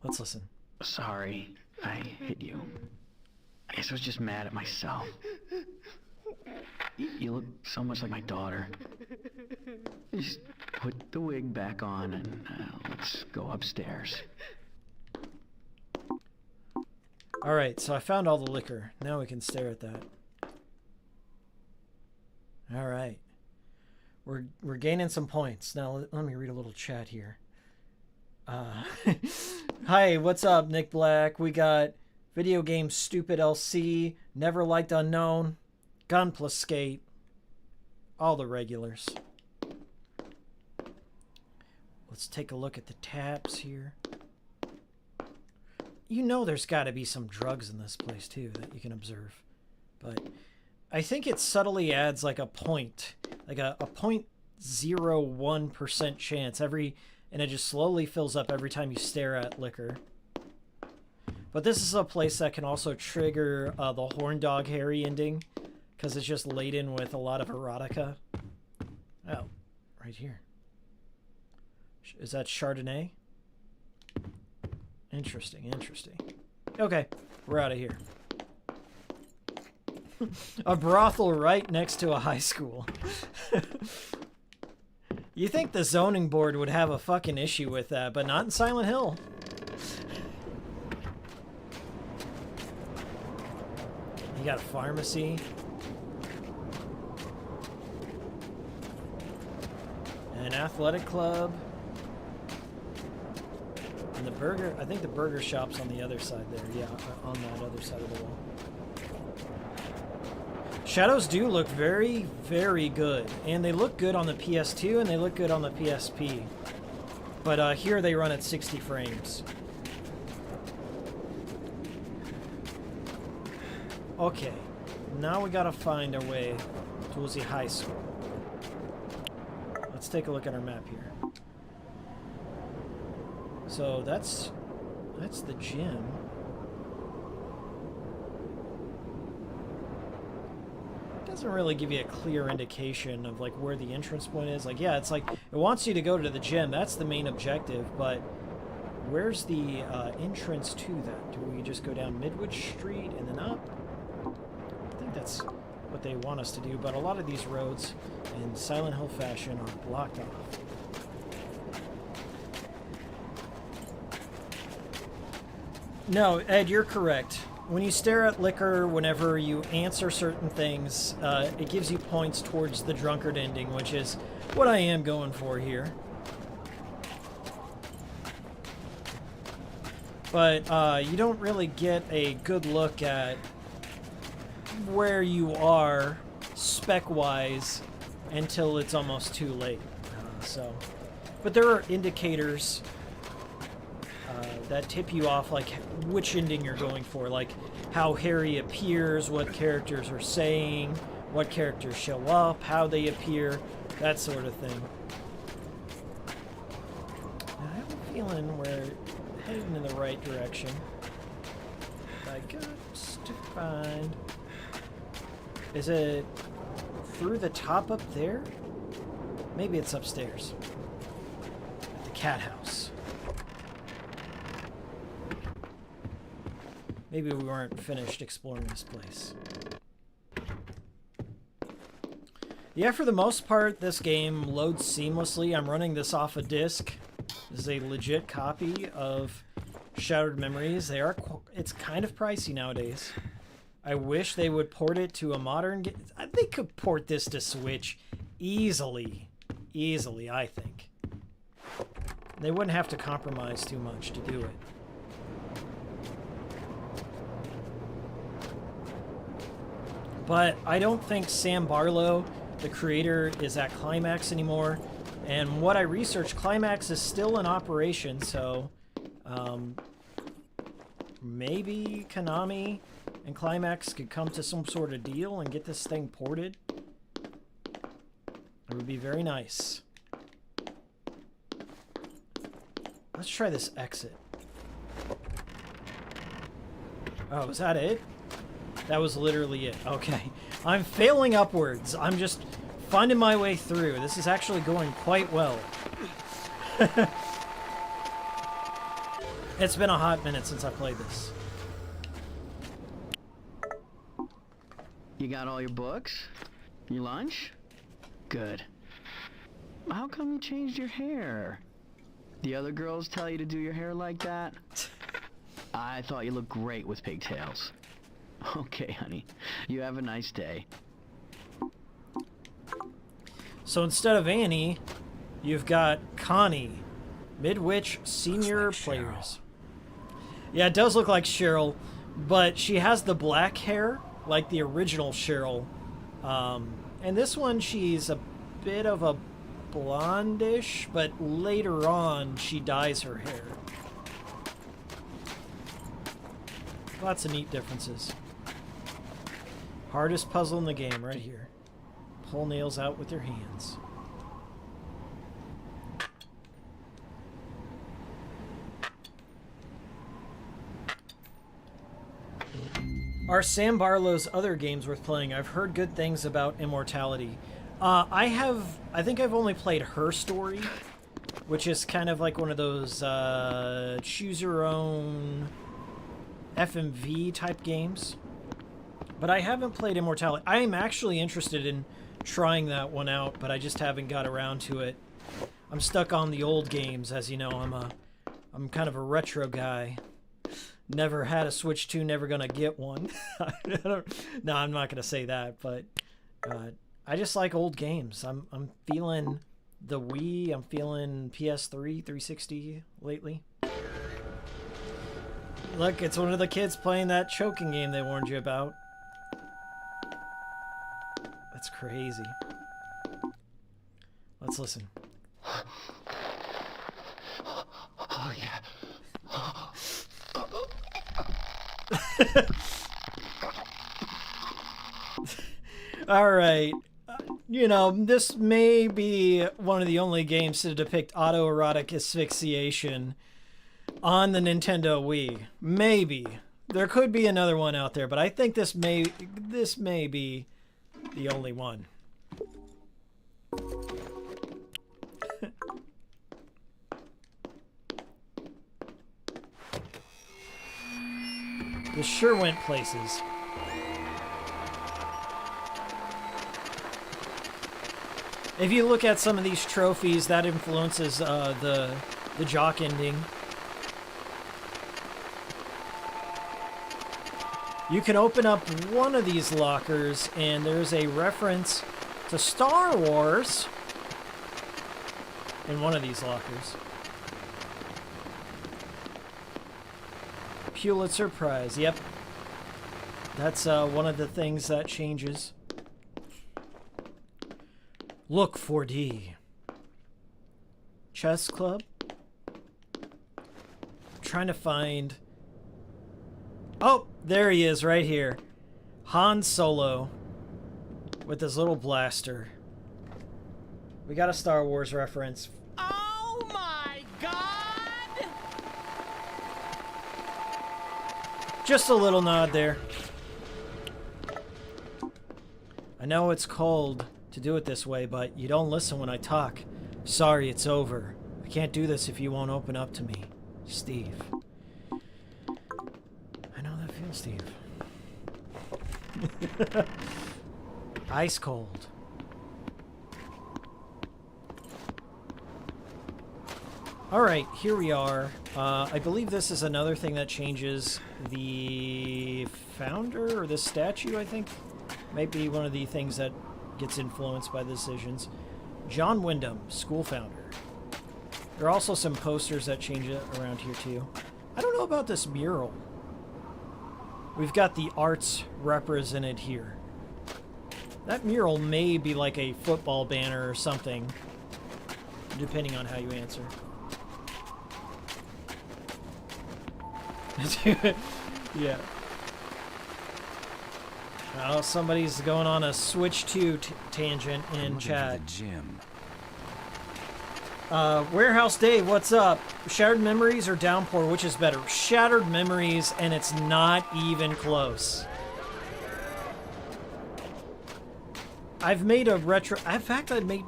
Let's listen. Sorry, I hit you. I guess I was just mad at myself. You look so much like my daughter. Just put the wig back on and let's go upstairs. Alright, so I found all the liquor. Now we can stare at that. Alright. We're gaining some points. Now let me read a little chat here. Hi, what's up, Nick Black? We got Video Game Stupid LC, Never Liked Unknown, Gun Plus Skate, all the regulars. Let's take a look at the tabs here. You know there's got to be some drugs in this place, too, that you can observe. But I think it subtly adds like a point. Like a 0.01% chance every... And it just slowly fills up every time you stare at liquor. But this is a place that can also trigger the Horn Dog Harry ending. Because it's just laden with a lot of erotica. Oh, right here. Is that Chardonnay? Interesting, interesting. Okay, we're out of here. A brothel right next to a high school. You think the zoning board would have a fucking issue with that, but not in Silent Hill. You got a pharmacy. An athletic club. And the burger, I think the burger shop's on the other side there. Yeah, on that other side of the wall. Shadows do look very, very good. And they look good on the PS2 and they look good on the PSP. But here they run at 60 frames. Okay, now we gotta find our way to Uzi High School. Let's take a look at our map here. So that's the gym. Doesn't really give you a clear indication of like where the entrance point is. Like, yeah, it's like it wants you to go to the gym. That's the main objective, but where's the entrance to that? Do we just go down Midwich Street and then up? I think that's what they want us to do, but a lot of these roads in Silent Hill fashion are blocked off. No, Ed, you're correct. When you stare at liquor, whenever you answer certain things, it gives you points towards the drunkard ending, which is what I am going for here. But you don't really get a good look at where you are spec-wise until it's almost too late. But there are indicators that tip you off, like which ending you're going for, like how Harry appears, what characters are saying, what characters show up, how they appear, that sort of thing. And I have a feeling we're heading in the right direction. I got to find... Is it through the top up there? Maybe it's upstairs. At the cat house. Maybe we weren't finished exploring this place. Yeah, for the most part, this game loads seamlessly. I'm running this off a disc. This is a legit copy of Shattered Memories. It's kind of pricey nowadays. I wish they would port it to a modern game. They could port this to Switch easily. Easily, I think. They wouldn't have to compromise too much to do it. But I don't think Sam Barlow, the creator, is at Climax anymore. And what I researched, Climax is still in operation, so maybe Konami and Climax could come to some sort of deal and get this thing ported. It would be very nice. Let's try this exit. Oh, is that it? That was literally it. Okay. I'm failing upwards. I'm just finding my way through. This is actually going quite well. It's been a hot minute since I played this. You got all your books? Your lunch? Good. How come you changed your hair? The other girls tell you to do your hair like that? I thought you looked great with pigtails. Okay, honey. You have a nice day. So instead of Annie, you've got Connie. Midwich Senior Players. Yeah, it does look like Cheryl, but she has the black hair, like the original Cheryl. And this one, she's a bit of a blondish, but later on, she dyes her hair. Lots of neat differences. Hardest puzzle in the game, right here. Pull nails out with your hands. Are Sam Barlow's other games worth playing? I've heard good things about Immortality. I think I've only played Her Story, which is kind of like one of those choose your own FMV type games. But I haven't played Immortality. I am actually interested in trying that one out, but I just haven't got around to it. I'm stuck on the old games, as you know. I'm kind of a retro guy. Never had a Switch 2, never gonna get one. No, I'm not gonna say that, but I just like old games. I'm feeling the Wii, I'm feeling PS3, 360 lately. Look, it's one of the kids playing that choking game they warned you about. That's crazy. Let's listen. Oh, yeah. All right. You know, this may be one of the only games to depict autoerotic asphyxiation on the Nintendo Wii. Maybe. There could be another one out there, but I think this may be the only one. This sure went places. If you look at some of these trophies, that influences the jock ending. You can open up one of these lockers, and there's a reference to Star Wars in one of these lockers. Pulitzer Prize, yep. That's one of the things that changes. Look 4D. Chess Club. I'm trying to find... Oh, there he is right here. Han Solo with his little blaster. We got a Star Wars reference. Oh my god! Just a little nod there. I know it's cold to do it this way, but you don't listen when I talk. Sorry, it's over. I can't do this if you won't open up to me. Steve. I know that feels, Steve. Ice cold. Alright, here we are. I believe this is another thing that changes. The founder, or the statue, I think, might be one of the things that gets influenced by the decisions. John Wyndham, school founder. There are also some posters that change it around here too. I don't know about this mural. We've got the arts represented here. That mural may be like a football banner or something, depending on how you answer. Yeah. Oh, somebody's going on a Switch 2 tangent in chat. Gym. Warehouse Dave, what's up? Shattered Memories or Downpour, which is better? Shattered Memories, and it's not even close. I've made a retro... In fact, I've made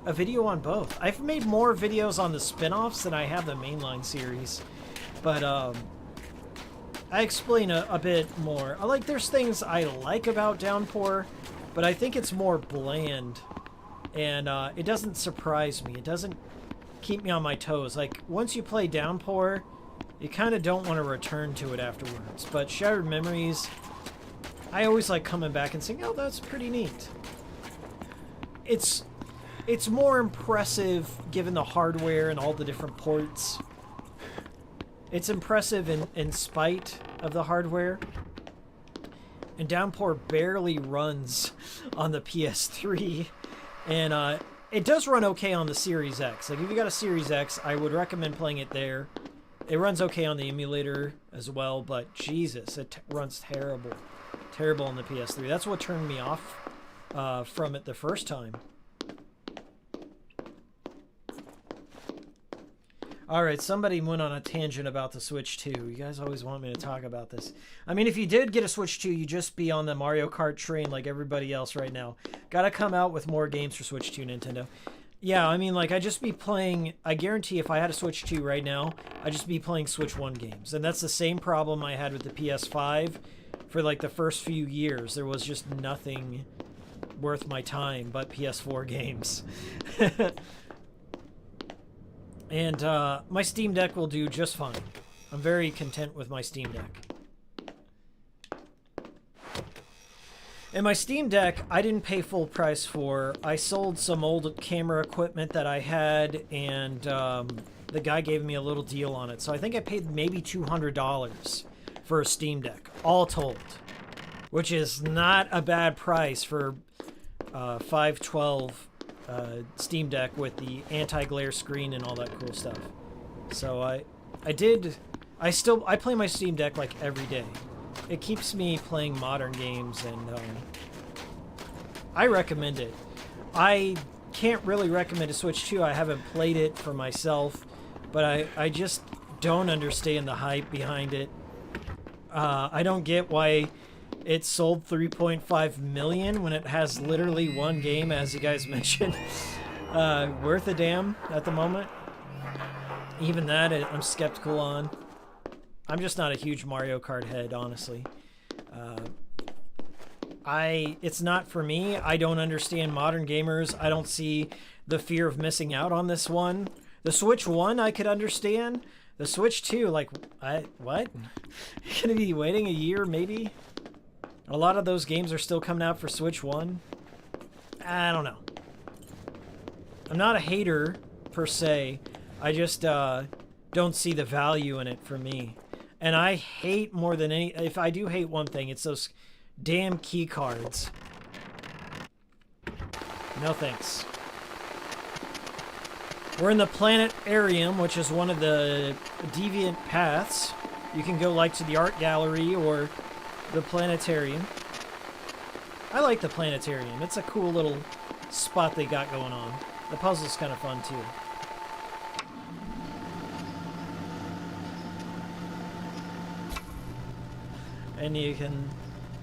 a video on both. I've made more videos on the spin-offs than I have the mainline series. But, I explain a bit more. There's things I like about Downpour, but I think it's more bland. And it doesn't surprise me. It doesn't keep me on my toes. Like, once you play Downpour, you kind of don't want to return to it afterwards. But Shattered Memories, I always like coming back and saying, oh, that's pretty neat. It's more impressive given the hardware and all the different ports. It's impressive in spite of the hardware. And Downpour barely runs on the PS3. And it does run okay on the Series X. Like, if you got a Series X, I would recommend playing it there. It runs okay on the emulator as well, but Jesus, it runs terrible. Terrible on the PS3. That's what turned me off from it the first time. Alright, somebody went on a tangent about the Switch 2. You guys always want me to talk about this. I mean, if you did get a Switch 2, you'd just be on the Mario Kart train like everybody else right now. Gotta come out with more games for Switch 2, Nintendo. Yeah, I mean, like, I'd just be playing... I guarantee if I had a Switch 2 right now, I'd just be playing Switch 1 games. And that's the same problem I had with the PS5 for, like, the first few years. There was just nothing worth my time but PS4 games. And my Steam Deck will do just fine. I'm very content with my Steam Deck. And my Steam Deck, I didn't pay full price for. I sold some old camera equipment that I had, and the guy gave me a little deal on it. So I think I paid maybe $200 for a Steam Deck, all told. Which is not a bad price for 512 Steam Deck with the anti-glare screen and all that cool stuff. So I play my Steam Deck like every day. It keeps me playing modern games, and I recommend it. I can't really recommend a Switch 2. I haven't played it for myself, but I just don't understand the hype behind it. I don't get why it sold 3.5 million when it has literally one game, as you guys mentioned, worth a damn at the moment. Even that, I'm skeptical on. I'm just not a huge Mario Kart head, honestly. It's not for me. I don't understand modern gamers. I don't see the fear of missing out on this one. The Switch 1 I could understand. The Switch 2, like, what? Gonna be waiting a year, maybe? A lot of those games are still coming out for Switch 1. I don't know. I'm not a hater, per se. I just don't see the value in it for me. And I hate more than any... If I do hate one thing, it's those damn key cards. No thanks. We're in the planetarium, which is one of the deviant paths. You can go like to the art gallery or the planetarium. I like the planetarium. It's a cool little spot they got going on. The puzzle's kind of fun too. And you can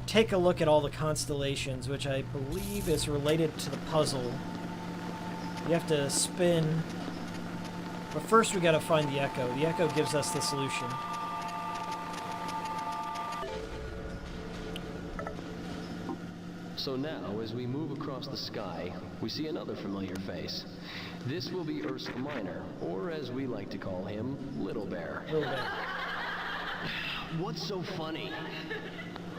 take a look at all the constellations, which I believe is related to the puzzle. You have to spin. But first we gotta find the Echo. The Echo gives us the solution. So now, as we move across the sky, we see another familiar face. This will be Ursa Minor, or as we like to call him, Little Bear. Little Bear. What's so funny?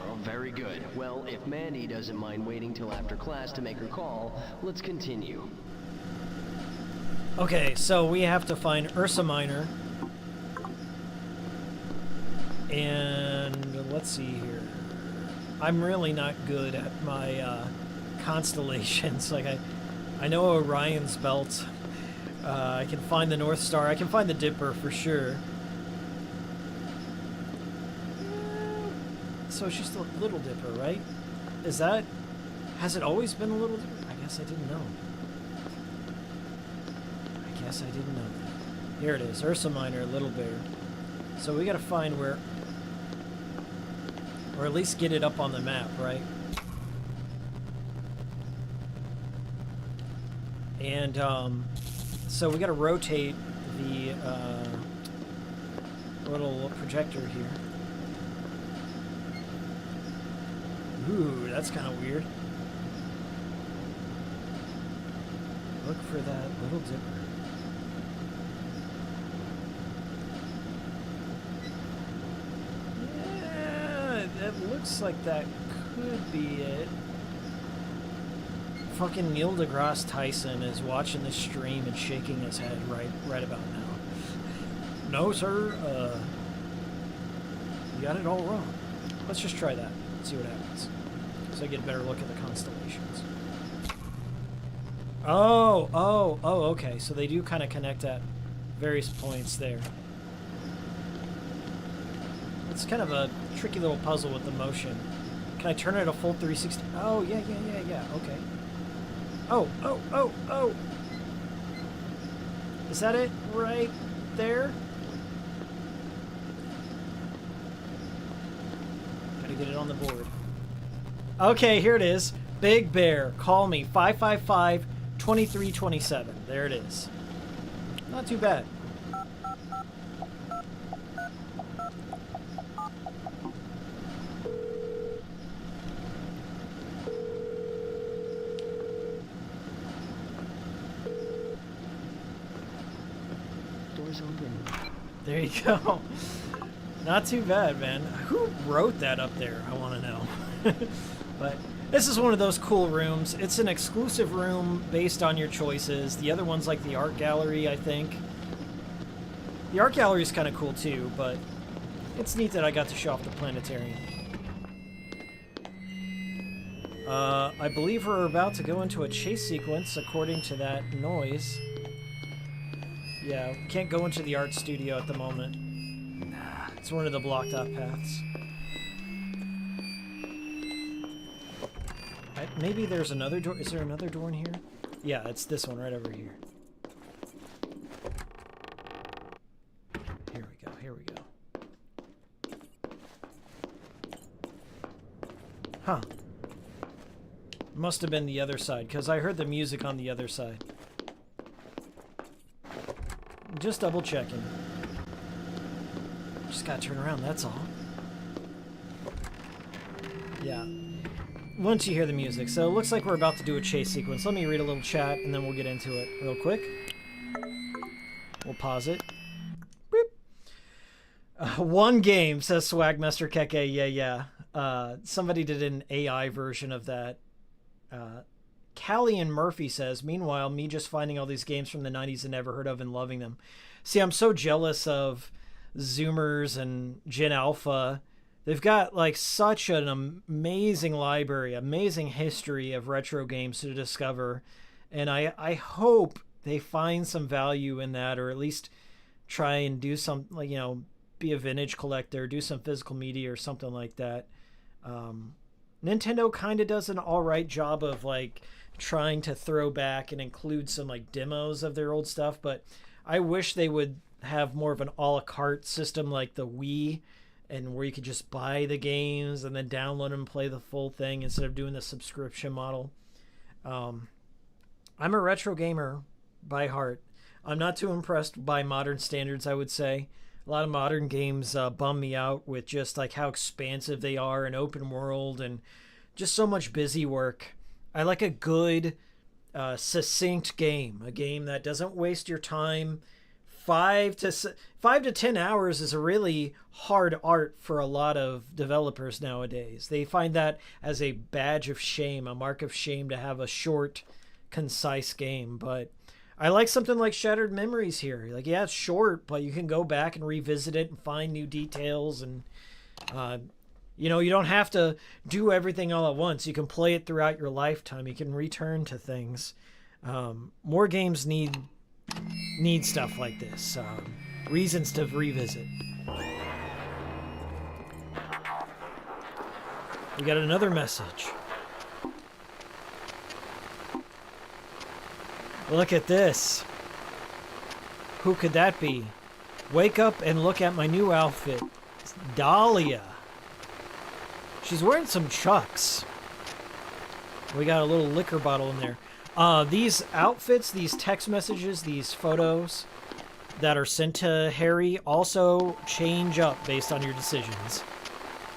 Oh, very good. Well, if Mandy doesn't mind waiting till after class to make her call, let's continue. Okay, so we have to find Ursa Minor. And let's see here. I'm really not good at my constellations. Like I know Orion's belt. I can find the North Star. I can find the Dipper for sure. So she's the Little Dipper, right? Is that... Has it always been a Little Dipper? I guess I didn't know. I didn't know that. Here it is. Ursa Minor, Little Bear. So we gotta find where... Or at least get it up on the map, right? And, so we gotta rotate the, little projector here. Ooh, that's kind of weird. Look for that Little Dipper. It looks like that could be it. Fucking Neil deGrasse Tyson is watching this stream and shaking his head right about now. No, sir. You got it all wrong. Let's just try that. See what happens. So I get a better look at the constellations. Oh, okay. So they do kind of connect at various points there. It's kind of a tricky little puzzle with the motion. Can I turn it a full 360? Oh, yeah, okay. Oh. Is that it right there? Gotta get it on the board. Okay, here it is. Big Bear, call me. 555-2327. There it is. Not too bad. door's open. There you go. Not too bad, man. Who wrote that up there? I want to know. But this is one of those cool rooms. It's an exclusive room based on your choices. The other one's like the art gallery, I think. The art gallery is kind of cool too, but it's neat that I got to show off the planetarium. I believe we're about to go into a chase sequence according to that noise. Yeah, we can't go into the art studio at the moment. Nah, it's one of the blocked off paths. Maybe there's another door. Is there another door in here? Yeah, it's this one right over here. Here we go, here we go. Huh. Must have been the other side, because I heard the music on the other side. Just double checking. Just gotta turn around, that's all. Yeah. Once you hear the music. So it looks like we're about to do a chase sequence. Let me read a little chat, and then we'll get into it real quick. We'll pause it. One game, says Swagmaster Keke. Yeah. Somebody did an AI version of that. Callie and Murphy says, meanwhile, me just finding all these games from the 90s and never heard of and loving them. See, I'm so jealous of Zoomers and Gen Alpha. They've got like such an amazing library, amazing history of retro games to discover. And I hope they find some value in that, or at least try and do some, like, you know, be a vintage collector, do some physical media or something like that. Nintendo kind of does an all right job of like trying to throw back and include some like demos of their old stuff, but I wish they would have more of an a la carte system like the Wii, and where you could just buy the games and then download them and play the full thing instead of doing the subscription model. I'm a retro gamer by heart. I'm not too impressed by modern standards, I would say. A lot of modern games bum me out with just like how expansive they are and open world and just so much busy work. I like a good, succinct game, a game that doesn't waste your time. 5 to 10 hours is a really hard art for a lot of developers nowadays. They find that as a badge of shame, a mark of shame to have a short, concise game. But I like something like Shattered Memories here. Like, yeah, it's short, but you can go back and revisit it and find new details. And, you know, you don't have to do everything all at once. You can play it throughout your lifetime. You can return to things. More games need stuff like this. Reasons to revisit. We got another message. Look at this. Who could that be? Wake up and look at my new outfit. It's Dahlia. She's wearing some Chucks. We got a little liquor bottle in there. These outfits, these text messages, these photos that are sent to Harry also change up based on your decisions.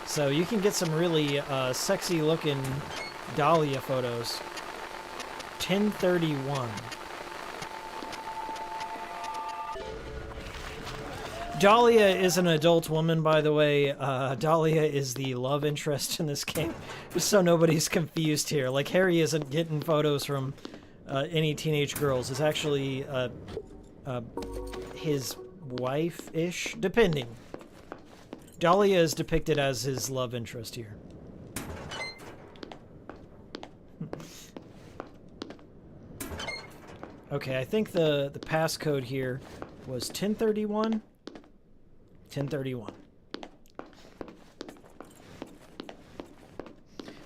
So you can get some really sexy looking Dahlia photos. 1031. Dahlia is an adult woman, by the way. Dahlia is the love interest in this game, just so nobody's confused here. Like, Harry isn't getting photos from any teenage girls. It's actually his wife-ish, depending. Dahlia is depicted as his love interest here. Okay, I think the passcode here was 1031. 1031.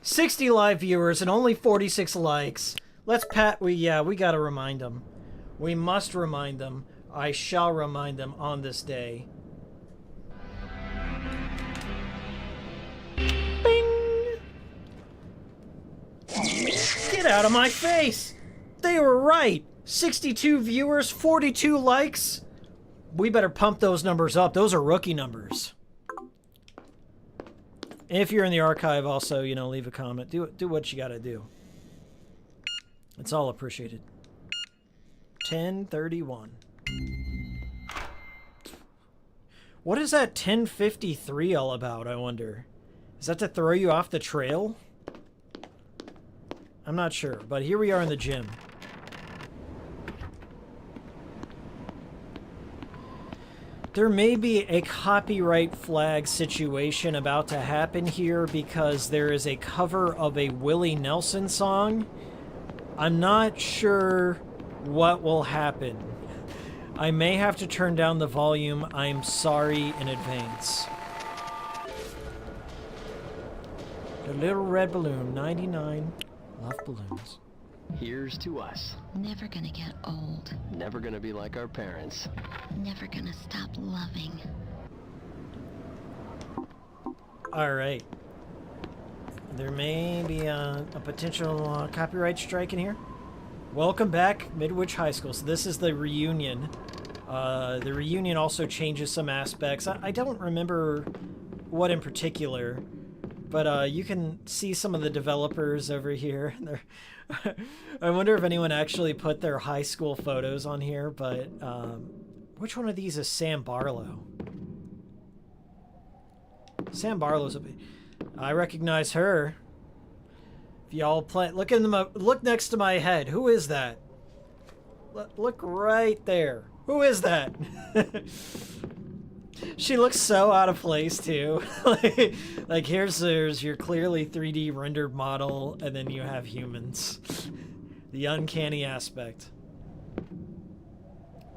60 live viewers and only 46 likes. Let's we gotta remind them. We must remind them. I shall remind them on this day. Bing! Get out of my face! They were right! 62 viewers, 42 likes. We better pump those numbers up. Those are rookie numbers. If you're in the archive, also, you know, leave a comment. Do what you gotta do. It's all appreciated. 1031. What is that 1053 all about, I wonder? Is that to throw you off the trail? I'm not sure, but here we are in the gym. There may be a copyright flag situation about to happen here because there is a cover of a Willie Nelson song. I'm not sure what will happen. I may have to turn down the volume. I'm sorry in advance. The Little Red Balloon, 99. Love balloons. Here's to us. Never gonna get old. Never gonna be like our parents. Never gonna stop loving. Alright. There may be a potential copyright strike in here. Welcome back, Midwich High School. So this is the reunion. The reunion also changes some aspects. I don't remember what in particular, but you can see some of the developers over here. I wonder if anyone actually put their high school photos on here, but which one of these is Sam Barlow? Sam Barlow's I recognize her. If y'all play, look next to my head. Who is that? Look right there. Who is that? She looks so out of place too. like here's your clearly 3D rendered model, and then you have humans. The uncanny aspect.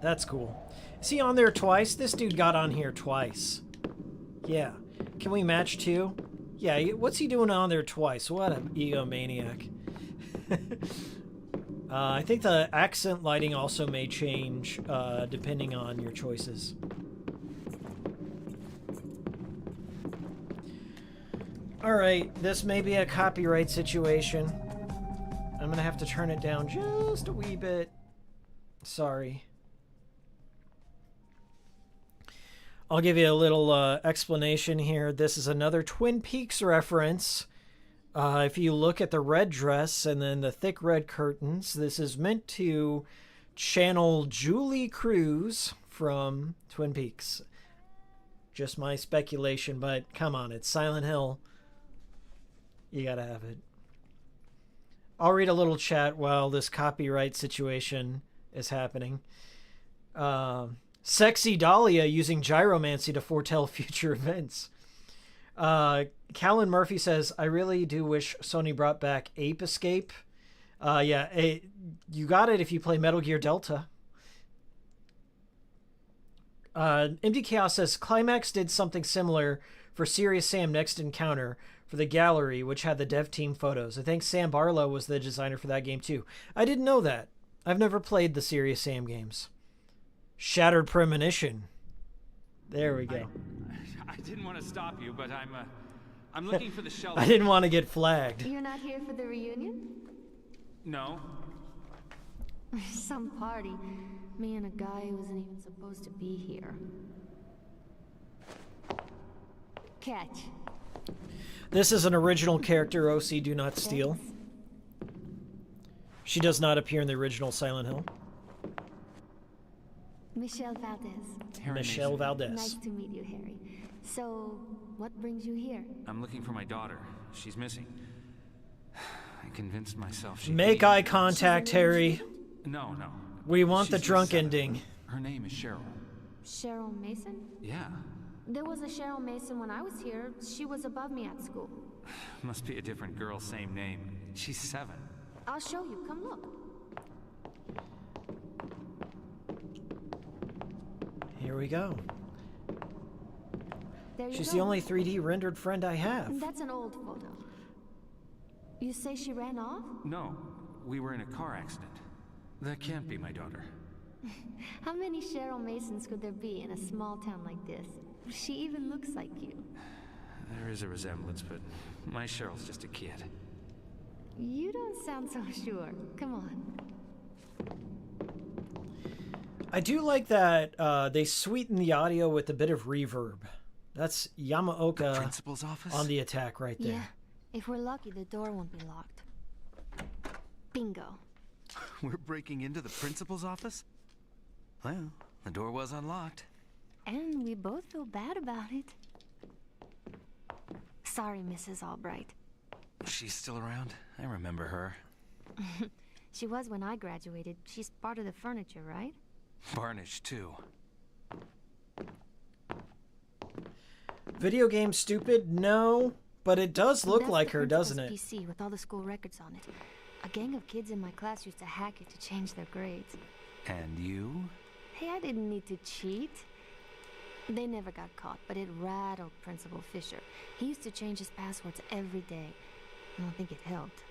That's cool. Is he on there twice? This dude got on here twice. Yeah. Can we match too? Yeah, what's he doing on there twice? What an egomaniac. I think the accent lighting also may change depending on your choices. Alright, this may be a copyright situation. I'm gonna have to turn it down just a wee bit. Sorry. I'll give you a little explanation here. This is another Twin Peaks reference. If you look at the red dress and then the thick red curtains, this is meant to channel Julie Cruz from Twin Peaks. Just my speculation, but come on, it's Silent Hill. You gotta have it. I'll read a little chat while this copyright situation is happening. Sexy Dahlia using gyromancy to foretell future events. Callan Murphy says, I really do wish Sony brought back Ape Escape. Yeah, you got it if you play Metal Gear Delta. MD Chaos says, Climax did something similar for Serious Sam Next Encounter for the gallery, which had the dev team photos. I think Sam Barlow was the designer for that game too. I didn't know that. I've never played the Serious Sam games. Shattered Premonition. There we go. I didn't want to stop you, but I'm looking for the shelter. I didn't want to get flagged. You're not here for the reunion? No. Some party. Me and a guy who wasn't even supposed to be here. Catch. This is an original character, OC Do Not Steal. She does not appear in the original Silent Hill. Michelle Valdez. Michelle Valdez. Nice to meet you, Harry. So, what brings you here? I'm looking for my daughter. She's missing. I convinced myself she... Make eye contact, Harry. No. We want the She's drunk 7. ending. Her name is Cheryl. Cheryl Mason? Yeah. There was a Cheryl Mason when I was here. She was above me at school. Must be a different girl, same name. She's 7. I'll show you. Come look. Here we go. She's go. the only 3D rendered friend I have. That's an old photo. You say she ran off? No, we were in a car accident. That can't be my daughter. How many Cheryl Masons could there be in a small town like this? She even looks like you. There is a resemblance, but my Cheryl's just a kid. You don't sound so sure. Come on. I do like that they sweeten the audio with a bit of reverb. That's Yamaoka principal's office? On the attack right there. Yeah. If we're lucky, the door won't be locked. Bingo. We're breaking into the principal's office? Well, the door was unlocked. And we both feel bad about it. Sorry, Mrs. Albright. She's still around? I remember her. She was when I graduated. She's part of the furniture, right? Varnished, too. Video game stupid? No. But it does look like her, doesn't it? PC with all the school records on it. A gang of kids in my class used to hack it to change their grades. And you? Hey, I didn't need to cheat. They never got caught, but it rattled Principal Fisher. He used to change his passwords every day. I don't think it helped.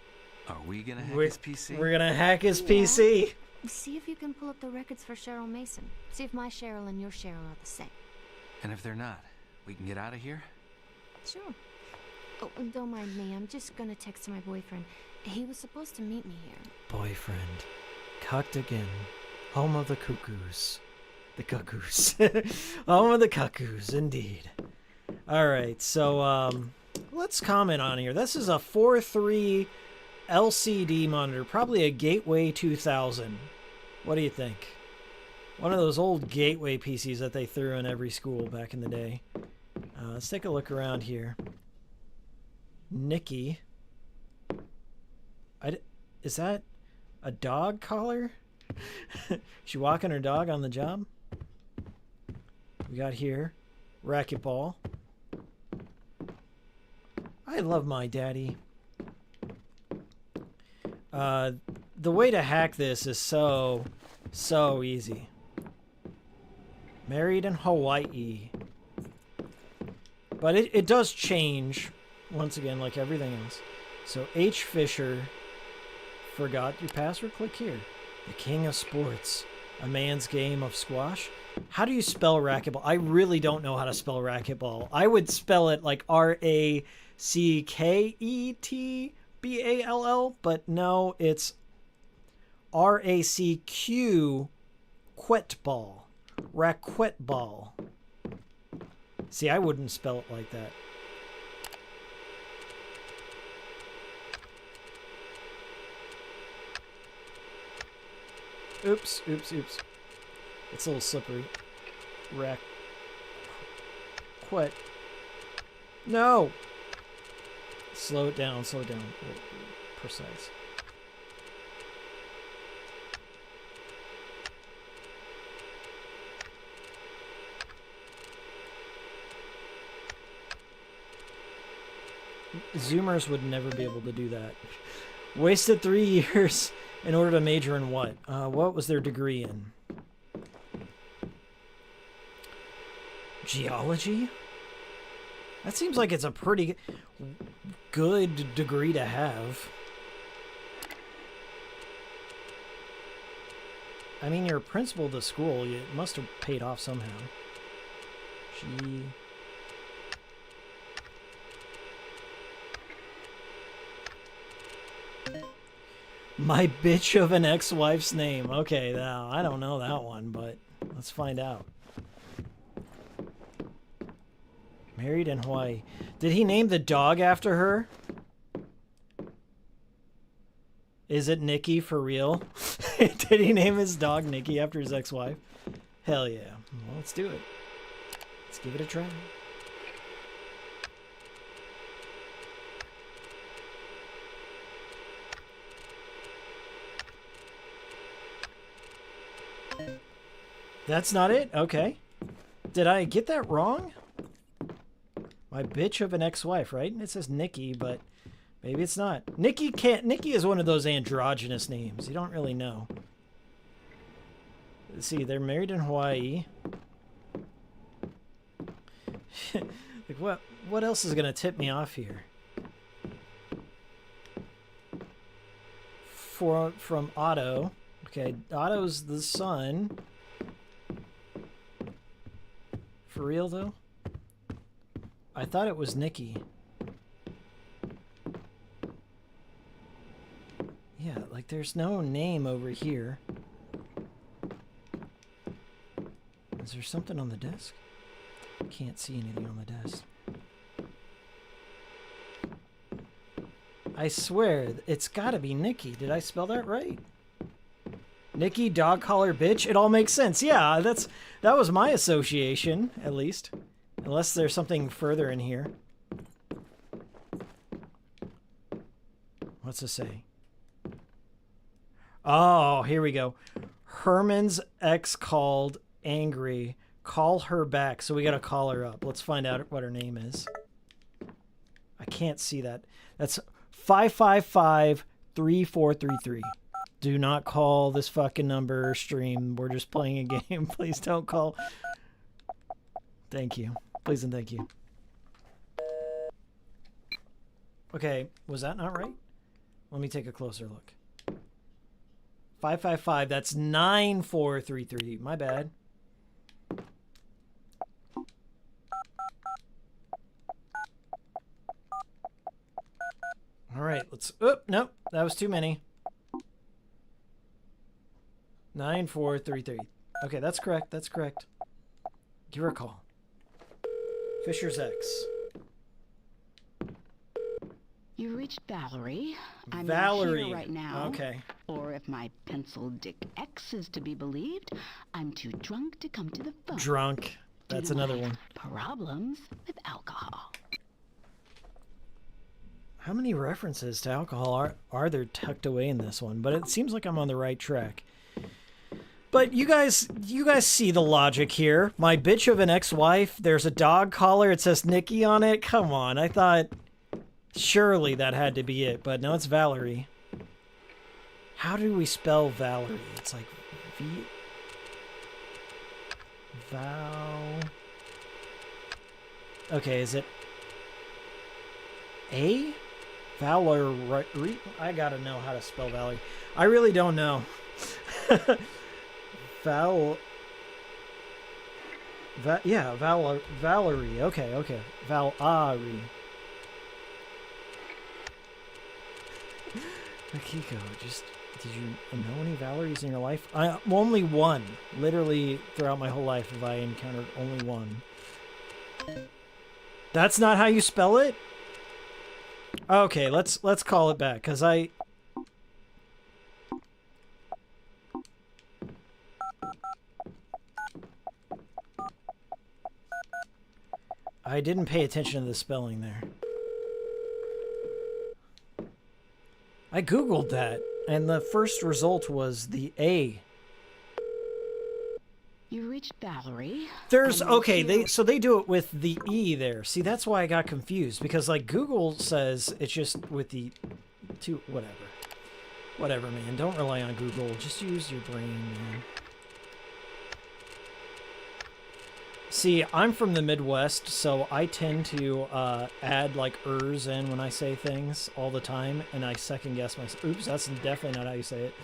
Are we gonna hack his PC? We're gonna hack his PC. See if you can pull up the records for Cheryl Mason. See if my Cheryl and your Cheryl are the same. And if they're not, we can get out of here? Sure. Oh, don't mind me. I'm just gonna text my boyfriend. He was supposed to meet me here. Boyfriend. Cucked again. Home of the cuckoos. The cuckoos. Home of the cuckoos, indeed. Alright, so, let's comment on here. This is a 4.3 LCD monitor. Probably a Gateway 2000. What do you think? One of those old Gateway PCs that they threw in every school back in the day. Let's take a look around here. Nikki. Is that a dog collar? She walking her dog on the job? We got here racquetball. I love my daddy. The way to hack this is so easy. Married in Hawaii. But it does change, once again, like everything else. So H. Fisher, forgot your password? Click here. The king of sports. A man's game of squash. How do you spell racquetball? I really don't know how to spell racquetball. I would spell it like R-A-C-K-E-T-B-A-L-L, but no, it's R-A-C-Q, quetball. Racquetball. See, I wouldn't spell it like that. Oops, oops, oops. It's a little slippery. Quit. No! Slow it down, slow it down. Precise. Zoomers would never be able to do that. Wasted 3 years in order to major in what? What was their degree in? Geology? That seems like it's a pretty good degree to have. I mean, you're a principal of the school. It must have paid off somehow. My bitch of an ex-wife's name. Okay, now I don't know that one, but let's find out. Married in Hawaii. Did he name the dog after her? Is it Nikki for real? Did he name his dog Nikki after his ex-wife? Hell yeah. Well, let's do it. Let's give it a try. That's not it? Okay. Did I get that wrong? My bitch of an ex-wife, right? It says Nikki, but maybe it's not. Nikki is one of those androgynous names. You don't really know. Let's see, they're married in Hawaii. Like what else is gonna tip me off here? From Otto. Okay, Otto's the son. For real though? I thought it was Nikki. Yeah, like there's no name over here. Is there something on the desk? Can't see anything on the desk. I swear, it's gotta be Nikki. Did I spell that right? Nikki, dog collar, bitch. It all makes sense. Yeah, that was my association, at least. Unless there's something further in here. What's this say? Oh, here we go. Herman's ex called, angry. Call her back. So we gotta call her up. Let's find out what her name is. I can't see that. That's 555-3433. Do not call this fucking number, stream. We're just playing a game. Please don't call. Thank you. Please and thank you. Okay, was that not right? Let me take a closer look. 555, that's 9433. My bad. All right, let's... Oh, nope, that was too many. 9433. Okay, that's correct. That's correct. Give her a call. Fisher's ex. You reached Valerie. I'm Valerie. not here right now. Okay. Or if my pencil Dick X is to be believed, I'm too drunk to come to the phone. Drunk. That's another one. Problems with alcohol. How many references to alcohol are there tucked away in this one? But it seems like I'm on the right track. But you guys see the logic here. My bitch of an ex-wife, there's a dog collar, it says Nikki on it. Come on, I thought surely that had to be it, but no, it's Valerie. How do we spell Valerie? It's like Okay, is it A? Valerie? I gotta know how to spell Valerie. I really don't know. Valerie. Okay. Valerie. Akiko, did you know any Valeries in your life? Only one. Literally, throughout my whole life, have I encountered only one. That's not how you spell it? Okay, let's call it back, because I didn't pay attention to the spelling there. I googled that, and the first result was the A. You reached Valerie. There's okay, they do it with the E there. See, that's why I got confused, because like Google says it's just with the two, whatever, man. Don't rely on Google. Just use your brain, man. See, I'm from the Midwest, so I tend to add like ers in when I say things all the time, and I second guess myself. Oops, that's definitely not how you say it.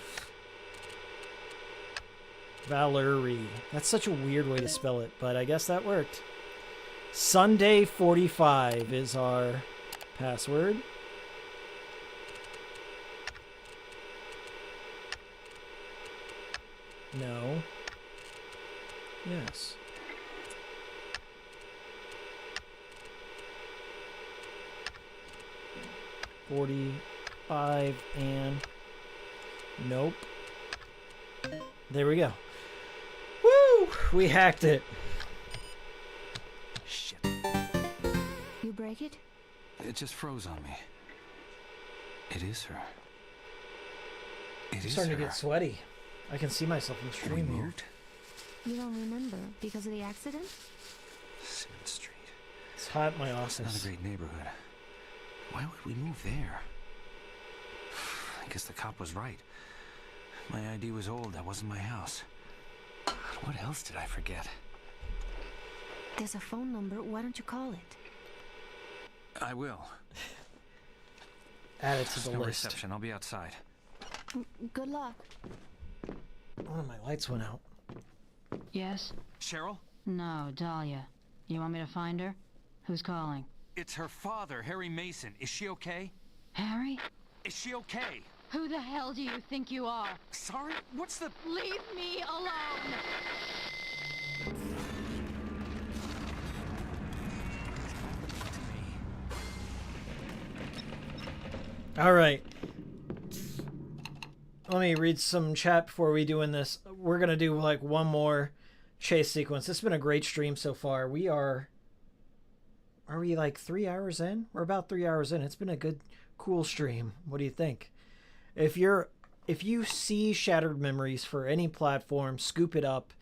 Valerie. That's such a weird way to spell it, but I guess that worked. Sunday 45 is our password. No. Yes. $45 and nope. There we go. Woo! We hacked it. Shit. You break it? It just froze on me. It is her. It I'm is starting her. to get sweaty. I can see myself in the stream here. You don't remember because of the accident? 7th Street. It's hot in my office. Not a great neighborhood. Why would we move there? I guess the cop was right. My ID was old. That wasn't my house. What else did I forget? There's a phone number. Why don't you call it? I will. Add it to the no list. reception. I'll be outside. Good luck. One of my lights went out. Yes? Cheryl? No, Dahlia. You want me to find her? Who's calling? It's her father, Harry Mason. Is she okay? Harry? Is she okay? Who the hell do you think you are? Sorry? What's the... Leave me alone! All right. let me read some chat before we do this. We're gonna do like one more chase sequence. It's been a great stream so far. Are we like 3 hours in? We're about 3 hours in. It's been a good, cool stream. What do you think? If you see Shattered Memories for any platform, scoop it up.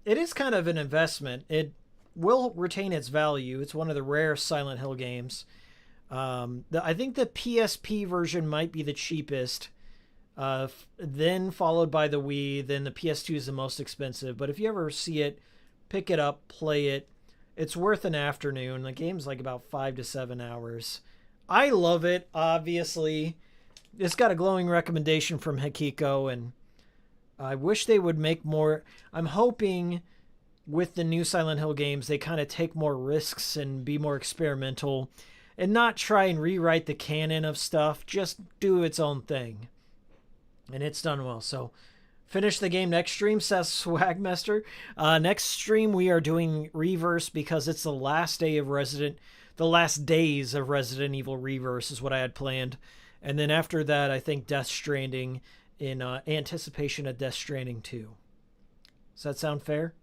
It is kind of an investment. It will retain its value. It's one of the rare Silent Hill games. I think the PSP version might be the cheapest, then followed by the Wii, then the PS2 is the most expensive. But if you ever see it, pick it up, play it. It's worth an afternoon. The game's like about 5 to 7 hours. I love it, obviously. It's got a glowing recommendation from Hikiko, and I wish they would make more. I'm hoping with the new Silent Hill games, they kind of take more risks and be more experimental and not try and rewrite the canon of stuff. Just do its own thing. And it's done well. So finish the game next stream, says Swagmaster. Next stream, we are doing Reverse because it's the last days of Resident Evil Reverse is what I had planned. And then after that, I think Death Stranding in anticipation of Death Stranding 2. Does that sound fair?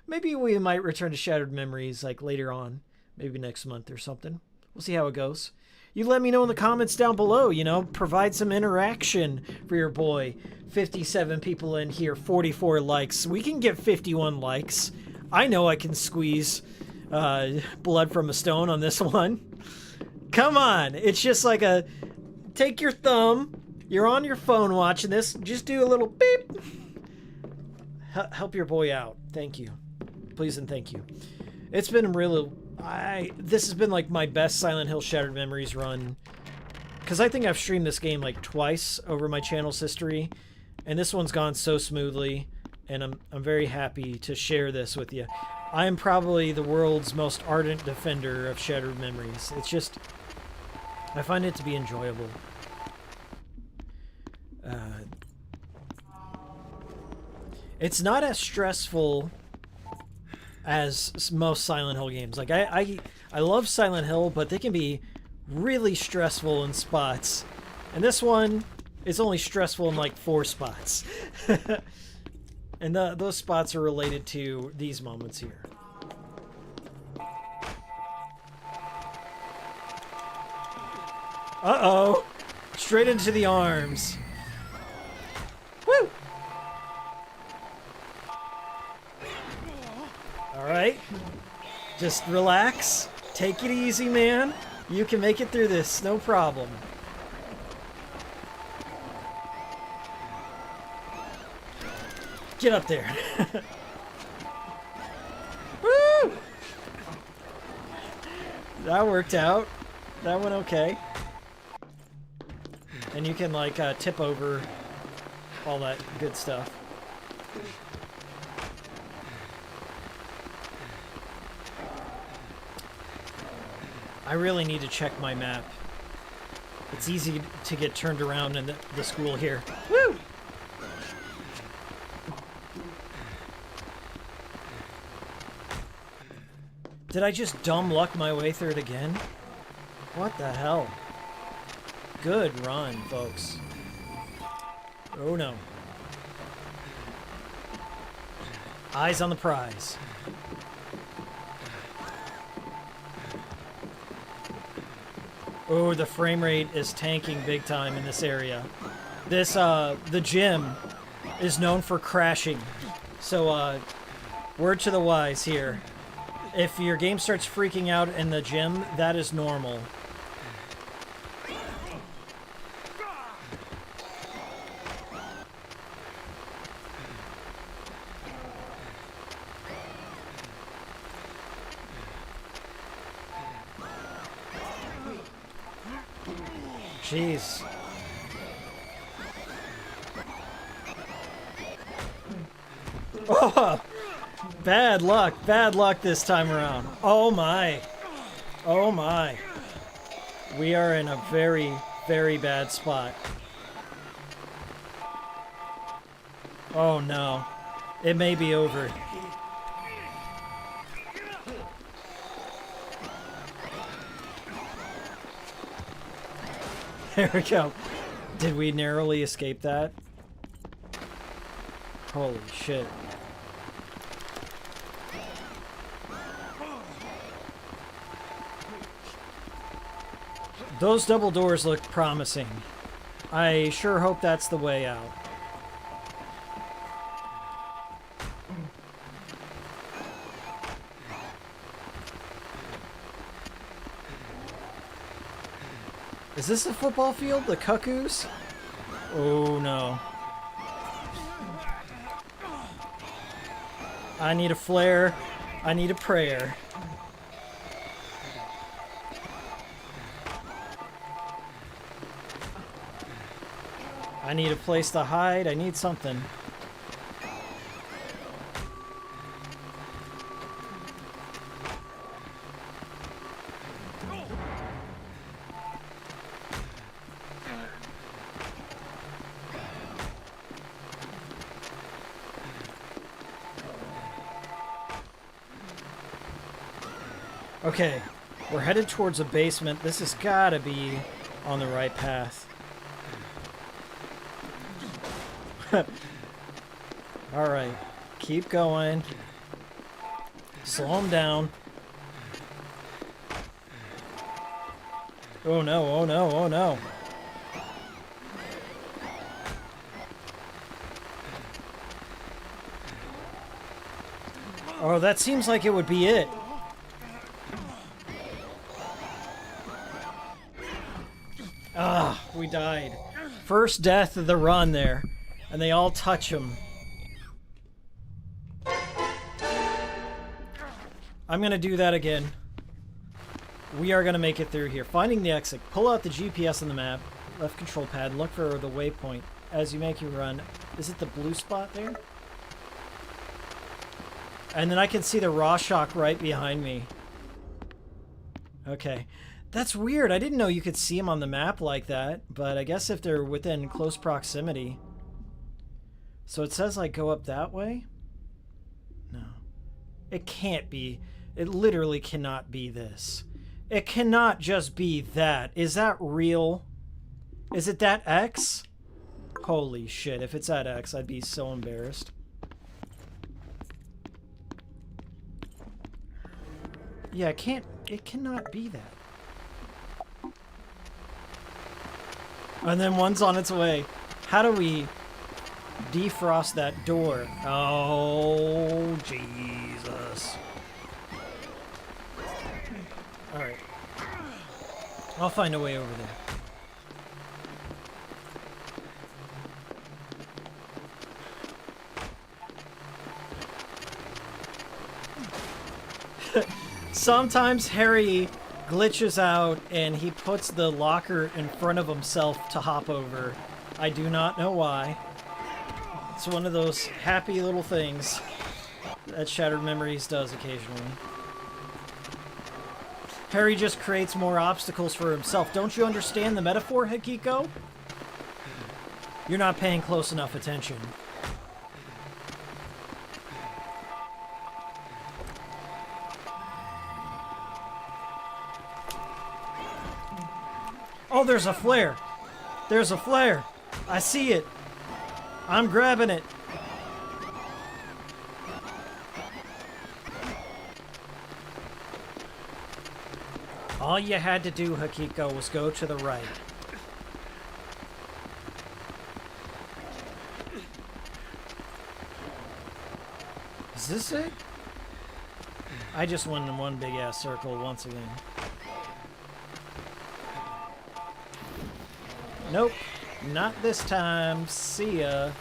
Maybe we might return to Shattered Memories like later on, maybe next month or something. We'll see how it goes. You let me know in the comments down below, you know, provide some interaction for your boy. 57 people in here, 44 likes. We can get 51 likes. I know I can squeeze blood from a stone on this one. Come on. It's just like a, take your thumb. You're on your phone watching this. Just do a little beep. Help your boy out. Thank you. Please and thank you. It's been really... This has been like my best Silent Hill Shattered Memories run, because I think I've streamed this game like twice over my channel's history, and this one's gone so smoothly, and I'm very happy to share this with you. I am probably the world's most ardent defender of Shattered Memories. It's just, I find it to be enjoyable. It's not as stressful as most Silent Hill games. Like I love Silent Hill, but they can be really stressful in spots. And this one is only stressful in like 4 spots. And those spots are related to these moments here. Uh-oh! Straight into the arms. Woo! Alright. Just relax. Take it easy, man. You can make it through this, no problem. Get up there. Woo! That worked out. That went okay. And you can like tip over all that good stuff. I really need to check my map. It's easy to get turned around in the school here. Woo! Did I just dumb luck my way through it again? What the hell? Good run, folks. Oh no. Eyes on the prize. Oh, the frame rate is tanking big time in this area. This, the gym is known for crashing. So, word to the wise here. If your game starts freaking out in the gym, that is normal. Jeez. Oh! Bad luck this time around. Oh my. Oh my. We are in a very, very bad spot. Oh no. It may be over. There we go. Did we narrowly escape that? Holy shit. Those double doors look promising. I sure hope that's the way out. Is this a football field? The Cuckoos? Oh no. I need a flare. I need a prayer. I need a place to hide. I need something. Okay, we're headed towards a basement. This has gotta be on the right path. Alright, keep going. Slow him down. Oh no, oh no, oh no. Oh, that seems like it would be it. Ah, we died. First death of the run there. And they all touch him. I'm gonna do that again. We are gonna make it through here. Finding the exit. Pull out the GPS on the map. Left control pad. Look for the waypoint. As you make your run. Is it the blue spot there? And then I can see the Rorschach right behind me. Okay. That's weird. I didn't know you could see them on the map like that. But I guess if they're within close proximity. So it says, like, go up that way? No. It can't be. It literally cannot be this. It cannot just be that. Is that real? Is it that X? Holy shit. If it's that X, I'd be so embarrassed. Yeah, it cannot be that. And then one's on its way. How do we defrost that door? Oh, Jesus. Alright. I'll find a way over there. Sometimes Harry glitches out and he puts the locker in front of himself to hop over. I do not know why. It's one of those happy little things that Shattered Memories does occasionally. Harry just creates more obstacles for himself. Don't you understand the metaphor, Hikiko? You're not paying close enough attention. Oh, there's a flare. There's a flare. I see it. I'm grabbing it. All you had to do, Hikiko, was go to the right. Is this it? I just went in one big-ass circle once again. Nope. Not this time. See ya.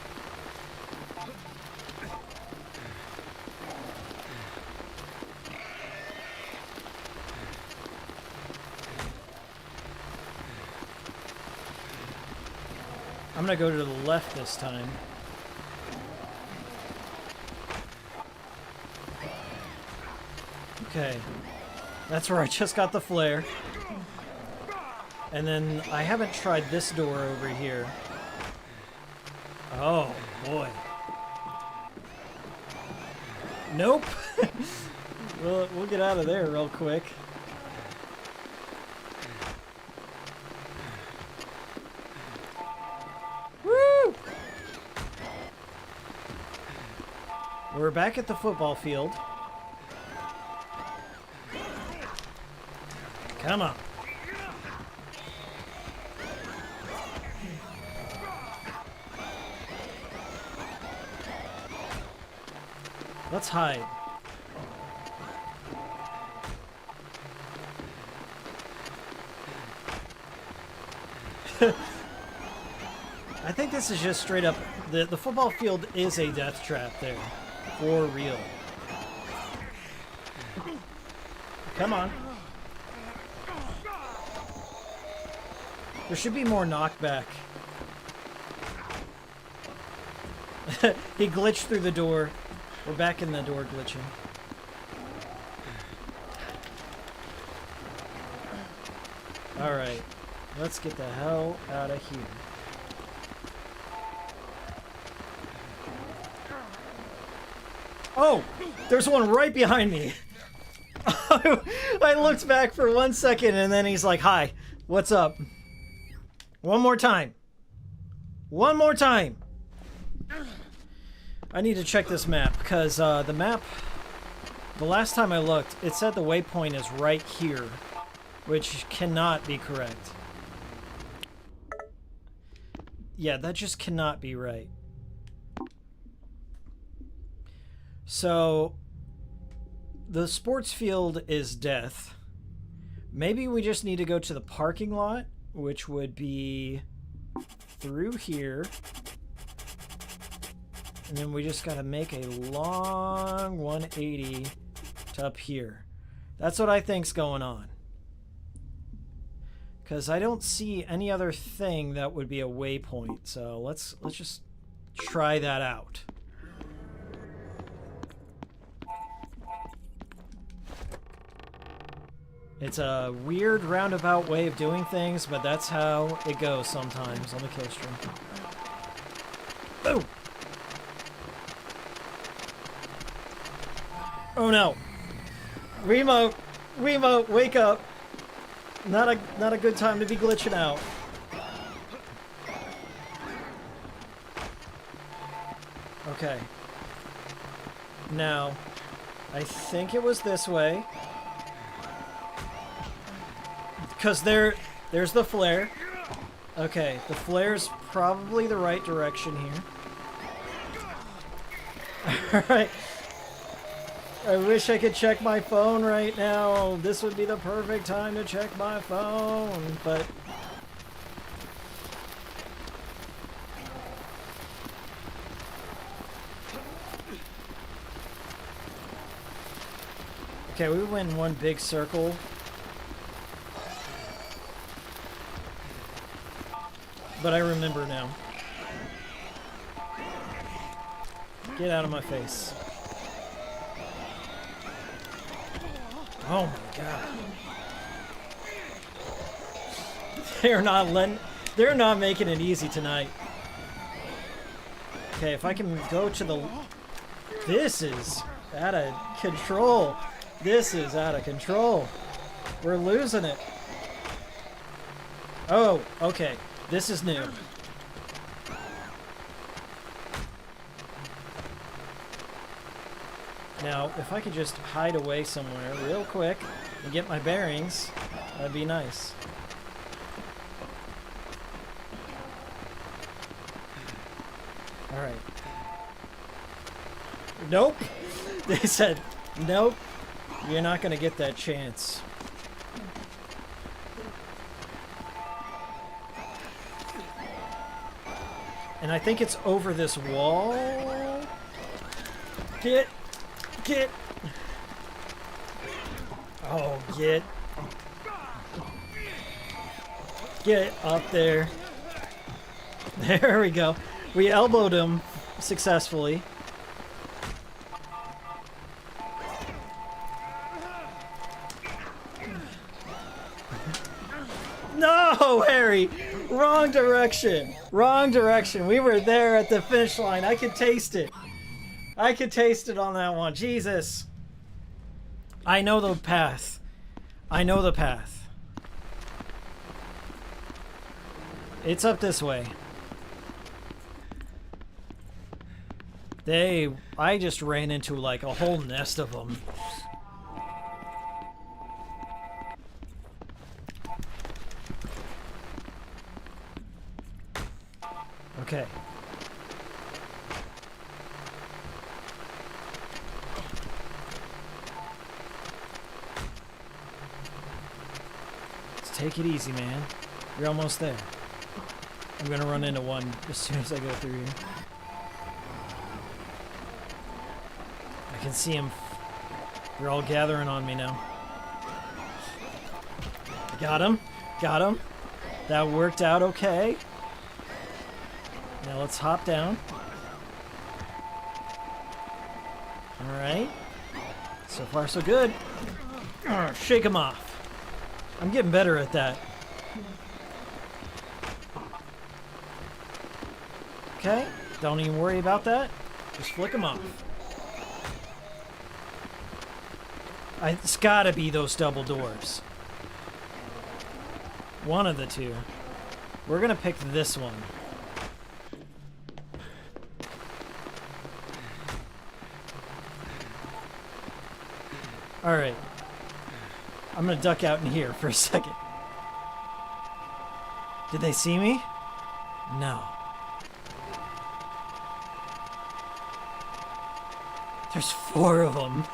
I'm gonna go to the left this time. Okay. That's where I just got the flare. And then I haven't tried this door over here. Oh, boy. Nope. We'll get out of there real quick. Woo! We're back at the football field. Come on. Let's hide. I think this is just straight up... The football field is a death trap there. For real. Come on. There should be more knockback. He glitched through the door. We're back in the door glitching. Alright. Let's get the hell out of here. Oh! There's one right behind me! I looked back for 1 second and then he's like, hi, what's up? One more time. One more time! I need to check this map, because the map, the last time I looked, it said the waypoint is right here, which cannot be correct. Yeah, that just cannot be right. So, the sports field is death. Maybe we just need to go to the parking lot, which would be through here. And then we just gotta make a long 180 to up here. That's what I think's going on. Because I don't see any other thing that would be a waypoint. So let's just try that out. It's a weird roundabout way of doing things, but that's how it goes sometimes on the kill stream. Boom! Oh no! Remote! Remote, wake up! Not a good time to be glitching out. Okay. Now, I think it was this way. Because there's the flare. Okay, the flare's probably the right direction here. Alright. I wish I could check my phone right now. This would be the perfect time to check my phone, but... Okay, we went in one big circle. But I remember now. Get out of my face. Oh my god. They're not making it easy tonight. Okay, if I can go to the... This is out of control. This is out of control. We're losing it. Oh, okay. This is new. Now, if I could just hide away somewhere real quick and get my bearings, that'd be nice. Alright. Nope! They said, nope, you're not gonna get that chance. And I think it's over this wall. Get! Oh, get up there. There we go. We elbowed him successfully. No, Harry! Wrong direction. Wrong direction. We were there at the finish line. I could taste it. I could taste it on that one. Jesus. I know the path. I know the path. It's up this way. I just ran into like a whole nest of them. Okay. Let's take it easy, man. You're almost there. I'm gonna run into one as soon as I go through here. I can see them. They're all gathering on me now. Got him. Got him. That worked out okay. Now let's hop down. Alright. So far, so good. Shake him off. I'm getting better at that. Okay. Don't even worry about that. Just flick him off. It's gotta be those double doors. One of the two. We're gonna pick this one. Alright. I'm gonna duck out in here for a second. Did they see me? No. There's 4 of them.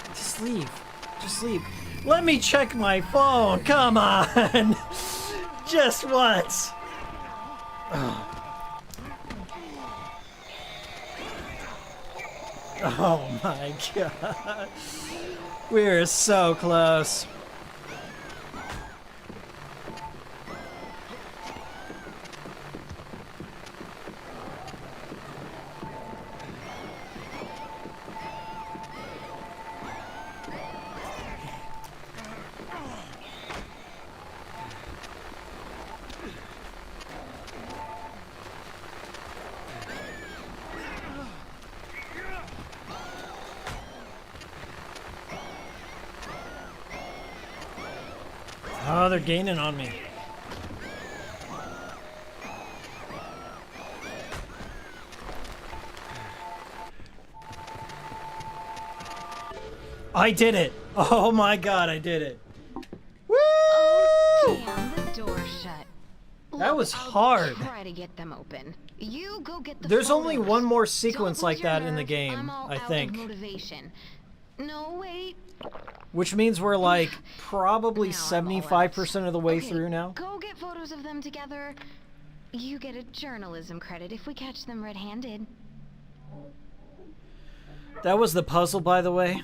Just leave. Just leave. Let me check my phone. Come on. Just once. Oh my god. We're so close. Oh, they're gaining on me. I did it! Oh my god, I did it! Woo! Oh, damn, the door's shut. That was hard. I'll try to get them open. You go get the There's only photos. one more sequence Don't like lose your that in the nerve. game, I'm all I out think. Of motivation. No, wait. Which means we're like probably Now I'm all 75% of the way Okay, through now. Go get photos of them together. You get a journalism credit if we catch them red-handed. That was the puzzle, by the way.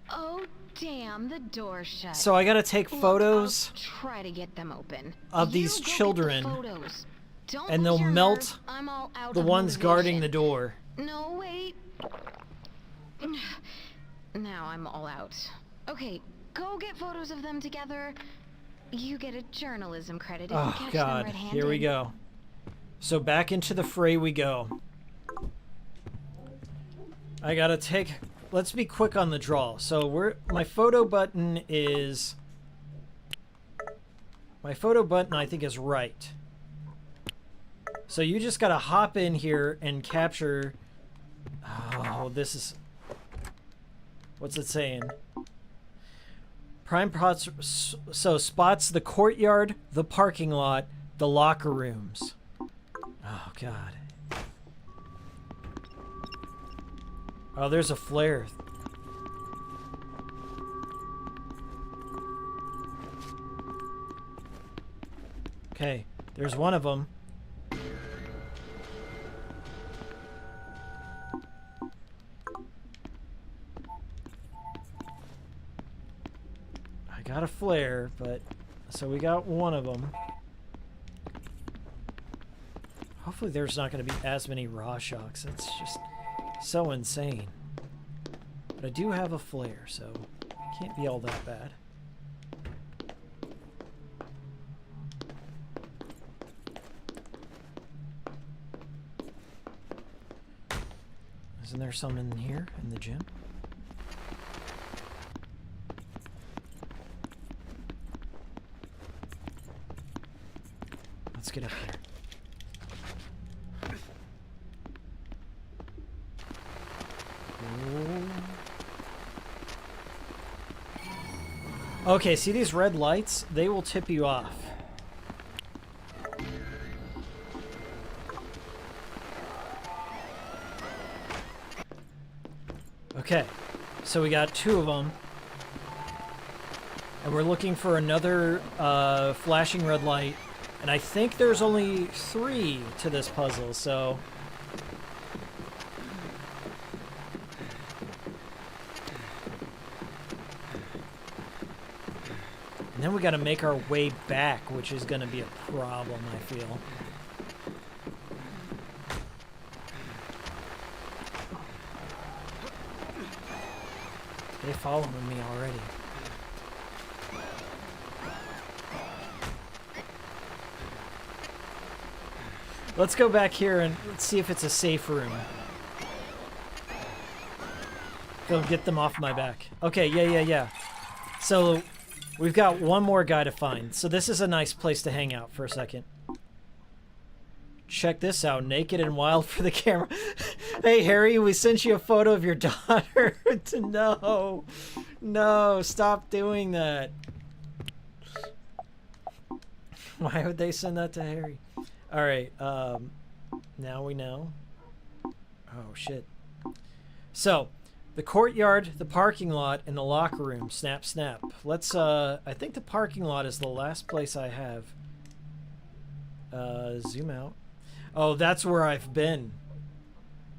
Oh, damn, the door's shut. So I gotta take photos I'll try to get them open. of these You go get the children, photos. Don't and lose they'll your melt nerve. I'm all out the of ones guarding motivation. the door. No, wait. Now I'm all out. Okay, go get photos of them together. You get a journalism credit if you Oh catch god, them red-handed. here we go. So back into the fray we go. I gotta take... Let's be quick on the draw. So my photo button is... My photo button, I think, is right. So you just gotta hop in here and capture... Oh, this is... What's it saying? Prime spots... So spots the courtyard, the parking lot, the locker rooms. Oh, God. Oh, there's a flare. Okay, there's one of them. I got a flare, but... So we got one of them. Hopefully there's not going to be as many raw shocks. That's just so insane. But I do have a flare, so can't be all that bad. Isn't there some in here, in the gym? Let's get a Okay, see these red lights? They will tip you off. Okay, so we got 2 of them. And we're looking for another flashing red light. And I think there's only 3 to this puzzle, so... And then we gotta make our way back, which is gonna be a problem, I feel. They're following me already. Let's go back here and let's see if it's a safe room. Go get them off my back. Okay, yeah. So, we've got one more guy to find. So this is a nice place to hang out for a second. Check this out. Naked and wild for the camera. Hey, Harry, we sent you a photo of your daughter. No. No, stop doing that. Why would they send that to Harry? All right, now we know. Oh, shit. So, the courtyard, the parking lot, and the locker room. Snap, snap. Let's, I think the parking lot is the last place I have. Zoom out. Oh, that's where I've been.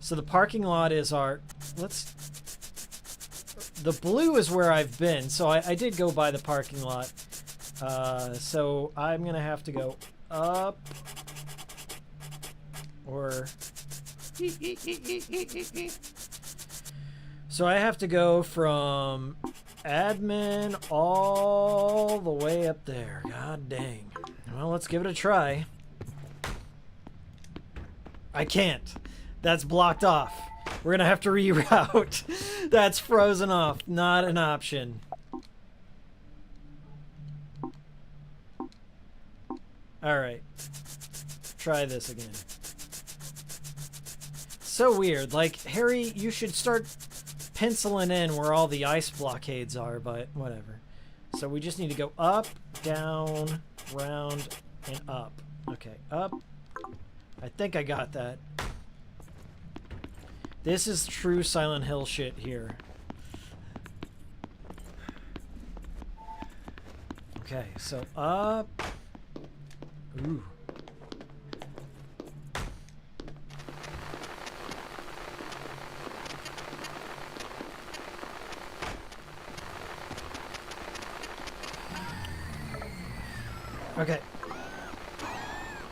So the parking lot is our... The blue is where I've been, so I did go by the parking lot. So I'm gonna have to go up... Or... So I have to go from admin all the way up there. God dang. Well, let's give it a try. I can't. That's blocked off. We're gonna have to reroute. That's frozen off. Not an option. Alright. Try this again. So weird. Like, Harry, you should start penciling in where all the ice blockades are, but whatever. So we just need to go up, down, round, and up. Okay, up. I think I got that. This is true Silent Hill shit here. Okay, so up. Ooh. Okay.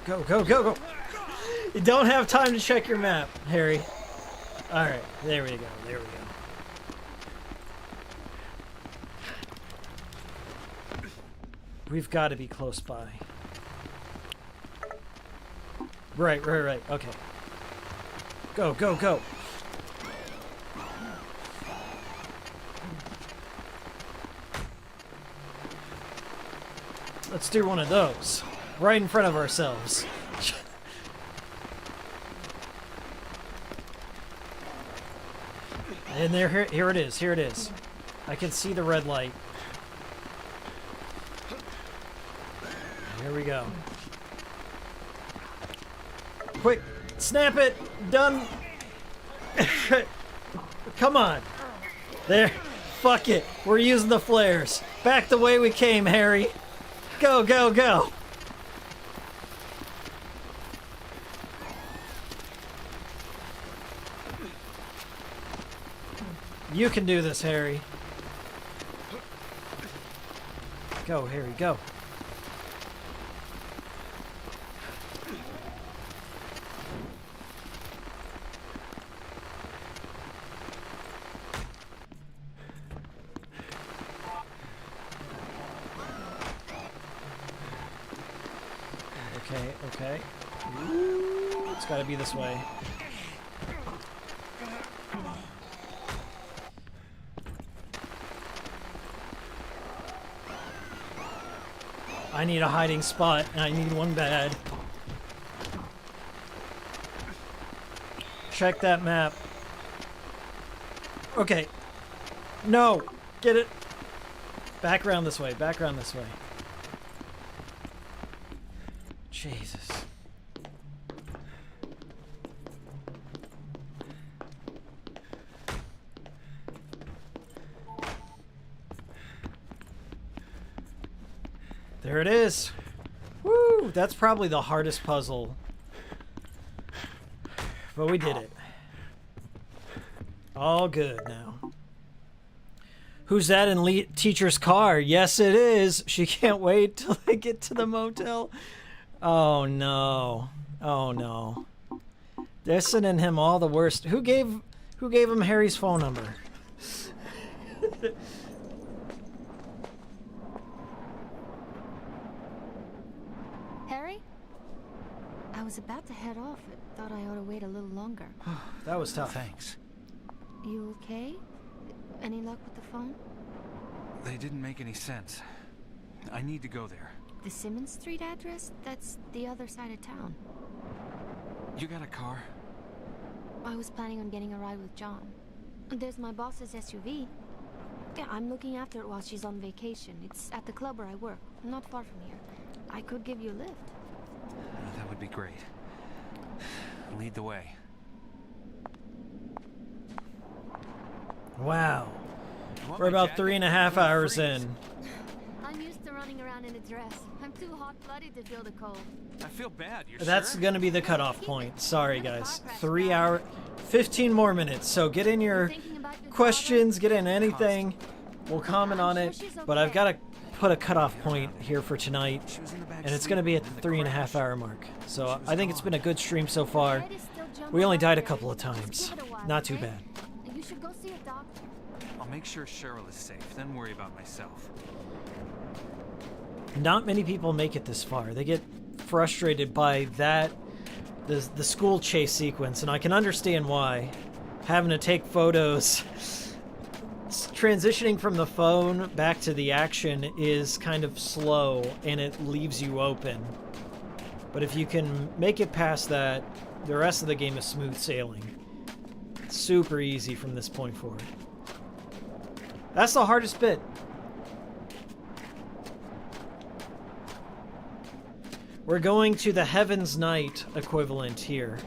Go, go, go, go. You don't have time to check your map, Harry. Alright, there we go, there we go. We've got to be close by. Right, okay. Go, go, go. Let's do one of those. Right in front of ourselves. And there, here it is, here it is. I can see the red light. Here we go. Quick, snap it, done. Come on. There, fuck it. We're using the flares. Back the way we came, Harry. Go, go, go. You can do this, Harry. Go, Harry, go. Okay. Ooh, it's gotta be this way. I need a hiding spot, and I need one bad. Check that map. Okay. No! Get it! Back around this way. Back around this way. Jesus. There it is. Woo! That's probably the hardest puzzle. But we did it. All good now. Who's that in teacher's car? Yes, it is. She can't wait till they get to the motel. Oh, no. Oh, no. They're sending him all the worst. Who gave him Harry's phone number? Harry? I was about to head off. I thought I ought to wait a little longer. That was tough. Thanks. You okay? Any luck with the phone? They didn't make any sense. I need to go there. The Simmons Street address? That's the other side of town. You got a car? I was planning on getting a ride with John. There's my boss's SUV. Yeah, I'm looking after it while she's on vacation. It's at the club where I work, not far from here. I could give you a lift. That would be great. Lead the way. Wow. We're about 3.5 hours in. I'm used to running around in a dress. I'm too hot-blooded to feel the cold. I feel bad. You're That's sure? going to be the cutoff point. Sorry, guys. 3 hours, 15 more minutes. So get in your questions, get in anything. We'll comment on it. But I've got to put a cutoff point here for tonight. And it's going to be at the 3.5 hour mark. So I think it's been a good stream so far. We only died a couple of times. Not too bad. You should go see a doctor. I'll make sure Cheryl is safe, then worry about myself. Not many people make it this far. They get frustrated by that, the school chase sequence, and I can understand why. Having to take photos, transitioning from the phone back to the action is kind of slow, and it leaves you open. But if you can make it past that, the rest of the game is smooth sailing. It's super easy from this point forward. That's the hardest bit. We're going to the Heaven's Night equivalent here.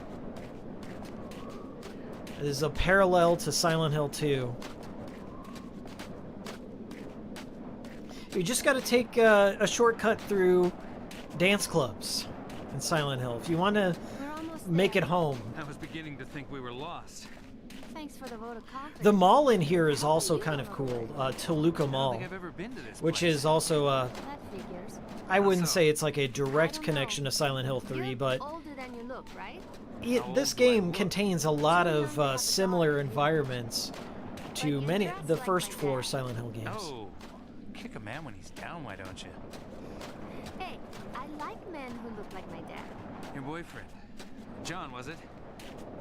It is a parallel to Silent Hill 2. You just got to take a shortcut through dance clubs in Silent Hill if you want to make it home. I was beginning to think we were lost. Thanks for the vote of confidence. The mall in here is also kind of cool, Toluca Mall, I don't think I've ever been to this which place. is also That figures. I wouldn't say it's like a direct connection to Silent Hill 3, but Older than you look, right? this game contains a lot of similar environments to the first 4 Silent Hill games. Oh, kick a man when he's down, why don't you? Hey, I like men who look like my dad. Your boyfriend. John, was it?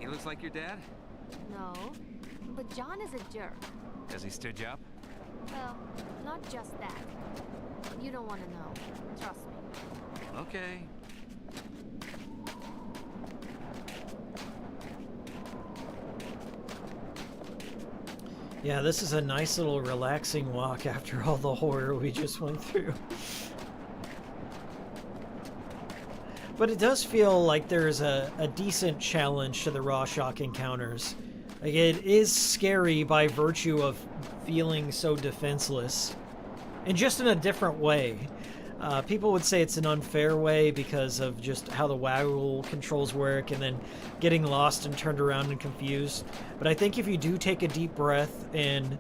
He looks like your dad? No, but John is a jerk. Has he stood you up? Well, not just that. You don't want to know. Trust me. Okay. Yeah, this is a nice little relaxing walk after all the horror we just went through. But it does feel like there's a decent challenge to the Rorschach encounters. Like, it is scary by virtue of feeling so defenseless. And just in a different way. People would say it's an unfair way because of just how the waggle controls work and then getting lost and turned around and confused. But I think if you do take a deep breath and,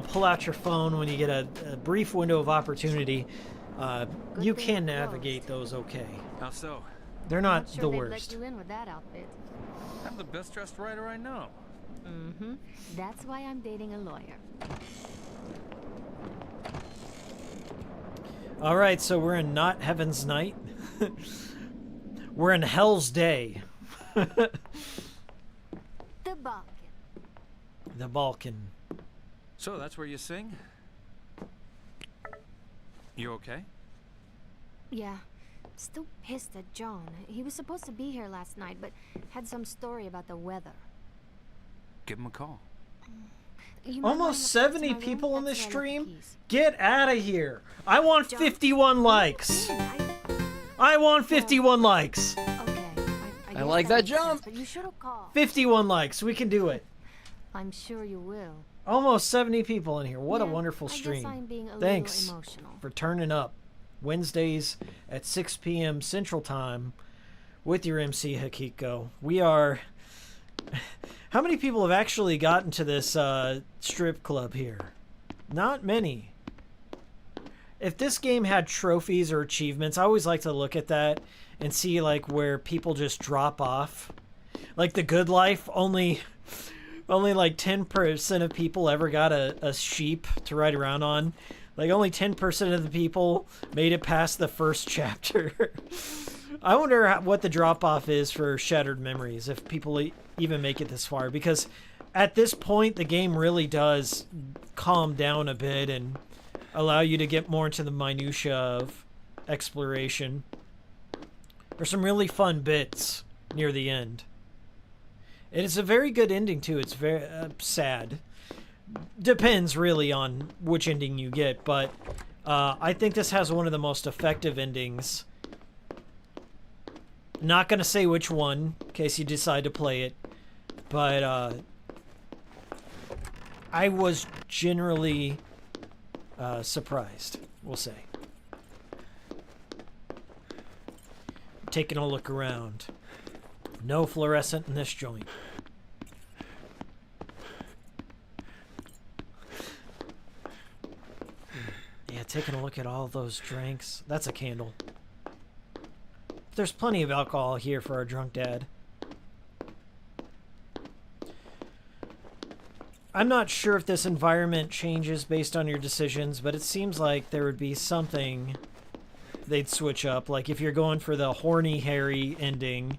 pull out your phone when you get a brief window of opportunity, you can navigate those okay. How so? They're not sure the they'd worst. let you in with that outfit. I'm the best dressed writer I know. Mm-hmm. That's why I'm dating a lawyer. All right, so we're in not Heaven's Night. We're in Hell's Day. The Balkan. The Balkan. So that's where you sing? You okay? Yeah. Still pissed at John. He was supposed to be here last night, but had some story about the weather. Give him a call. You mind Almost running upstairs to 70 my room? people in this That's where I left the stream? keys. Get out of here. I want 51 likes. I want 51 likes. I I like that jump. But you should have called. 51 likes. We can do it. I'm sure you will. Almost 70 people in here. What a Yeah, wonderful I guess stream. I'm being a Thanks little emotional. for turning up. Wednesdays at 6 p.m. Central Time with your MC Hikiko. We are... How many people have actually gotten to this strip club here? Not many. If this game had trophies or achievements, I always like to look at that and see like where people just drop off. Like the Good Life, only like 10% of people ever got a sheep to ride around on. Like only 10% of the people made it past the first chapter. I wonder what the drop-off is for Shattered Memories, if people even make it this far. Because at this point, the game really does calm down a bit and allow you to get more into the minutia of exploration. There's some really fun bits near the end. And it's a very good ending, too. It's very sad. Depends, really, on which ending you get. But I think this has one of the most effective endings. Not going to say which one, in case you decide to play it. But I was generally surprised, we'll say. Taking a look around. No fluorescent in this joint. Yeah, taking a look at all those drinks. That's a candle. There's plenty of alcohol here for our drunk dad. I'm not sure if this environment changes based on your decisions, but it seems like there would be something they'd switch up. Like if you're going for the horny Harry ending,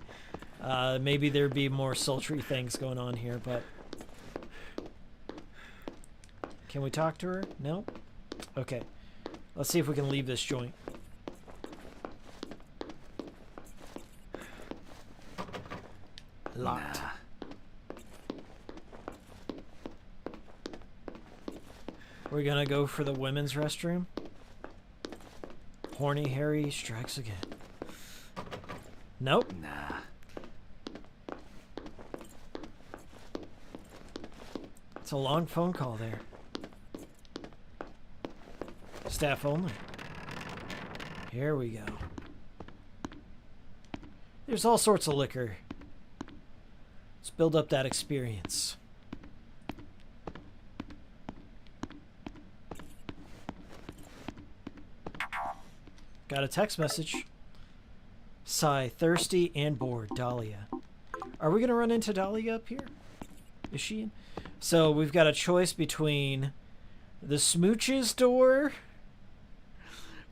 maybe there'd be more sultry things going on here, but... Can we talk to her? No? Okay. Let's see if we can leave this joint. Locked. Nah. We're gonna go for the women's restroom. Horny Harry strikes again. Nope. Nah. It's a long phone call there. Staff only. Here we go. There's all sorts of liquor. Let's build up that experience. Got a text message. Sigh, thirsty and bored, Dahlia. Are we going to run into Dahlia up here? Is she in? So we've got a choice between the smooches door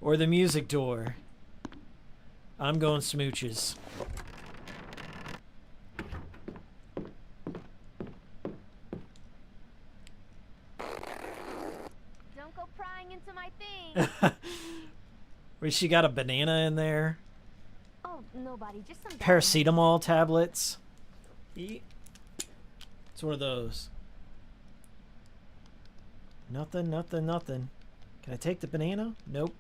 or the music door. I'm going smooches. Don't go prying into my thing. Wait, she got a banana in there. Oh, nobody, just some Paracetamol tablets. Eat. It's one of those. Nothing, nothing, nothing. Can I take the banana? Nope.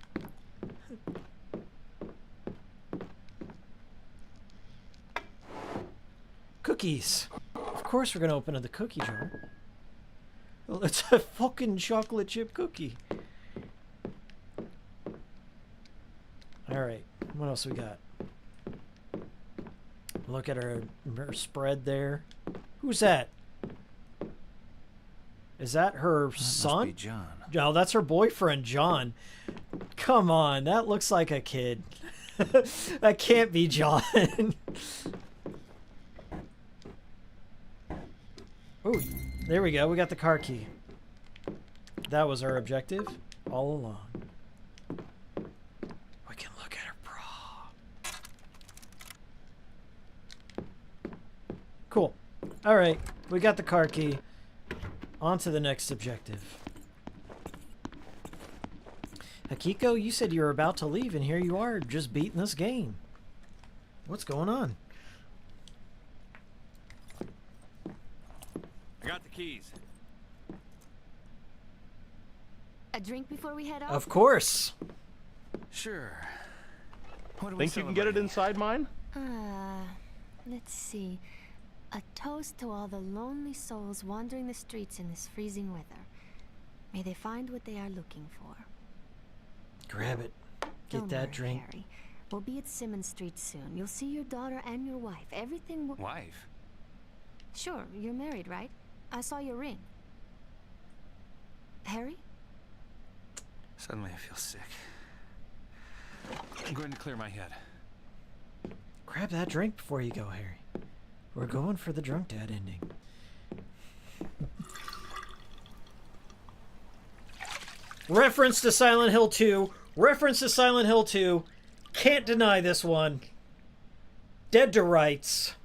Cookies. Of course we're going to open the cookie jar. Well, it's a fucking chocolate chip cookie. Alright. What else we got? Look at her spread there. Who's that? Is that her son? Must be John. Oh, that's her boyfriend, John. Come on, that looks like a kid. That can't be John. Ooh, there we go. We got the car key. That was our objective all along. We can look at her bra. Cool. All right, we got the car key. On to the next objective. Hikiko, you said you were about to leave, and here you are, just beating this game. What's going on? I got the keys. drink before we head off? Of course. Sure. What do we Think you can get it inside mine? Let's see. A toast to all the lonely souls wandering the streets in this freezing weather. May they find what they are looking for. Grab it. Get Don't that worry, drink. Harry. We'll be at Simmons Street soon. You'll see your daughter and your wife. Everything will... Wife? Sure, you're married, right? I saw your ring. Harry? Suddenly I feel sick. I'm going to clear my head. Grab that drink before you go, Harry. We're going for the drunk dad ending. Reference to Silent Hill 2. Reference to Silent Hill 2. Can't deny this one. Dead to rights.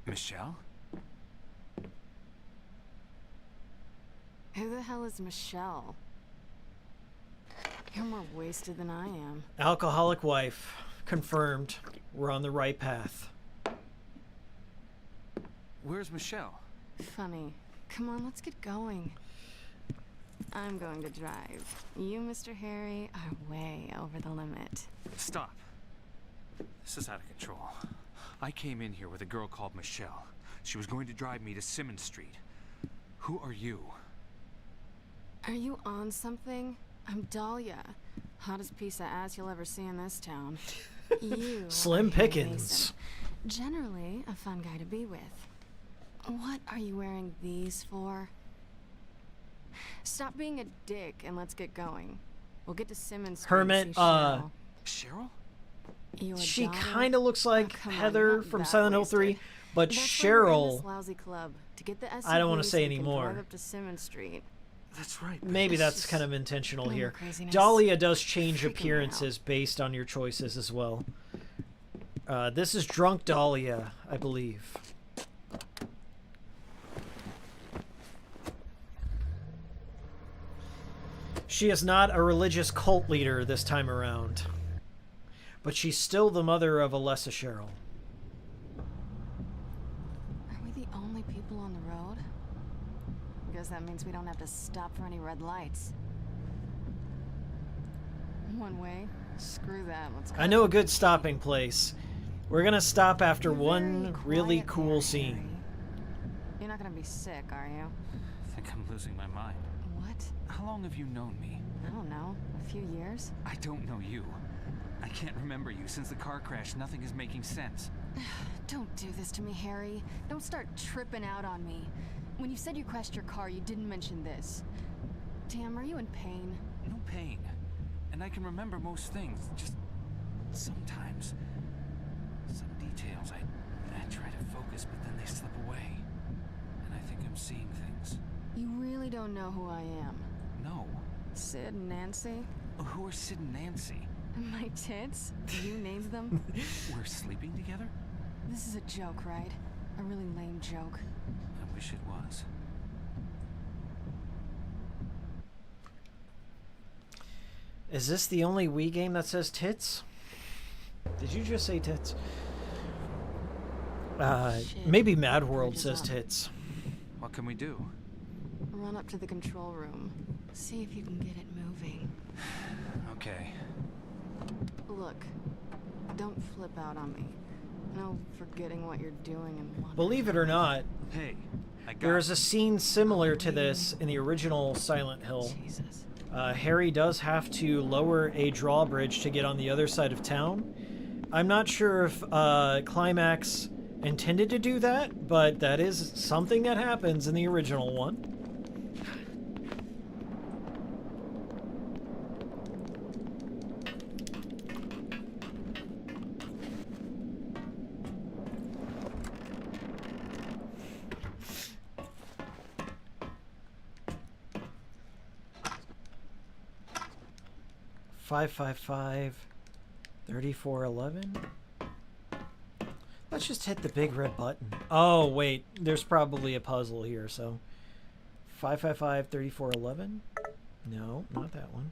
Michelle? Who the hell is Michelle? You're more wasted than I am. Alcoholic wife. Confirmed. We're on the right path. Where's Michelle? Funny. Come on, let's get going. I'm going to drive. You, Mr. Harry, are way over the limit. Stop. This is out of control. I came in here with a girl called Michelle. She was going to drive me to Simmons Street. Who are you? Are you on something? I'm Dahlia. Hottest piece of ass you'll ever see in this town. You Slim are Harry pickings. Mason. Generally, a fun guy to be with. What are you wearing these for? Stop being a dick and let's get going. We'll get to Simmons Street and Hermit, see Cheryl. Cheryl? Your She daughter? kind of looks like Come on, Heather you're not from that Silent Hill 3, wasted. but That's why we're in Cheryl, this lousy club, to get the I don't want SUV to so say you can anymore. drive up to Simmons Street. That's right. Maybe that's kind of intentional No more here. craziness. Dahlia does change Freaking me out. appearances based on your choices as well. This is Drunk Dahlia, I believe. She is not a religious cult leader this time around, but she's still the mother of Alessa Cheryl. Are we the only people on the road? Guess that means we don't have to stop for any red lights. One way? Screw that. Let's go. I know a good stopping place. We're gonna stop after one really quiet cool there, scene. Harry. You're not gonna be sick, are you? I think I'm losing my mind. What? How long have you known me? I don't know. A few years? I don't know you. I can't remember you. Since the car crash, nothing is making sense. Don't do this to me, Harry. Don't start tripping out on me. When you said you crashed your car, you didn't mention this. Damn, are you in pain? No pain. And I can remember most things. Just sometimes. Some details I try to focus, but then they slip away. And I think I'm seeing things. You really don't know who I am. No. Sid and Nancy? Who are Sid and Nancy? My tits? You named them? We're sleeping together? This is a joke, right? A really lame joke. I wish it was. Is this the only Wii game that says tits? Did you just say tits? Maybe Mad World says tits. What can we do? Run up to the control room. See if you can get it moving. Okay. Look, don't flip out on me. No forgetting what you're doing and wandering. Believe it or not, Hey, I got there is a scene similar to this in the original Silent Hill. Jesus. Harry does have to lower a drawbridge to get on the other side of town. I'm not sure if Climax intended to do that, but that is something that happens in the original one. $555 $34.11. Let's just hit the big red button. Oh wait, there's probably a puzzle here. So $555 $34.11. No, not that one.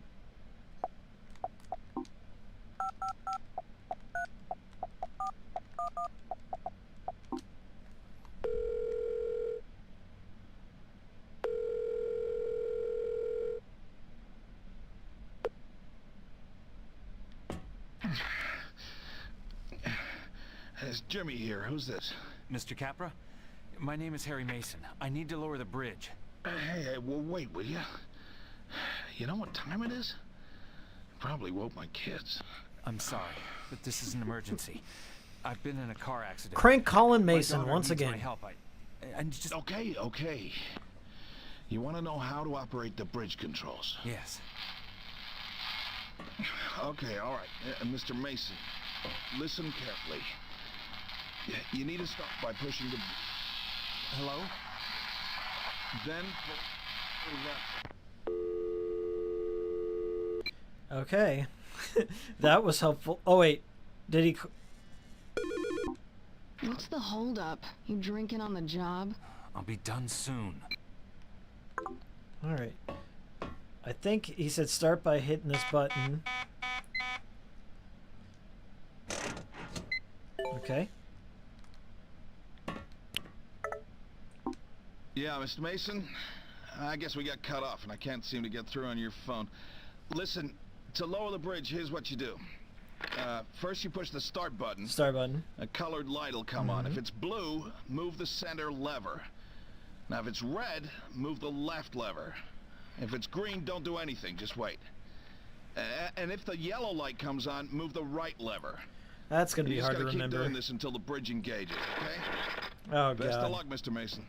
it's Jimmy here. Who's this? Mr. Capra? My name is Harry Mason. I need to lower the bridge. Hey, well, wait, will you? You know what time it is? Probably woke my kids. I'm sorry, but this is an emergency. I've been in a car accident. Crank Colin My Mason daughter once needs again. my help. I just... Okay. You want to know how to operate the bridge controls? Yes. Okay, all right. Mr. Mason, listen carefully. You need to start by pushing the... Hello? Then pull left. Okay. That was helpful. Oh, wait. Did he... What's the holdup? You drinking on the job? I'll be done soon. Alright. I think he said start by hitting this button. Okay. Yeah, Mr. Mason? I guess we got cut off and I can't seem to get through on your phone. Listen, to lower the bridge, here's what you do. First you push the start button. Start button. A colored light will come on. If it's blue, move the center lever. Now if it's red, move the left lever. If it's green, don't do anything, just wait. And if the yellow light comes on, move the right lever. That's going to be hard to You just gotta remember. keep doing this until the bridge engages, okay? Oh, Best God. of luck, Mr. Mason.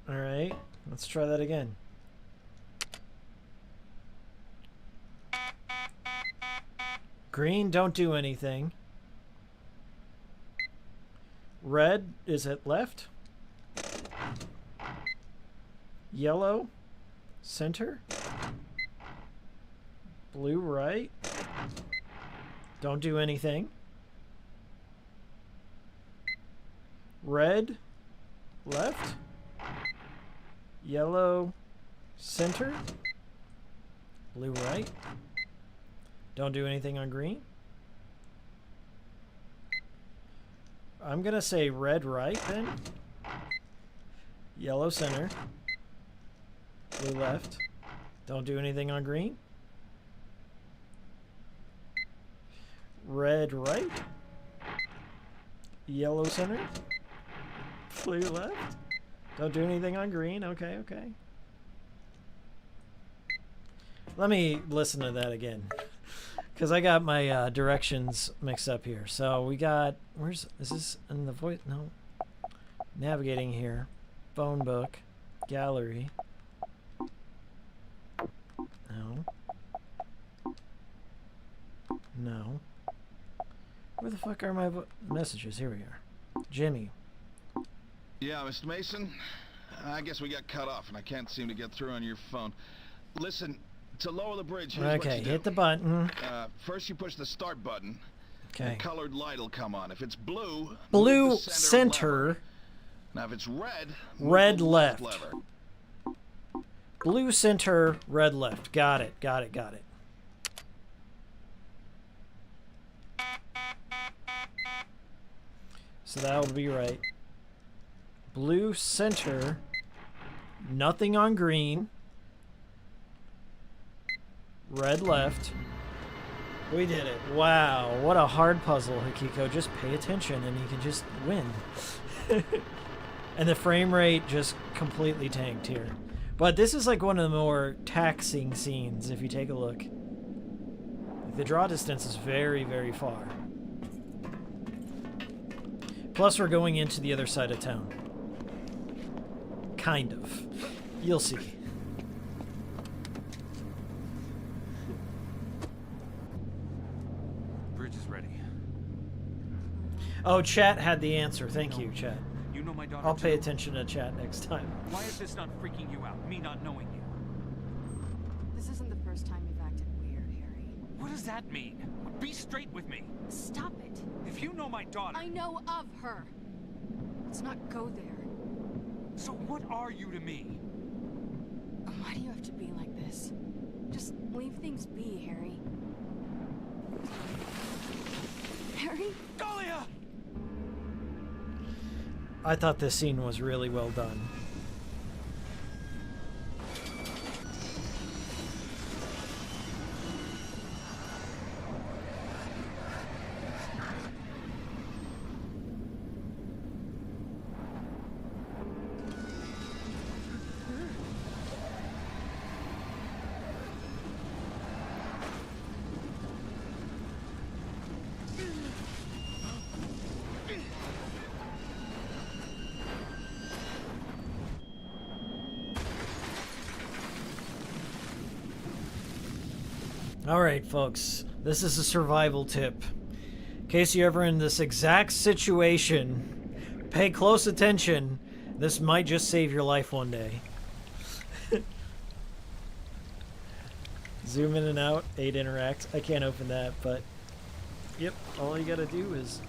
Alright. Let's try that again. Green, don't do anything. Red, is it left? Yellow, center. Blue, right. Don't do anything. Red, left. Yellow, center. Blue, right. Don't do anything on green. I'm gonna say red, right, then. Yellow, center. Blue, left. Don't do anything on green. Red, right. Yellow, center. Blue, left. Don't do anything on green. Okay. Let me listen to that again, because I got my directions mixed up here. So we got, is this in the voice? No. Navigating here. Phone book. Gallery. No. Where the fuck are my messages? Here we are. Jimmy. Yeah, Mr. Mason? I guess we got cut off and I can't seem to get through on your phone. Listen, to lower the bridge, here's what you do. Hit the button. First you push the start button. Okay. A colored light will come on. If it's blue, blue move the center. Now if it's red, red left. lever. Blue center, red left. Got it. So that would be right. Blue center, nothing on green. Red left. We did it. Wow, what a hard puzzle, Hikiko. Just pay attention and you can just win. And the frame rate just completely tanked here. But this is like one of the more taxing scenes if you take a look. The draw distance is very, very far. Plus we're going into the other side of town. Kind of. You'll see. Bridge is ready. Oh, chat had the answer. Thank you, chat. You know my daughter I'll pay too? attention to chat next time. Why is this not freaking you out? Me not knowing you. This isn't the first time you've acted weird, Harry. What does that mean? Be straight with me. Stop it. If you know my daughter... I know of her. Let's not go there. So what are you to me? Why do you have to be like this? Just leave things be, Harry. Harry? Dahlia! I thought this scene was really well done. Alright, folks. This is a survival tip. In case you're ever in this exact situation, pay close attention. This might just save your life one day. Zoom in and out, 8 interact. I can't open that, but... Yep, all you gotta do is...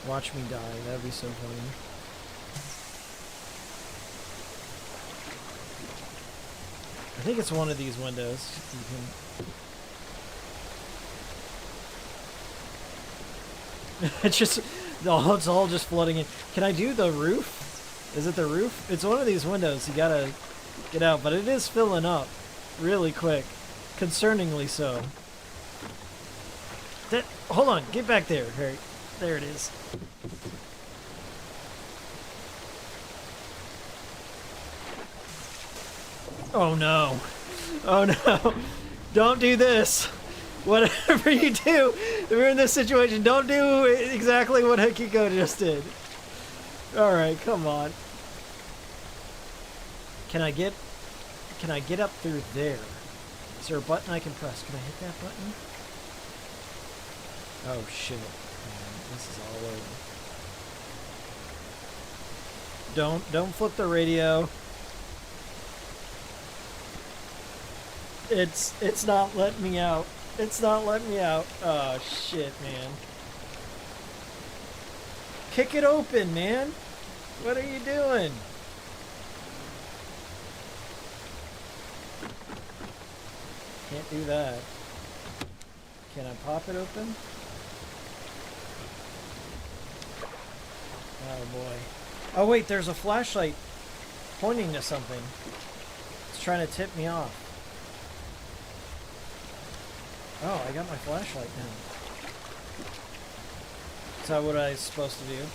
Watch me die, that'd be so funny. I think it's one of these windows. You can... it's all just flooding in. Can I do the roof? Is it the roof? It's one of these windows. You gotta get out, but it is filling up really quick. Concerningly so. Hold on, get back there, Harry. There it is. Oh no. Oh no. Don't do this. Whatever you do, if you're in this situation, don't do exactly what Hikiko just did. Alright, come on. Can I get up through there? Is there a button I can press? Can I hit that button? Oh shit. Man, this is all over. Don't flip the radio. It's not letting me out. It's not letting me out. Oh shit, man. Kick it open, man. What are you doing? Can't do that. Can I pop it open? Oh boy. Oh wait, there's a flashlight pointing to something. It's trying to tip me off. Oh, I got my flashlight now. Is that what I was supposed to do?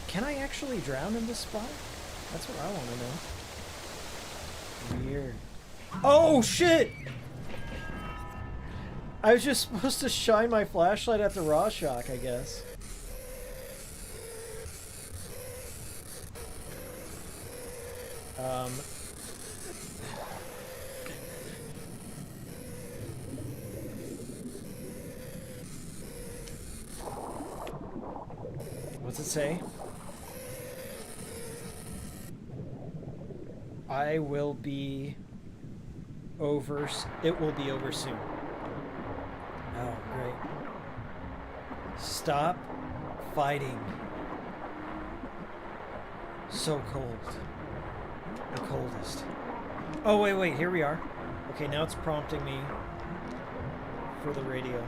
Can I actually drown in this spot? That's what I want to know. Weird. Oh, shit! I was just supposed to shine my flashlight at the raw shock, I guess. What's it say? It will be over soon. Oh, great. Stop fighting. So cold. The coldest. Oh, wait, here we are. Okay, now it's prompting me for the radio.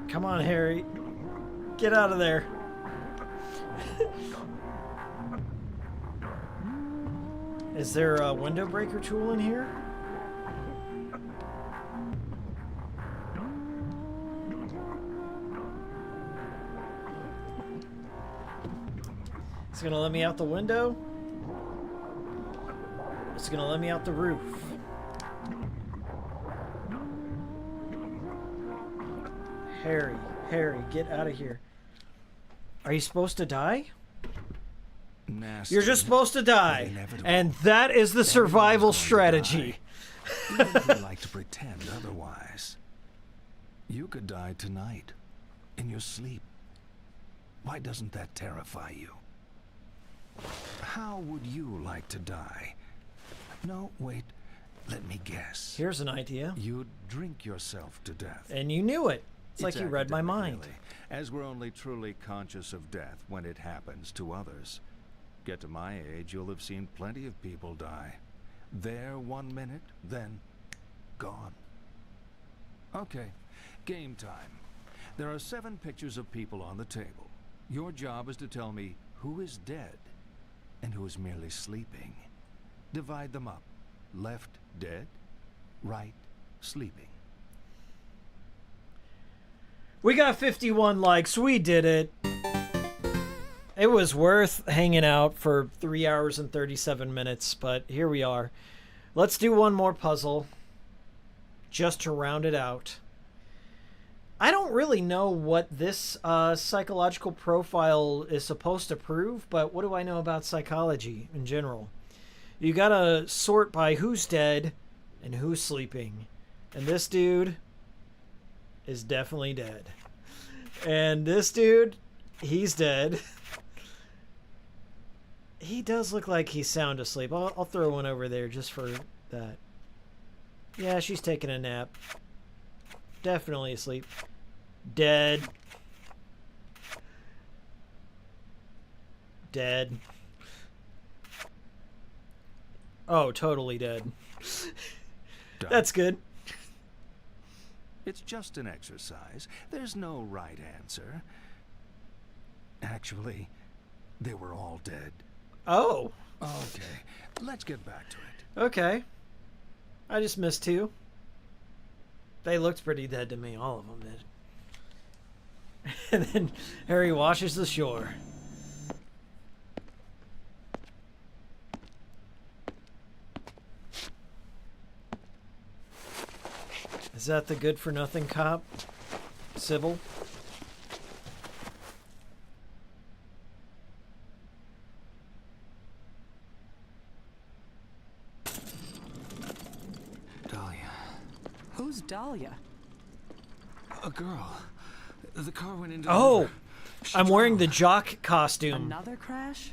Come on, Harry. Get out of there. Is there a window breaker tool in here? It's gonna let me out the window? It's gonna let me out the roof. Harry, get out of here. Are you supposed to die? Nasty. You're just supposed to die. And that is the survival strategy. Even if you like to pretend otherwise. You could die tonight, in your sleep. Why doesn't that terrify you? How would you like to die? No, wait, let me guess. Here's an idea. You'd drink yourself to death. And you knew it. It's like you read my mind. Really, as we're only truly conscious of death when it happens to others. Get to my age, you'll have seen plenty of people die. There 1 minute, then gone. Okay, game time. There are 7 pictures of people on the table. Your job is to tell me who is dead and who is merely sleeping. Divide them up. Left, dead. Right, sleeping. We got 51 likes. We did it. It was worth hanging out for 3 hours and 37 minutes, but here we are. Let's do one more puzzle, just to round it out. I don't really know what this psychological profile is supposed to prove, but what do I know about psychology in general? You gotta sort by who's dead and who's sleeping. And this dude is definitely dead. And this dude, he's dead. He does look like he's sound asleep. I'll throw one over there just for that. Yeah, she's taking a nap. Definitely asleep. Dead. Dead. Oh, totally dead. That's good. It's just an exercise. There's no right answer. Actually, they were all dead. Oh. Okay, let's get back to it. Okay. I just missed 2. They looked pretty dead to me. All of them did. And then Harry washes the shore. Is that the good-for-nothing cop? Cybil? Dahlia. Who's Dahlia? A girl. The car went into Oh! I'm wearing the jock costume. Another crash?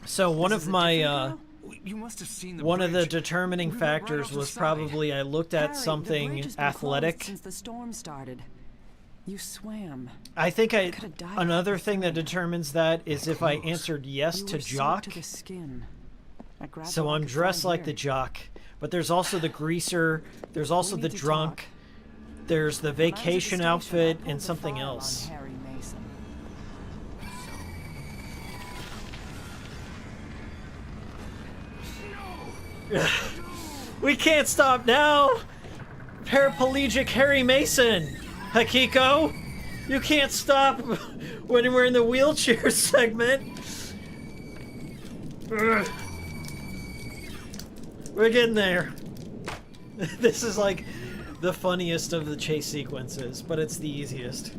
So one of my, You must have seen the one of the bridge. determining We were right factors off the was side. probably I looked at Harry, the something bridge has been athletic. closed since the storm started. You swam. I think Could've died another thing that determines that is if I answered yes You to were soaked jock. to the skin. I grabbed So what I I'm could dressed find like the here. jock, but there's also the greaser, there's also We the need to drunk, there's the When I was at the vacation station, I outfit, pulled and the something file on else. Harry Mason. We can't stop now! Paraplegic Harry Mason! Hikiko! You can't stop when we're in the wheelchair segment! Ugh. We're getting there. This is like the funniest of the chase sequences, but it's the easiest.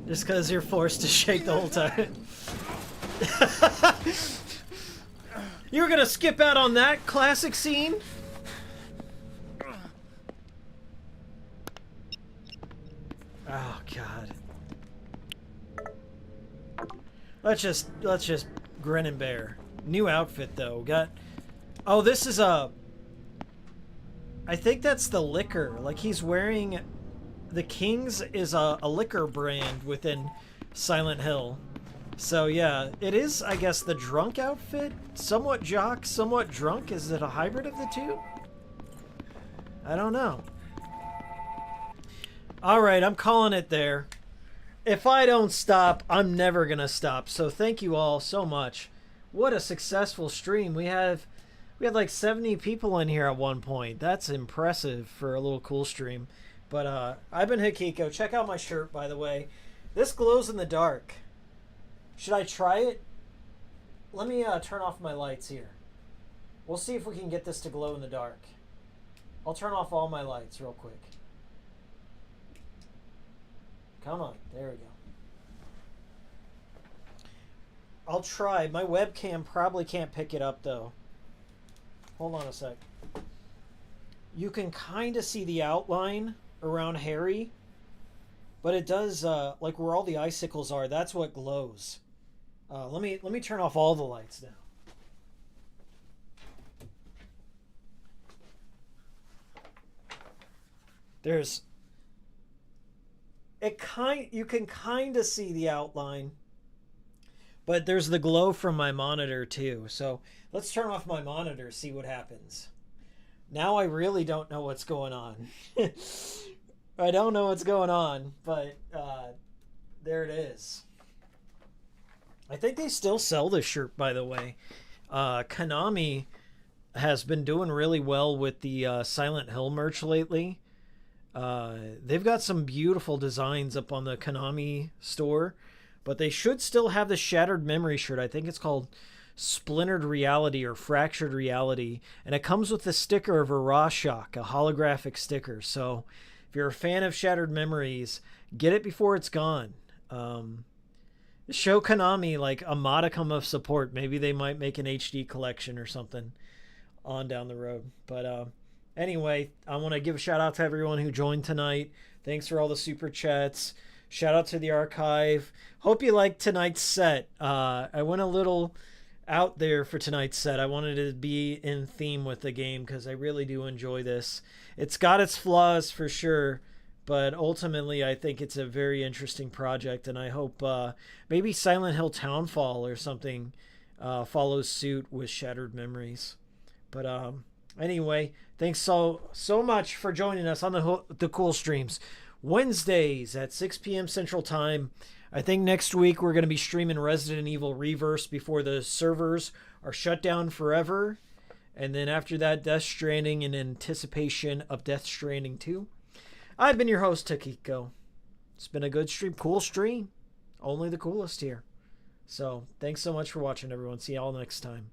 Just because you're forced to shake the whole time. You were gonna skip out on that classic scene? Oh god. Let's just grin and bear. New outfit though. Oh, this is I think that's the liquor. Like he's wearing the King's is a liquor brand within Silent Hill. So yeah, it is, I guess, the drunk outfit. Somewhat jock, somewhat drunk. Is it a hybrid of the two? I don't know. Alright, I'm calling it there. If I don't stop, I'm never gonna stop. So thank you all so much. What a successful stream. We had like 70 people in here at one point. That's impressive for a little cool stream. But I've been Hikiko. Check out my shirt, by the way. This glows in the dark. Should I try it? Let me turn off my lights here. We'll see if we can get this to glow in the dark. I'll turn off all my lights real quick. Come on. There we go. I'll try. My webcam probably can't pick it up, though. Hold on a sec. You can kind of see the outline around Harry, but it does, like where all the icicles are, that's what glows. Let me turn off all the lights now. You can kind of see the outline, but there's the glow from my monitor too. So let's turn off my monitor, see what happens. Now I really don't know what's going on. I don't know what's going on, but there it is. I think they still sell this shirt, by the way. Konami has been doing really well with the Silent Hill merch lately. They've got some beautiful designs up on the Konami store, but they should still have the Shattered Memory shirt. I think it's called Splintered Reality or Fractured Reality, and it comes with the sticker of a Rorschach, a holographic sticker. So if you're a fan of Shattered Memories, get it before it's gone. Show Konami like a modicum of support. Maybe they might make an HD collection or something on down the road. But anyway, I want to give a shout out to everyone who joined tonight. Thanks for all the super chats. Shout out to the archive. Hope you liked tonight's set. I went a little out there for tonight's set. I wanted to be in theme with the game because I really do enjoy this. It's got its flaws for sure, but ultimately I think it's a very interesting project, and I hope maybe Silent Hill Townfall or something follows suit with Shattered Memories. But anyway, thanks so much for joining us on the Cool Streams. Wednesdays at 6 p.m. Central Time. I think next week we're going to be streaming Resident Evil Reverse before the servers are shut down forever. And then after that, Death Stranding in anticipation of Death Stranding 2. I've been your host, Takiko. It's been a good stream. Cool stream. Only the coolest here. So, thanks so much for watching, everyone. See y'all next time.